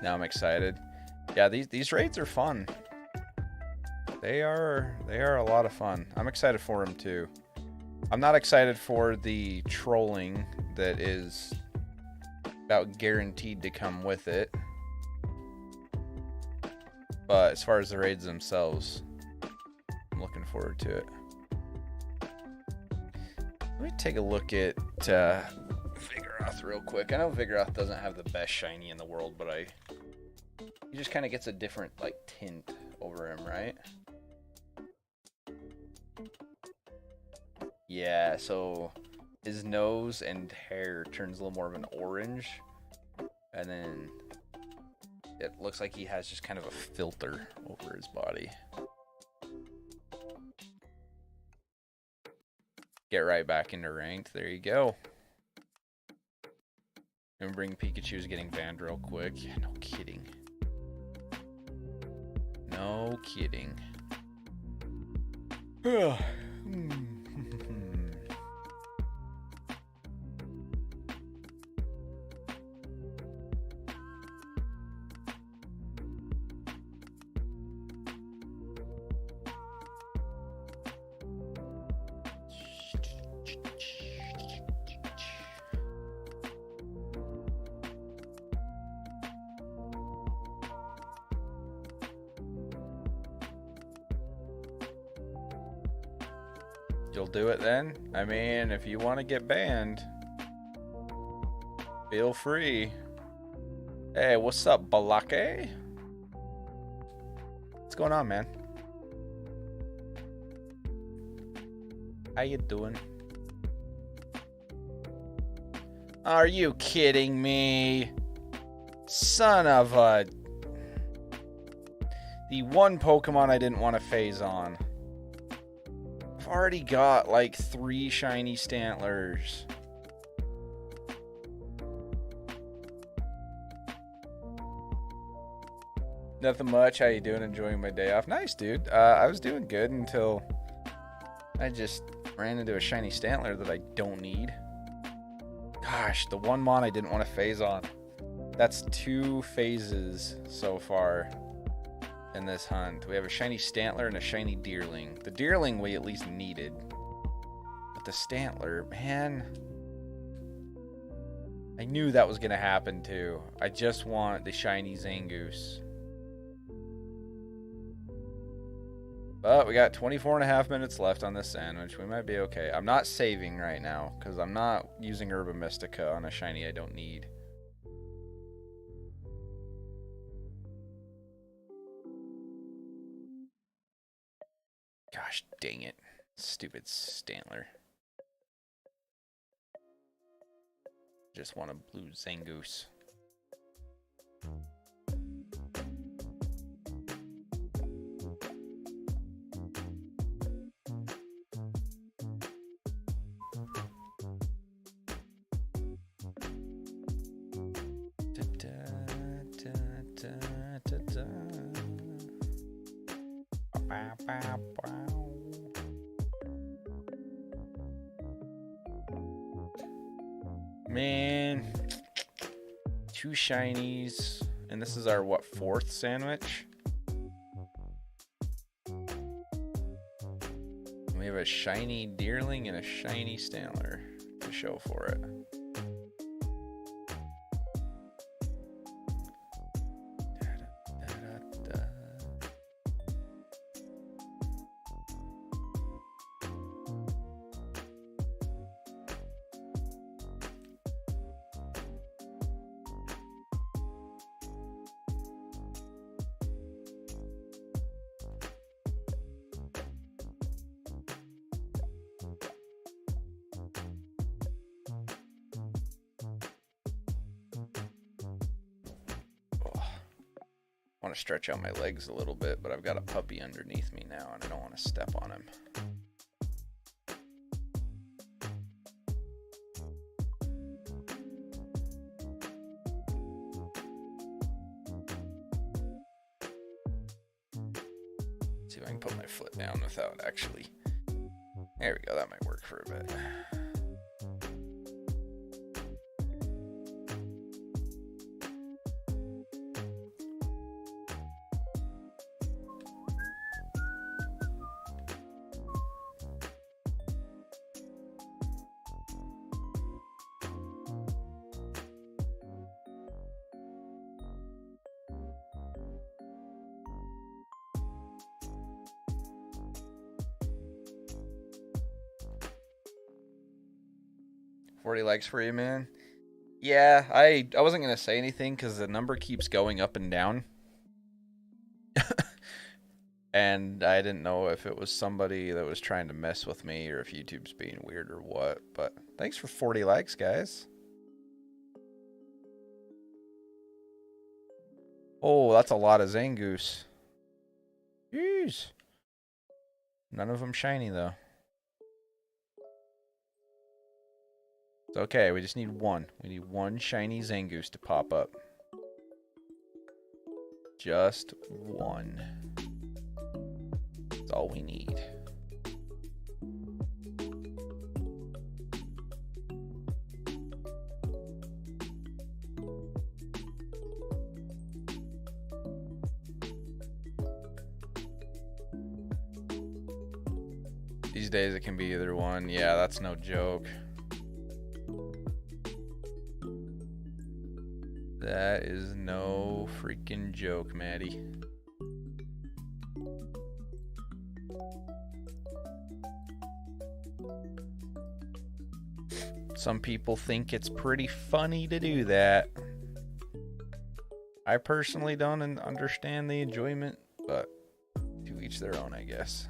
Now I'm excited. Yeah, these raids are fun. They are a lot of fun. I'm excited for them too. I'm not excited for the trolling that is about guaranteed to come with it. But as far as the raids themselves, I'm looking forward to it. Let me take a look at Vigoroth real quick. I know Vigoroth doesn't have the best shiny in the world, but he just kind of gets a different like tint over him, right? Yeah, so his nose and hair turns a little more of an orange, and then it looks like he has just kind of a filter over his body. Get right back into ranked. There you go. Remembering Pikachu's getting banned real quick. Yeah, no kidding. No kidding. You'll do it then? I mean, if you want to get banned, feel free. Hey, what's up, Balake? What's going on, man? How you doing? Are you kidding me? Son of a... The one Pokemon I didn't want to phase on. I've already got like 3 shiny Stantlers. Nothing much. How you doing? Enjoying my day off? Nice, dude. I was doing good until I just ran into a shiny Stantler that I don't need. Gosh, the one mon I didn't want to phase on. That's 2 phases so far in this hunt. We have a shiny Stantler and a shiny Deerling. The Deerling we at least needed. But the Stantler, man, I knew that was going to happen too. I just want the shiny Zangoose. But we got 24.5 minutes left on this sandwich. We might be okay. I'm not saving right now because I'm not using Herba Mystica on a shiny I don't need. Gosh dang it. Stupid Stantler. Just want a blue Zangoose. Man, 2 shinies, and this is our what, 4th sandwich? We have a shiny Deerling and a shiny Stantler to show for it. I want to stretch out my legs a little bit, but I've got a puppy underneath me now and I don't want to step on him. Let's see if I can put my foot down without actually. There we go, that might work for a bit. 40 likes for you, man. Yeah, I wasn't going to say anything because the number keeps going up and down. And I didn't know if it was somebody that was trying to mess with me or if YouTube's being weird or what. But thanks for 40 likes, guys. Oh, that's a lot of Zangoose. Jeez. None of them shiny, though. It's okay, we just need one. We need one shiny Zangoose to pop up. Just one. That's all we need. These days it can be either one. Yeah, that's no joke. That is no freaking joke, Maddie. Some people think it's pretty funny to do that. I personally don't understand the enjoyment, but to each their own, I guess.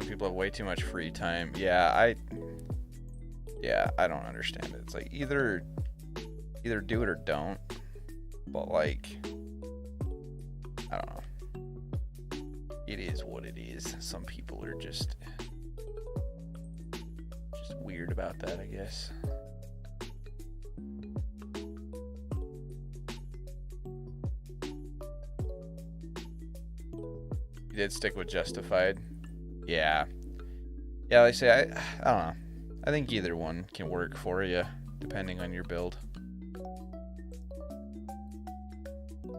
people have way too much free time. Yeah, I don't understand it. It's like either do it or don't. But like, I don't know. It is what it is. Some people are just weird about that, I guess. You did stick with Justified. Yeah. Yeah, like I say, I don't know. I think either one can work for you, depending on your build.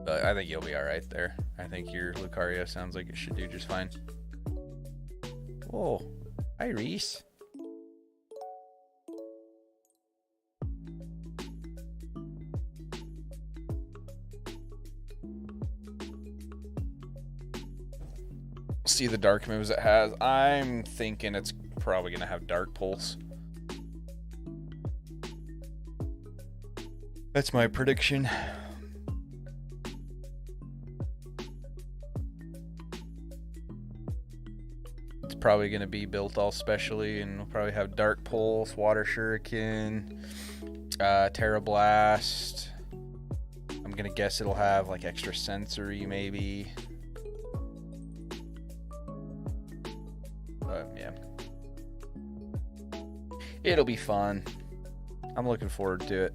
But I think you'll be alright there. I think your Lucario sounds like it should do just fine. Oh, hi Reese. See the dark moves it has. I'm thinking it's probably gonna have Dark Pulse. That's my prediction. It's probably gonna be built all specially, and we'll probably have Dark Pulse, Water Shuriken, Terra Blast. I'm gonna guess it'll have like extra sensory maybe. Yeah. It'll be fun. I'm looking forward to it.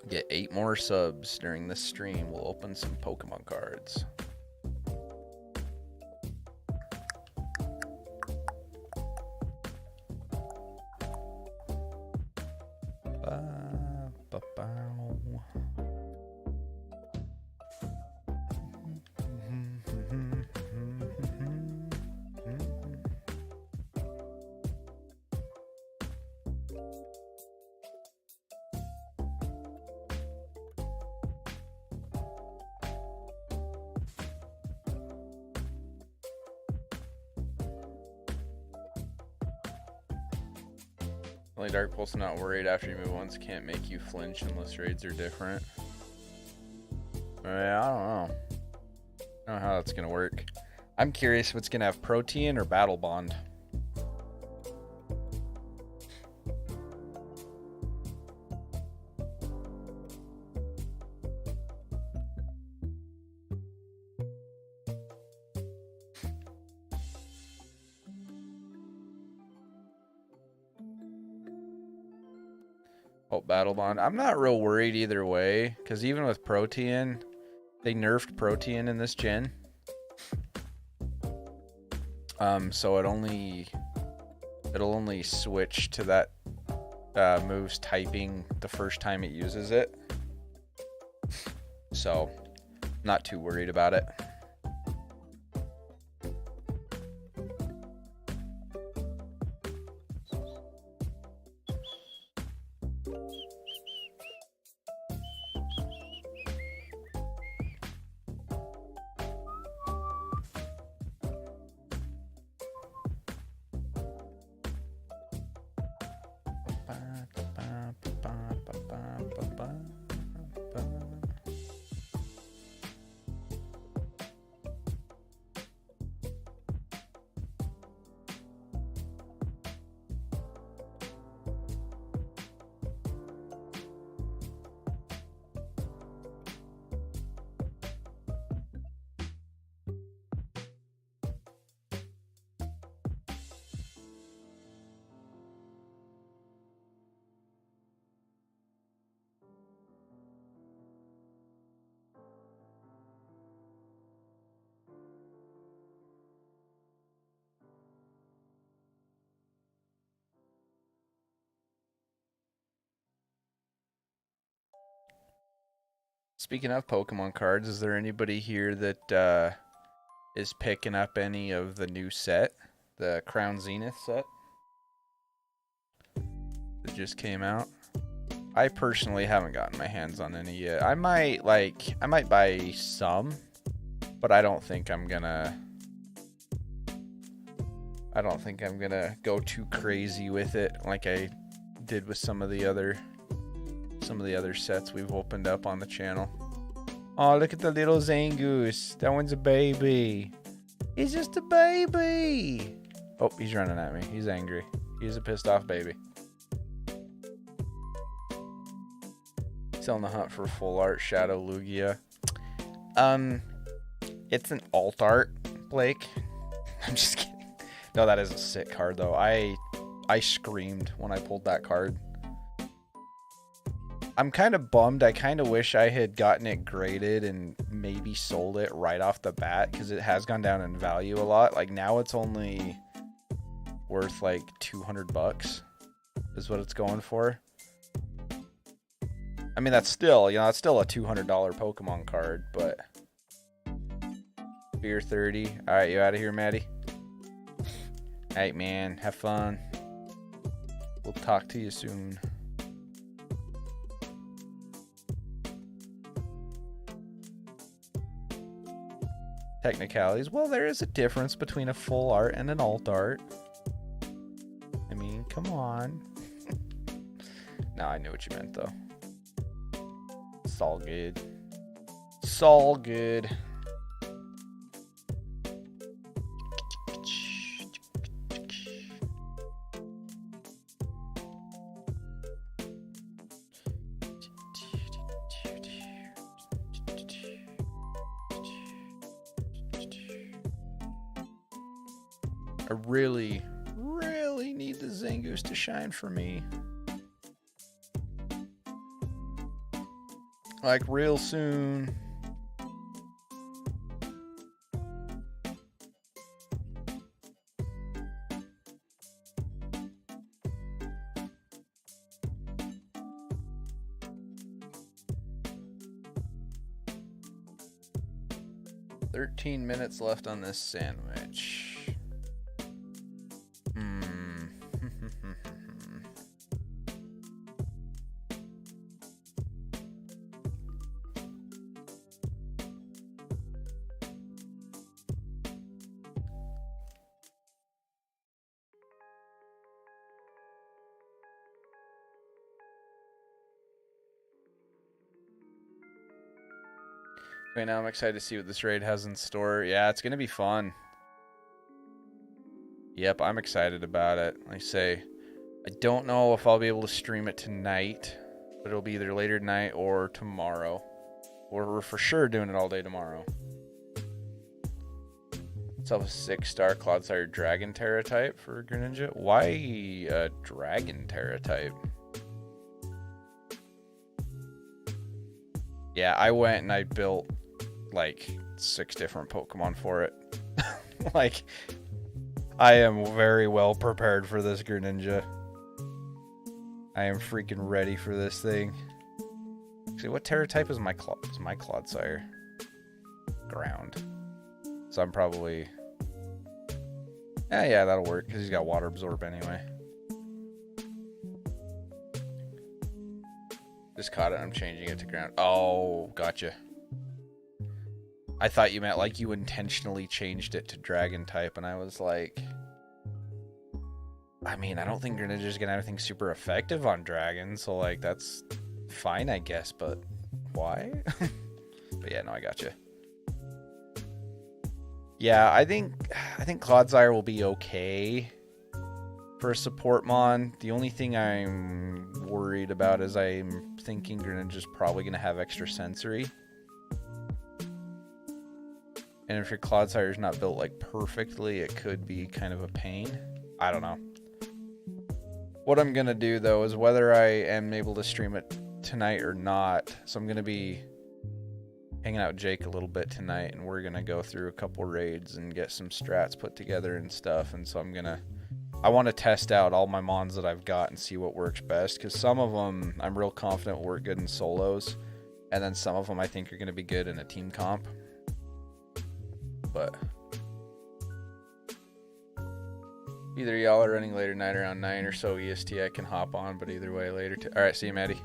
Get 8 more subs during this stream. We'll open some Pokemon cards. Only Dark Pulse, not worried after you move once, can't make you flinch unless raids are different. I don't know. I don't know how that's gonna work. I'm curious if it's gonna have Protean or Battle Bond. Oh, Battle Bond. I'm not real worried either way, because even with Protean, they nerfed Protean in this gen. So it'll only switch to that move's typing the first time it uses it. So, not too worried about it. Speaking of Pokemon cards, is there anybody here that is picking up any of the new set? The Crown Zenith set that just came out? I personally haven't gotten my hands on any yet. I might buy some, But I don't think I'm gonna go too crazy with it like I did with some of the other sets we've opened up on the channel. Oh, look at the little Zangoose. That one's a baby. He's just a baby. Oh, he's running at me. He's angry. He's a pissed off baby. Still on the hunt for full art Shadow Lugia. It's an alt art, Blake. I'm just kidding. No, that is a sick card though. I screamed when I pulled that card. I'm kind of bummed. I kind of wish I had gotten it graded and maybe sold it right off the bat, because it has gone down in value a lot. Like now it's only worth like 200 bucks is what it's going for. I mean, that's still, you know, it's still a $200 Pokemon card, but beer 30. All right, you out of here, Maddie? All right, man, have fun. We'll talk to you soon. Technicalities. Well, there is a difference between a full art and an alt art. I mean, come on. No, I knew what you meant, though. It's all good. It's all good. I really, really need the Zangoose to shine for me. Like real soon. "13 minutes left on this sandwich." Right now I'm excited to see what this raid has in store. Yeah, it's going to be fun. Yep, I'm excited about it. Like I say, I don't know if I'll be able to stream it tonight, but it'll be either later tonight or tomorrow. Or we're for sure doing it all day tomorrow. Itself a 6-star Clodsire Dragon Terra type for Greninja. Why a Dragon Terra type? Yeah, I went and I built like 6 different Pokemon for it. Like, I am very well prepared for this Greninja. I am freaking ready for this thing. See, what Terra type is my Clodsire? Ground. So I'm probably... yeah, that'll work, because he's got Water Absorb anyway. Just caught it, I'm changing it to ground. Oh, gotcha. I thought you meant like you intentionally changed it to Dragon type, and I was like... I mean, I don't think Greninja's gonna have anything super effective on Dragon, so like, that's fine, I guess, but why? But yeah, no, I gotcha. Yeah, I think Clodsire will be okay for a support mon. The only thing I'm worried about is I'm thinking Greninja's probably going to have extra sensory. And if your Clodsire's not built like perfectly, it could be kind of a pain. I don't know. What I'm going to do though is whether I am able to stream it tonight or not. So I'm going to be hanging out with Jake a little bit tonight, and we're going to go through a couple raids and get some strats put together and stuff. And so I want to test out all my mons that I've got and see what works best, because some of them I'm real confident will work good in solos, and then some of them I think are going to be good in a team comp. But either y'all are running later tonight around 9 or so EST, I can hop on, but either way later. All right, see you, Maddie.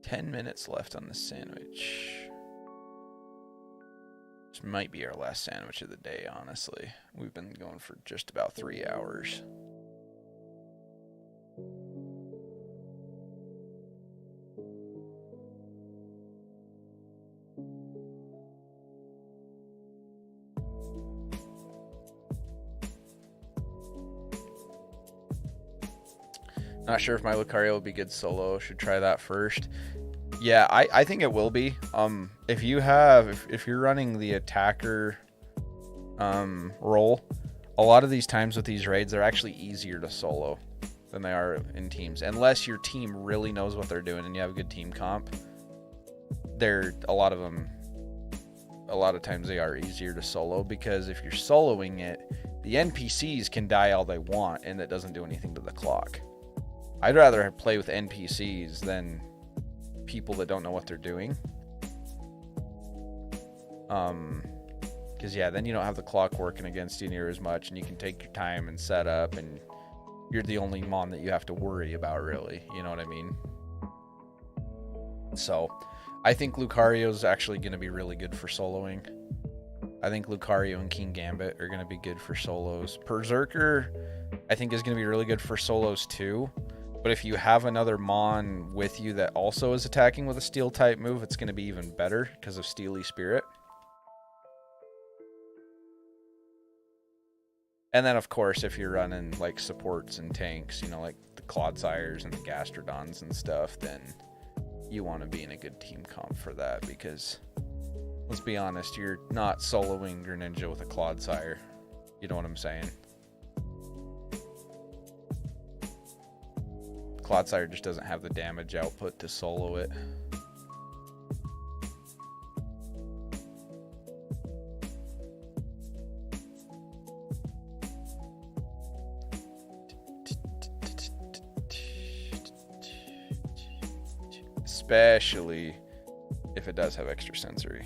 10 minutes left on the sandwich. This might be our last sandwich of the day, honestly. We've been going for just about 3 hours. Not sure if my Lucario will be good solo. Should try that first. Yeah, I think it will be. If you're running the attacker role, a lot of these times with these raids, they're actually easier to solo than they are in teams. Unless your team really knows what they're doing and you have a good team comp, a lot of times they are easier to solo, because if you're soloing it, the NPCs can die all they want and that doesn't do anything to the clock. I'd rather play with NPCs than people that don't know what they're doing. Because yeah, then you don't have the clock working against you near as much, and you can take your time and set up, and you're the only mon that you have to worry about, really. You know what I mean? So, I think Lucario's actually going to be really good for soloing. I think Lucario and King Gambit are going to be good for solos. Berserker, I think, is going to be really good for solos too. But if you have another mon with you that also is attacking with a steel type move, it's going to be even better because of Steely Spirit. And then, of course, if you're running like supports and tanks, you know, like the Clodsires and the Gastrodons and stuff, then you want to be in a good team comp for that, because let's be honest, you're not soloing Greninja with a Clodsire. You know what I'm saying? Clodsire just doesn't have the damage output to solo it. Especially if it does have extra sensory.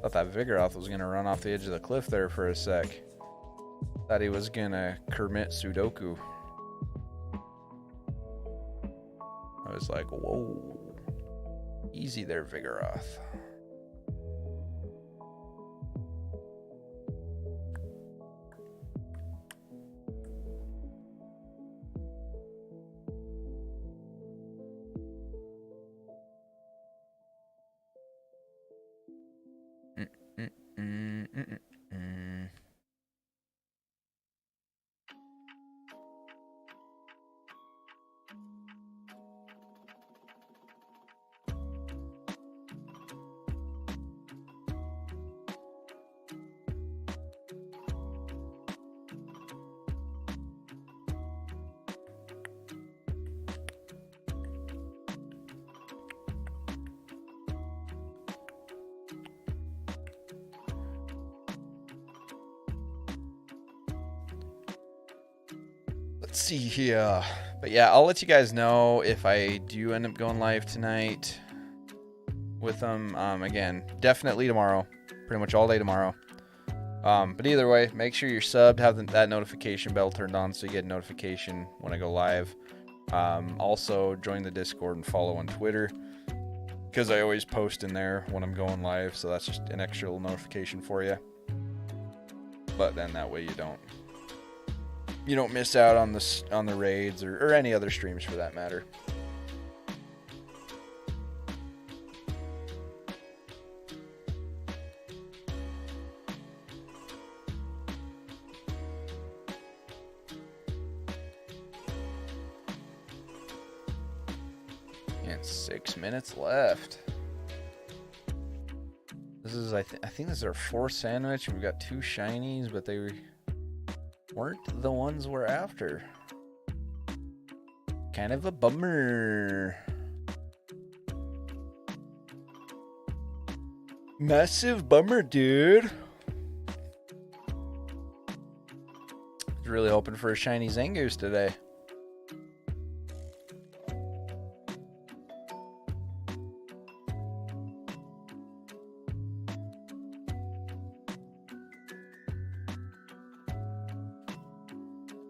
Thought that Vigoroth was going to run off the edge of the cliff there for a sec. Thought he was going to Kermit Sudoku. I was like, whoa. Easy there, Vigoroth. Let's see here. But yeah, I'll let you guys know if I do end up going live tonight with them. Again, definitely tomorrow. Pretty much all day tomorrow. But either way, make sure you're subbed, have that notification bell turned on so you get a notification when I go live. Also, join the Discord and follow on Twitter, because I always post in there when I'm going live, so that's just an extra little notification for you. But then that way you don't miss out on the raids or any other streams for that matter. And 6 minutes left. This is I think this is our 4th sandwich. We've got 2 shinies, but they weren't the ones we're after. Kind of a bummer. Massive bummer, dude. Was really hoping for a shiny Zangoose today.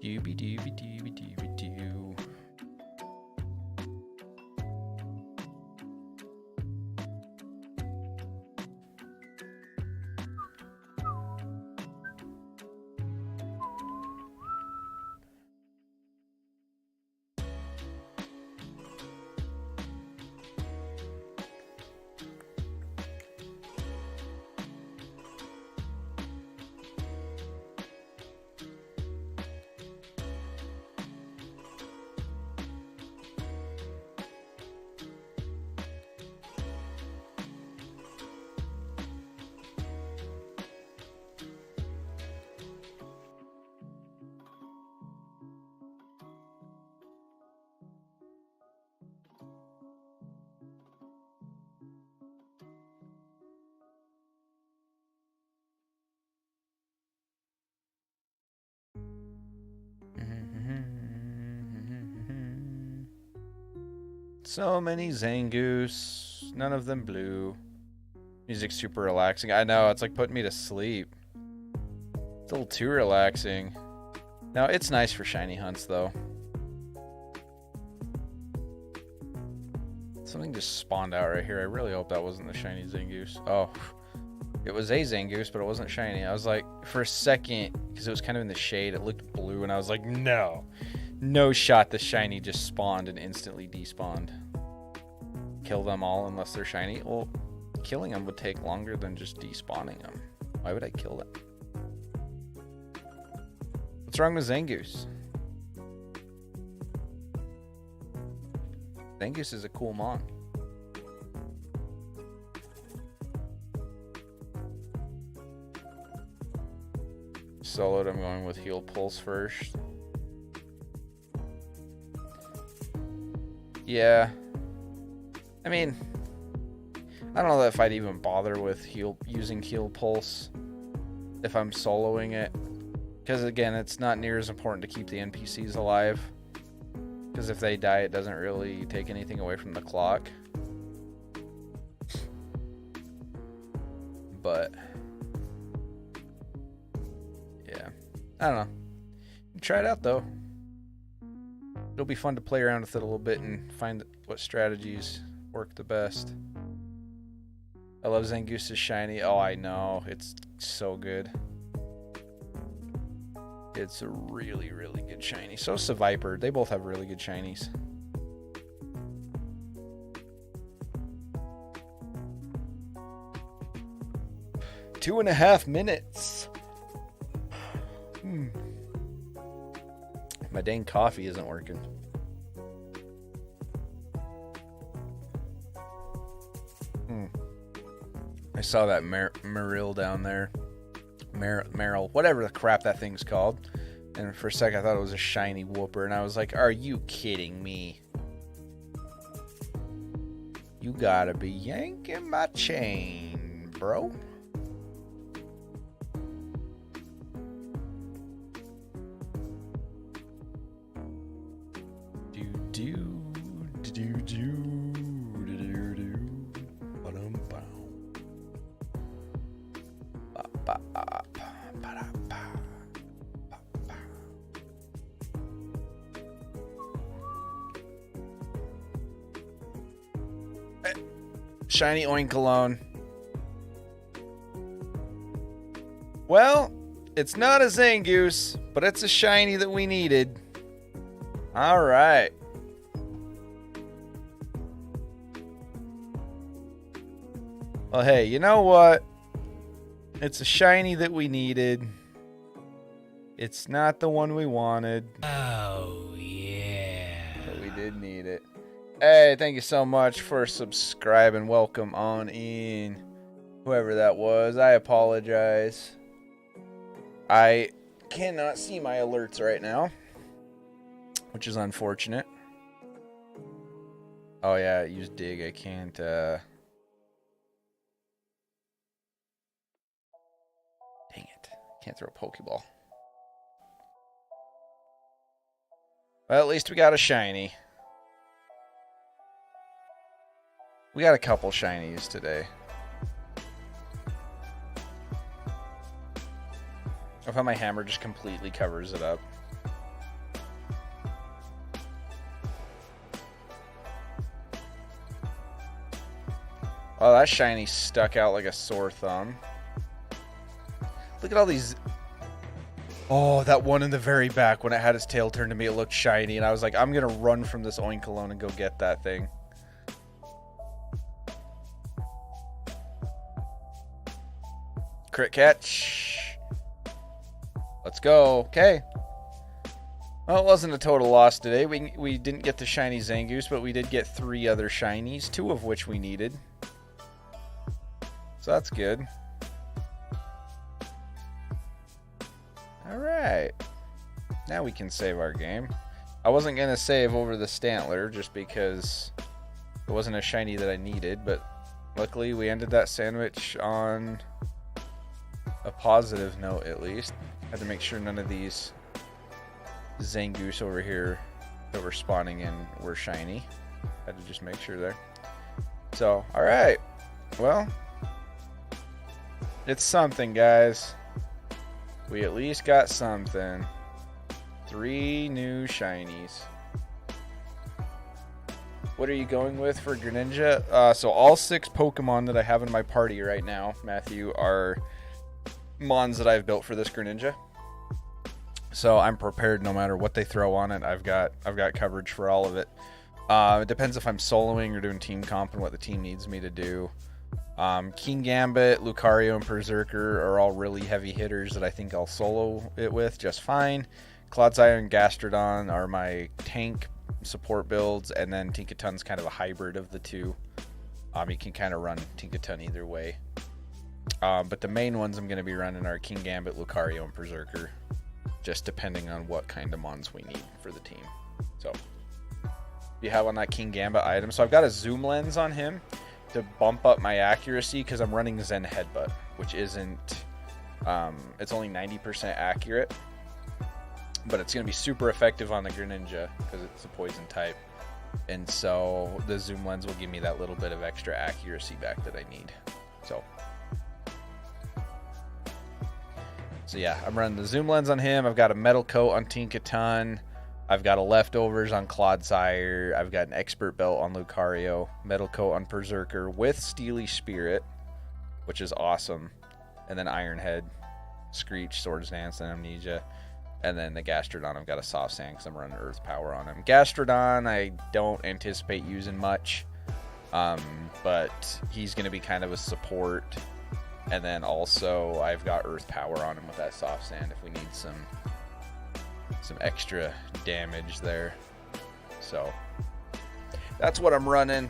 Doobie doobie doobie doobie doo. So many Zangoose, none of them blue. Music's super relaxing. I know, it's like putting me to sleep. It's a little too relaxing. Now, it's nice for shiny hunts, though. Something just spawned out right here. I really hope that wasn't the shiny Zangoose. Oh, it was a Zangoose, but it wasn't shiny. I was like, for a second, because it was kind of in the shade, it looked blue, and I was like, no. No shot the shiny just spawned and instantly despawned. Kill them all unless they're shiny. Well, killing them would take longer than just despawning them. Why would I kill them? What's wrong with Zangoose? Zangoose is a cool mon. Soloed, I'm going with Heal Pulse first. Yeah. I mean, I don't know if I'd even bother with using Heal Pulse if I'm soloing it. Because again, it's not near as important to keep the NPCs alive. Because if they die, it doesn't really take anything away from the clock. But yeah, I don't know. Try it out though. It'll be fun to play around with it a little bit and find what strategies work the best. I love Zangoose's shiny. Oh, I know. It's so good. It's a really, really good shiny. So is Viper. They both have really good shinies. Two and a half minutes. My dang coffee isn't working. I saw that Meryl down there. Meryl, whatever the crap that thing's called. And for a second I thought it was a shiny whooper. And I was like, are you kidding me? You gotta be yanking my chain, bro. Shiny Oinkalone. Well, it's not a Zangoose, but it's a shiny that we needed. All right. Well, hey, you know what? It's a shiny that we needed. It's not the one we wanted. Oh, yeah. But we did need it. Hey, thank you so much for subscribing. Welcome on in. Whoever that was, I apologize. I cannot see my alerts right now, which is unfortunate. Oh yeah, use dig. I can't dang it. Can't throw a Pokeball. Well, at least we got a shiny. We got a couple shinies today. I found my hammer just completely covers it up. Oh, that shiny stuck out like a sore thumb. Look at all these. Oh, that one in the very back when it had its tail turned to me, it looked shiny. And I was like, I'm going to run from this Oinkalone and go get that thing. Crit catch. Let's go. Okay. Well, it wasn't a total loss today. We didn't get the shiny Zangoose, but we did get 3 other shinies, 2 of which we needed. So that's good. Alright. Now we can save our game. I wasn't going to save over the Stantler just because it wasn't a shiny that I needed, but luckily we ended that sandwich on a positive note at least. Had to make sure none of these Zangoose over here that were spawning in were shiny. Had to just make sure there. So, alright. Well, it's something, guys. We at least got something. 3 new shinies. What are you going with for Greninja? So all 6 Pokemon that I have in my party right now, Matthew, are Mons that I've built for this Greninja. So I'm prepared no matter what they throw on it. I've got coverage for all of it. It depends if I'm soloing or doing team comp and what the team needs me to do. King Gambit, Lucario, and Berserker are all really heavy hitters that I think I'll solo it with just fine. Clodsire and Gastrodon are my tank support builds, and then Tinkaton's kind of a hybrid of the two. You can kind of run Tinkaton either way. But the main ones I'm going to be running are King Gambit, Lucario, and Berserker, just depending on what kind of mons we need for the team. So, you have on that King Gambit item. So I've got a zoom lens on him to bump up my accuracy because I'm running Zen Headbutt, which isn't, it's only 90% accurate, but it's going to be super effective on the Greninja because it's a poison type. And so the zoom lens will give me that little bit of extra accuracy back that I need. So yeah, I'm running the zoom lens on him. I've got a metal coat on Tinkaton. I've got a leftovers on Clodsire. I've got an expert belt on Lucario. Metal coat on Berserker with Steely Spirit, which is awesome. And then Iron Head, Screech, Swords Dance, and Amnesia. And then the Gastrodon, I've got a soft sand because I'm running Earth Power on him. Gastrodon, I don't anticipate using much. But he's going to be kind of a support. And then also, I've got Earth Power on him with that soft sand if we need some extra damage there. So that's what I'm running.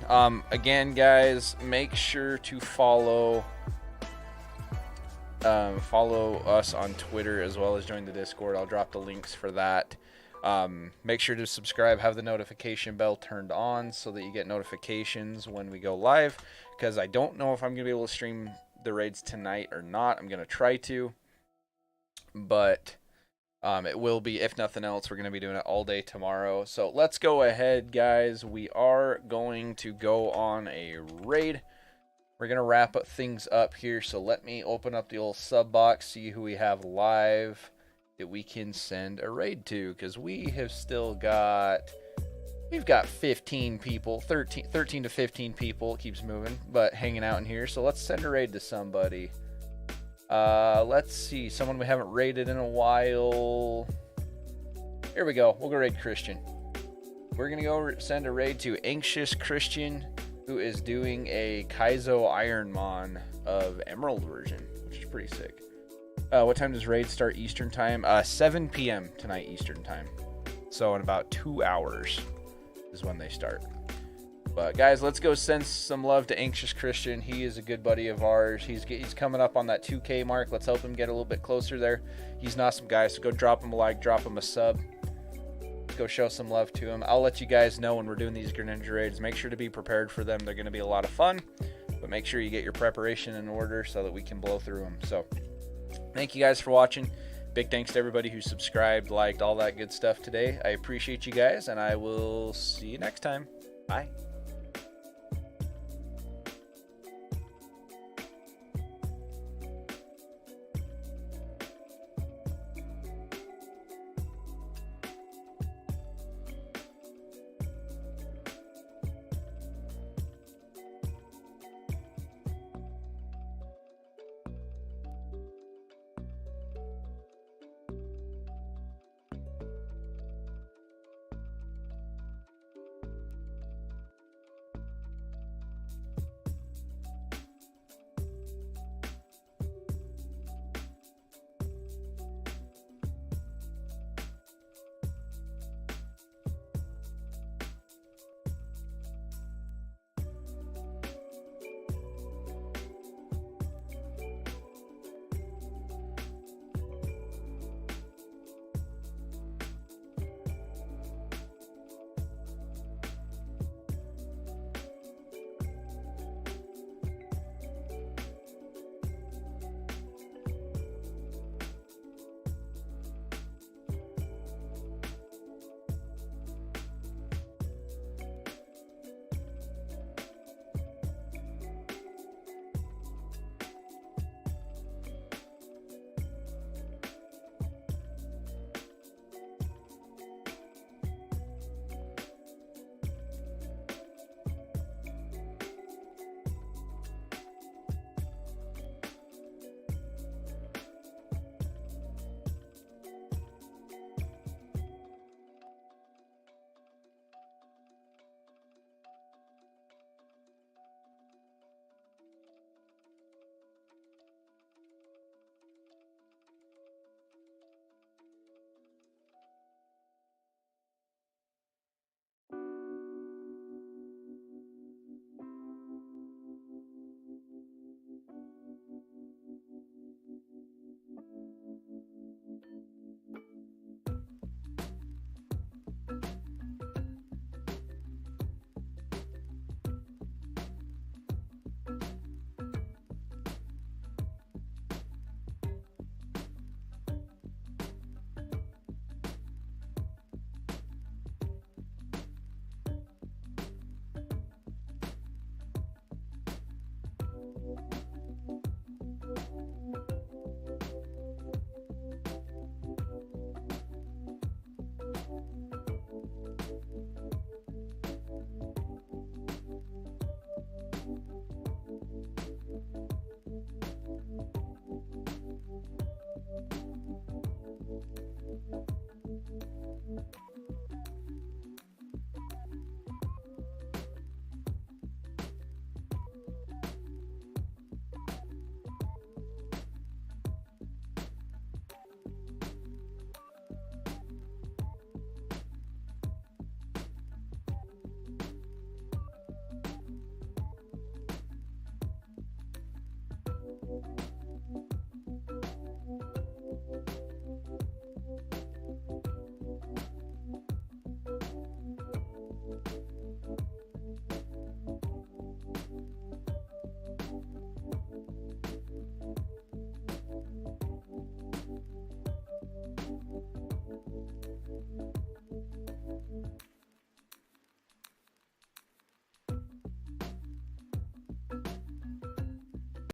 Again, guys, make sure to follow us on Twitter as well as join the Discord. I'll drop the links for that. Make sure to subscribe, have the notification bell turned on so that you get notifications when we go live, because I don't know if I'm gonna be able to stream the raids tonight or not. I'm gonna try to, but it will be, if nothing else, we're going to be doing it all day tomorrow. So let's go ahead, guys. We are going to go on a raid. We're going to wrap up things up here. So let me open up the old sub box, see who we have live that we can send a raid to. Because we have still got, we've got 15 people, 13 to 15 people. It keeps moving, but hanging out in here. So let's send a raid to somebody. Let's see, someone we haven't raided in a while. Here we go. We'll go raid Christian. We're going to go send a raid to Anxious Christian, who is doing a Kaizo Ironmon of Emerald version, which is pretty sick. What time does raid start Eastern time? 7 p.m. tonight Eastern time. So in about 2 hours is when they start. But guys, let's go send some love to Anxious Christian. He is a good buddy of ours. He's coming up on that 2K mark. Let's help him get a little bit closer there. He's an awesome guy, so go drop him a like, drop him a sub. Go show some love to him. I'll let you guys know when we're doing these Greninja raids. Make sure to be prepared for them. They're going to be a lot of fun. But make sure you get your preparation in order so that we can blow through them. So thank you guys for watching. Big thanks to everybody who subscribed, liked, all that good stuff today. I appreciate you guys, and I will see you next time. Bye.